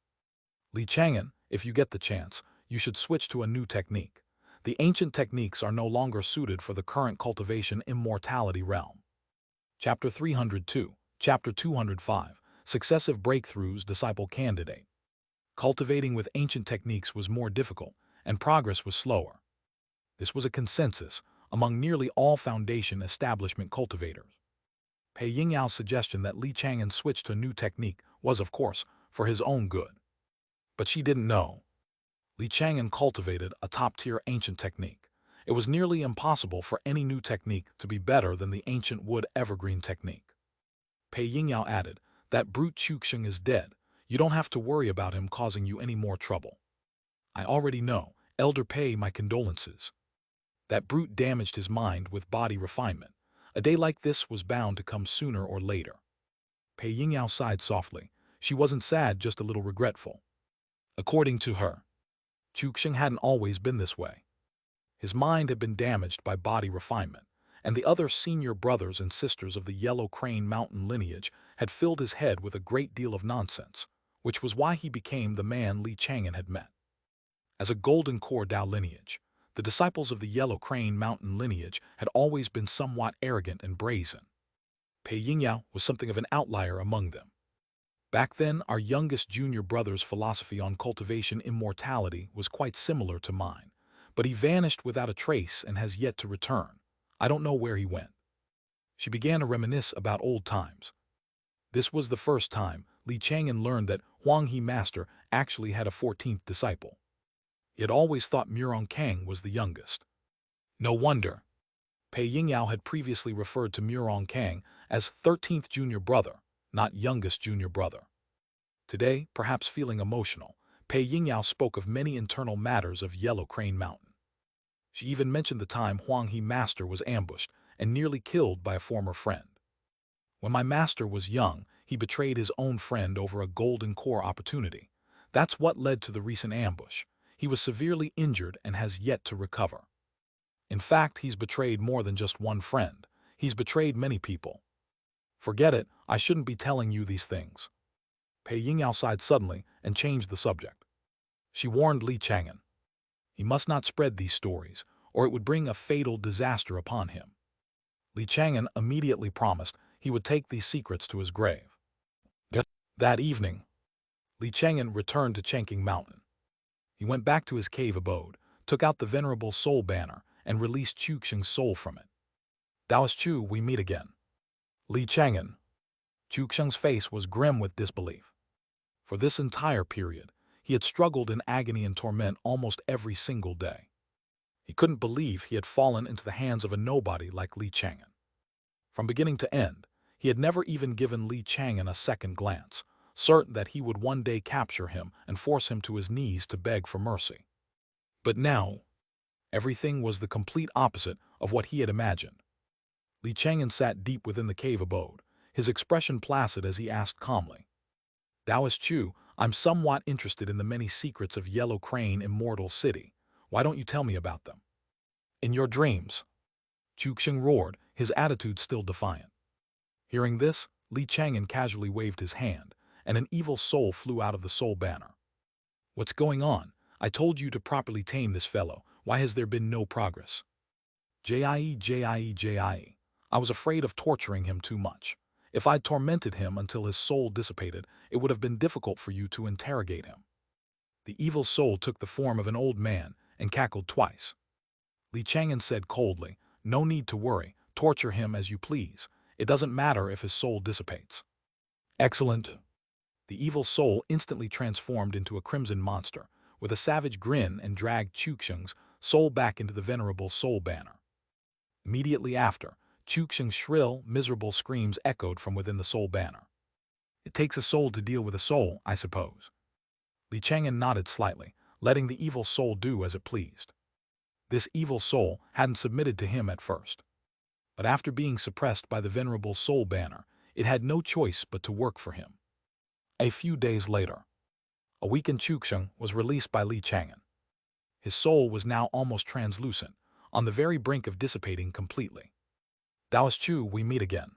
Li Chang'an, if you get the chance, you should switch to a new technique. The ancient techniques are no longer suited for the current cultivation immortality realm. Chapter 302, Chapter 205, Successive Breakthroughs Disciple Candidate. Cultivating with ancient techniques was more difficult, and progress was slower. This was a consensus among nearly all foundation establishment cultivators. Pei Yingyao's suggestion that Li Chang'an switch to a new technique was, of course, for his own good. But she didn't know. Li Chang'an cultivated a top-tier ancient technique. It was nearly impossible for any new technique to be better than the ancient wood evergreen technique. Pei Yingyao added, "That brute Chuxing is dead. You don't have to worry about him causing you any more trouble." "I already know. Elder Pei, my condolences." That brute damaged his mind with body refinement. A day like this was bound to come sooner or later. Pei Yingyao sighed softly. She wasn't sad, just a little regretful. According to her, Chuxing hadn't always been this way. His mind had been damaged by body refinement, and the other senior brothers and sisters of the Yellow Crane Mountain lineage had filled his head with a great deal of nonsense, which was why he became the man Li Chang'an had met. As a golden core Dao lineage, the disciples of the Yellow Crane Mountain lineage had always been somewhat arrogant and brazen. Pei Yingyao was something of an outlier among them. Back then, our youngest junior brother's philosophy on cultivation immortality was quite similar to mine, but he vanished without a trace and has yet to return. I don't know where he went. She began to reminisce about old times. This was the first time Li Chang'an learned that Huang He Master actually had a 14th disciple. He had always thought Murong Kang was the youngest. No wonder. Pei Yingyao had previously referred to Murong Kang as 13th junior brother, not youngest junior brother. Today, perhaps feeling emotional, Pei Yingyao spoke of many internal matters of Yellow Crane Mountain. She even mentioned the time Huang He Master was ambushed and nearly killed by a former friend. When my master was young, he betrayed his own friend over a golden core opportunity. That's what led to the recent ambush. He was severely injured and has yet to recover. In fact, he's betrayed more than just one friend. He's betrayed many people. Forget it, I shouldn't be telling you these things. Pei Yingyao sighed suddenly and changed the subject. She warned Li Chang'an. He must not spread these stories, or it would bring a fatal disaster upon him. Li Chang'an immediately promised he would take these secrets to his grave. That evening, Li Chang'an returned to Chang'an Mountain. He went back to his cave abode, took out the venerable soul banner, and released Chuxing's soul from it. "Daoist Chu, we meet again." Li Chang'an. Chuxing's face was grim with disbelief. For this entire period, he had struggled in agony and torment almost every single day. He couldn't believe he had fallen into the hands of a nobody like Li Chang'an. From beginning to end, he had never even given Li Chang'an a second glance, certain that he would one day capture him and force him to his knees to beg for mercy. But now, everything was the complete opposite of what he had imagined. Li Chang'an sat deep within the cave abode, his expression placid as he asked calmly, "Daoist Chu, I'm somewhat interested in the many secrets of Yellow Crane Immortal City. Why don't you tell me about them?" "In your dreams," Chuxing roared, his attitude still defiant. Hearing this, Li Chang'an casually waved his hand, and an evil soul flew out of the soul banner. "What's going on? I told you to properly tame this fellow. Why has there been no progress?" "Jie. I was afraid of torturing him too much. If I'd tormented him until his soul dissipated, it would have been difficult for you to interrogate him." The evil soul took the form of an old man and cackled twice. Li Chang'an said coldly, "No need to worry. Torture him as you please. It doesn't matter if his soul dissipates." "Excellent." The evil soul instantly transformed into a crimson monster, with a savage grin, and dragged Chuxing's soul back into the venerable soul banner. Immediately after, Chuxing's shrill, miserable screams echoed from within the soul banner. "It takes a soul to deal with a soul, I suppose." Li Chang'an nodded slightly, letting the evil soul do as it pleased. This evil soul hadn't submitted to him at first. But after being suppressed by the venerable soul banner, it had no choice but to work for him. A few days later, awakened Chuxing was released by Li Chang'an. His soul was now almost translucent, on the very brink of dissipating completely. "Daoist Chu, we meet again."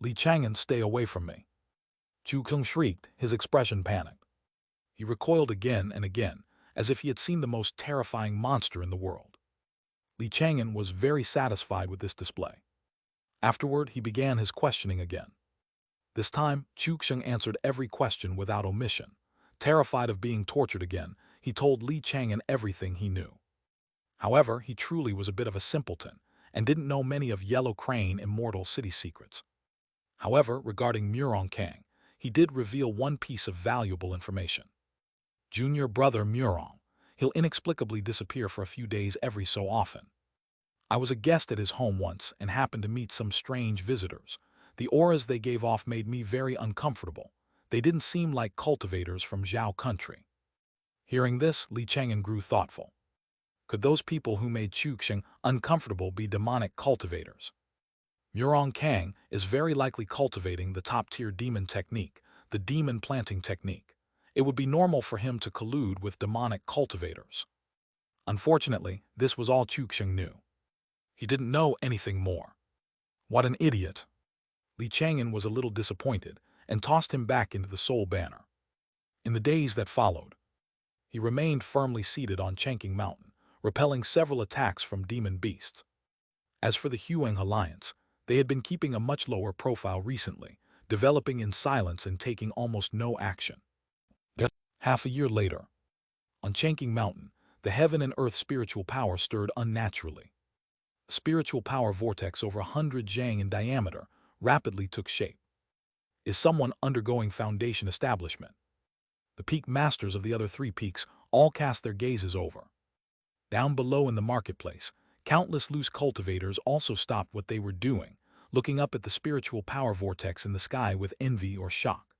"Li Chang'an, stay away from me." Chuxing shrieked, his expression panicked. He recoiled again and again, as if he had seen the most terrifying monster in the world. Li Chang'an was very satisfied with this display. Afterward, he began his questioning again. This time, Chuxing answered every question without omission. Terrified of being tortured again, he told Li Chang'an everything he knew. However, he truly was a bit of a simpleton, and didn't know many of Yellow Crane Immortal City secrets. However, regarding Murong Kang, he did reveal one piece of valuable information. Junior brother Murong. He'll inexplicably disappear for a few days every so often. I was a guest at his home once and happened to meet some strange visitors. The auras they gave off made me very uncomfortable. They didn't seem like cultivators from Zhao country. Hearing this, Li Chang'an grew thoughtful. Could those people who made Chang'an uncomfortable be demonic cultivators? Murong Kang is very likely cultivating the top-tier demon technique, the demon planting technique. It would be normal for him to collude with demonic cultivators. Unfortunately, this was all Chang'an knew. He didn't know anything more. What an idiot! Li Chang'an was a little disappointed and tossed him back into the soul banner. In the days that followed, he remained firmly seated on Chang'an Mountain, repelling several attacks from demon beasts. As for the Huang Alliance, they had been keeping a much lower profile recently, developing in silence and taking almost no action. Half a year later, on Chang'an Mountain, the heaven and earth spiritual power stirred unnaturally. A spiritual power vortex over 100 jang in diameter rapidly took shape. Is someone undergoing foundation establishment? The peak masters of the other three peaks all cast their gazes over. Down below in the marketplace, countless loose cultivators also stopped what they were doing, looking up at the spiritual power vortex in the sky with envy or shock.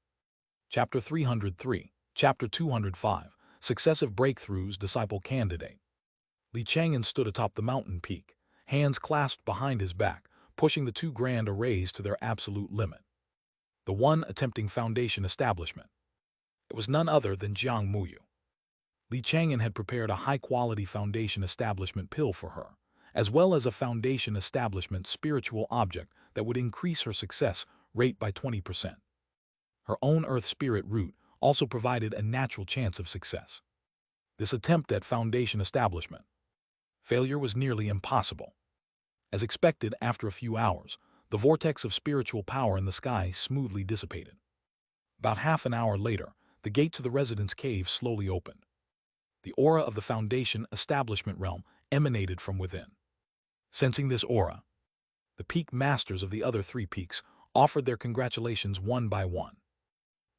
Chapter 303, Chapter 205, Successive Breakthroughs, Disciple Candidate. Li Chang'an stood atop the mountain peak, hands clasped behind his back, pushing the 2 grand arrays to their absolute limit. The one attempting foundation establishment. It was none other than Jiang Muyu. Li Chang'an had prepared a high-quality foundation establishment pill for her, as well as a foundation establishment spiritual object that would increase her success rate by 20%. Her own earth spirit root also provided a natural chance of success. This attempt at foundation establishment. Failure was nearly impossible. As expected, after a few hours, the vortex of spiritual power in the sky smoothly dissipated. About half an hour later, the gate to the residence cave slowly opened. The aura of the foundation establishment realm emanated from within. Sensing this aura, the peak masters of the other 3 peaks offered their congratulations one by one.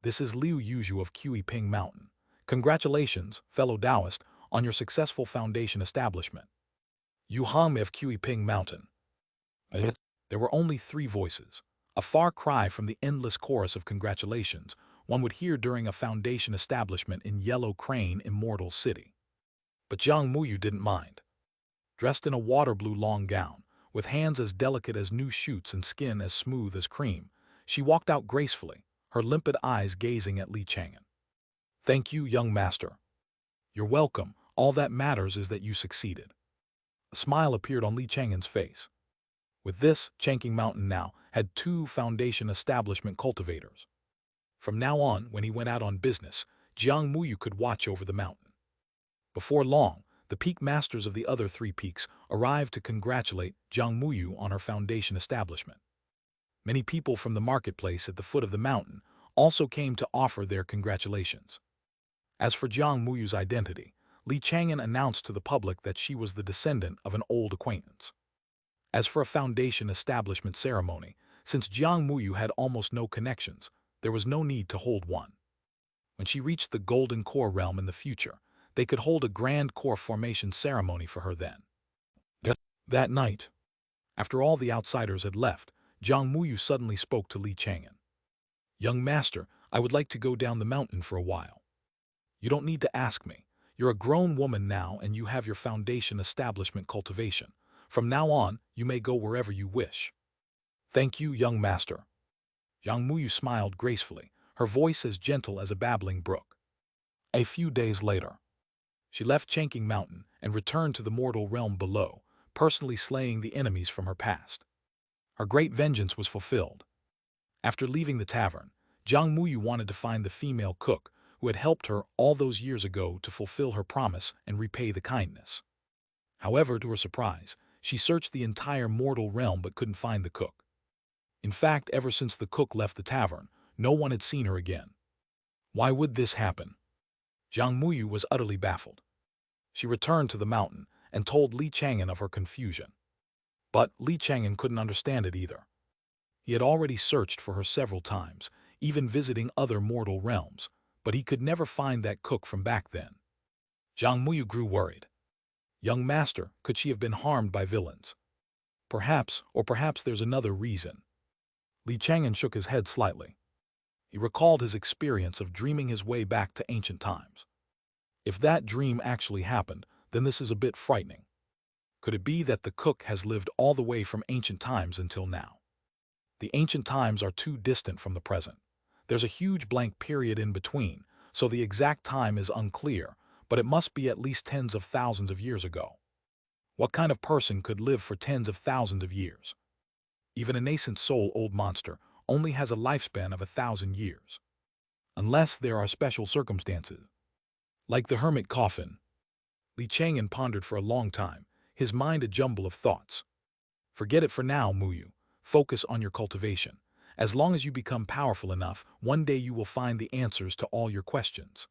This is Liu Yuzhu of Qiping Mountain. Congratulations, fellow Taoist, on your successful foundation establishment. Yu Hong of Qiping Mountain. There were only 3 voices, a far cry from the endless chorus of congratulations one would hear during a foundation establishment in Yellow Crane Immortal City. But Jiang Muyu didn't mind. Dressed in a water blue long gown, with hands as delicate as new shoots and skin as smooth as cream, she walked out gracefully, her limpid eyes gazing at Li Chang'an. Thank you, young master. You're welcome. All that matters is that you succeeded. A smile appeared on Li Chang'an's face. With this, Chang'an Mountain now had 2 foundation establishment cultivators. From now on, when he went out on business, Jiang Muyu could watch over the mountain. Before long, the peak masters of the other 3 peaks arrived to congratulate Jiang Muyu on her foundation establishment. Many people from the marketplace at the foot of the mountain also came to offer their congratulations. As for Jiang Muyu's identity, Li Chang'an announced to the public that she was the descendant of an old acquaintance. As for a foundation establishment ceremony, since Jiang Muyu had almost no connections, there was no need to hold one. When she reached the Golden Core realm in the future, they could hold a grand core formation ceremony for her then. That night, after all the outsiders had left, Jiang Muyu suddenly spoke to Li Chang'an. Young master, I would like to go down the mountain for a while. You don't need to ask me. You're a grown woman now and you have your foundation establishment cultivation. From now on, you may go wherever you wish. Thank you, young master. Jiang Muyu smiled gracefully, her voice as gentle as a babbling brook. A few days later, she left Chang'an Mountain and returned to the mortal realm below, personally slaying the enemies from her past. Her great vengeance was fulfilled. After leaving the tavern, Jiang Muyu wanted to find the female cook who had helped her all those years ago to fulfill her promise and repay the kindness. However, to her surprise, she searched the entire mortal realm but couldn't find the cook. In fact, ever since the cook left the tavern, no one had seen her again. Why would this happen? Jiang Muyu was utterly baffled. She returned to the mountain and told Li Chang'an of her confusion. But Li Chang'an couldn't understand it either. He had already searched for her several times, even visiting other mortal realms, but he could never find that cook from back then. Zhang Muyu grew worried. Young master, could she have been harmed by villains? Perhaps, or perhaps there's another reason. Li Chang'an shook his head slightly. He recalled his experience of dreaming his way back to ancient times. If that dream actually happened, then this is a bit frightening. Could it be that the cook has lived all the way from ancient times until now? The ancient times are too distant from the present. There's a huge blank period in between, so the exact time is unclear, but it must be at least tens of thousands of years ago. What kind of person could live for tens of thousands of years? Even a nascent soul old monster only has a lifespan of 1,000 years. Unless there are special circumstances. Like the hermit coffin. Li Chang'an pondered for a long time, his mind a jumble of thoughts. Forget it for now, Muyu. Focus on your cultivation. As long as you become powerful enough, one day you will find the answers to all your questions.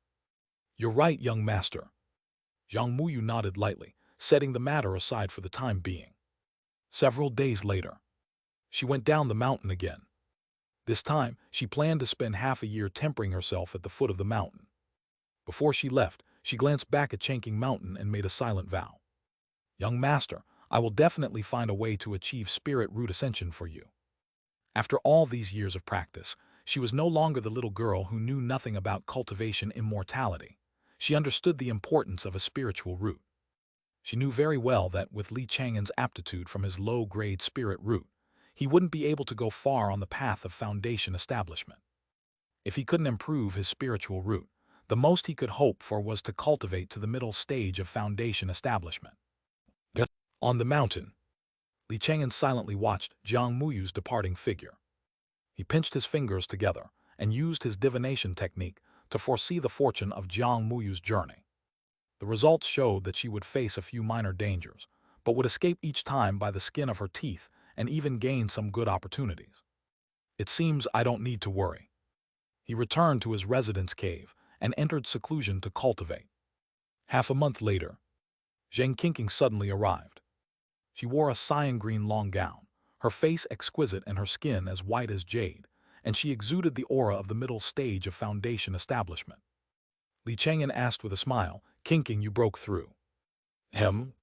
You're right, young master. Zhang Muyu nodded lightly, setting the matter aside for the time being. Several days later, she went down the mountain again. This time, she planned to spend half a year tempering herself at the foot of the mountain. Before she left, she glanced back at Chang'an Mountain and made a silent vow. Young master, I will definitely find a way to achieve spirit root ascension for you. After all these years of practice, she was no longer the little girl who knew nothing about cultivation immortality. She understood the importance of a spiritual root. She knew very well that with Li Chang'an's aptitude from his low-grade spirit root, he wouldn't be able to go far on the path of foundation establishment. If he couldn't improve his spiritual root, the most he could hope for was to cultivate to the middle stage of foundation establishment. On the mountain, Li Chang'an silently watched Zhang Muyu's departing figure. He pinched his fingers together and used his divination technique to foresee the fortune of Zhang Muyu's journey. The results showed that she would face a few minor dangers, but would escape each time by the skin of her teeth and even gain some good opportunities. It seems I don't need to worry. He returned to his residence cave and entered seclusion to cultivate. Half a month later, Xianxia suddenly arrived. She wore a cyan green long gown, her face exquisite and her skin as white as jade, and she exuded the aura of the middle stage of foundation establishment. Li Chang'an asked with a smile, "Qingqing, you broke through." Hem.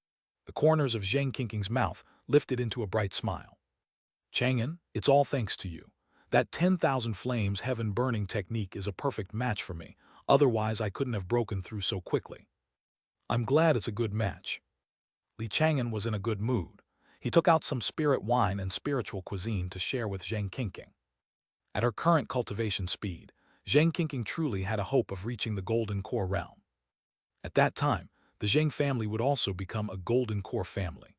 The corners of Xianxia's mouth lifted into a bright smile. Chang'an, it's all thanks to you. That 10,000 flames heaven burning technique is a perfect match for me, otherwise I couldn't have broken through so quickly. I'm glad it's a good match. Li Chang'an was in a good mood. He took out some spirit wine and spiritual cuisine to share with Xianxia. At her current cultivation speed, Xianxia truly had a hope of reaching the golden core realm. At that time, the Zhang family would also become a golden core family.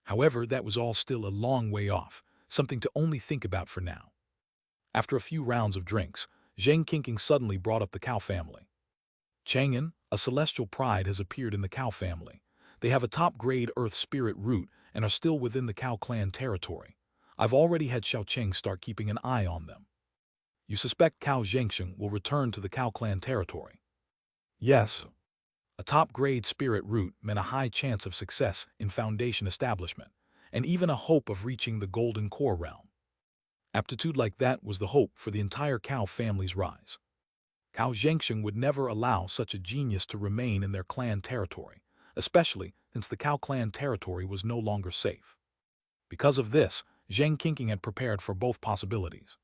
However, that was all still a long way off, something to only think about for now. After a few rounds of drinks, Xianxia suddenly brought up the cow family. Chang'an, a celestial pride has appeared in the cow family. They have a top-grade earth spirit root and are still within the cow clan territory. I've already had Xiaocheng start keeping an eye on them. You suspect Cow Xianxia will return to the cow clan territory? Yes. A top-grade spirit root meant a high chance of success in foundation establishment, and even a hope of reaching the golden core realm. Aptitude like that was the hope for the entire cow family's rise. Cow Xianxia would never allow such a genius to remain in their clan territory, especially since the cow clan territory was no longer safe. Because of this, Xianxia had prepared for both possibilities.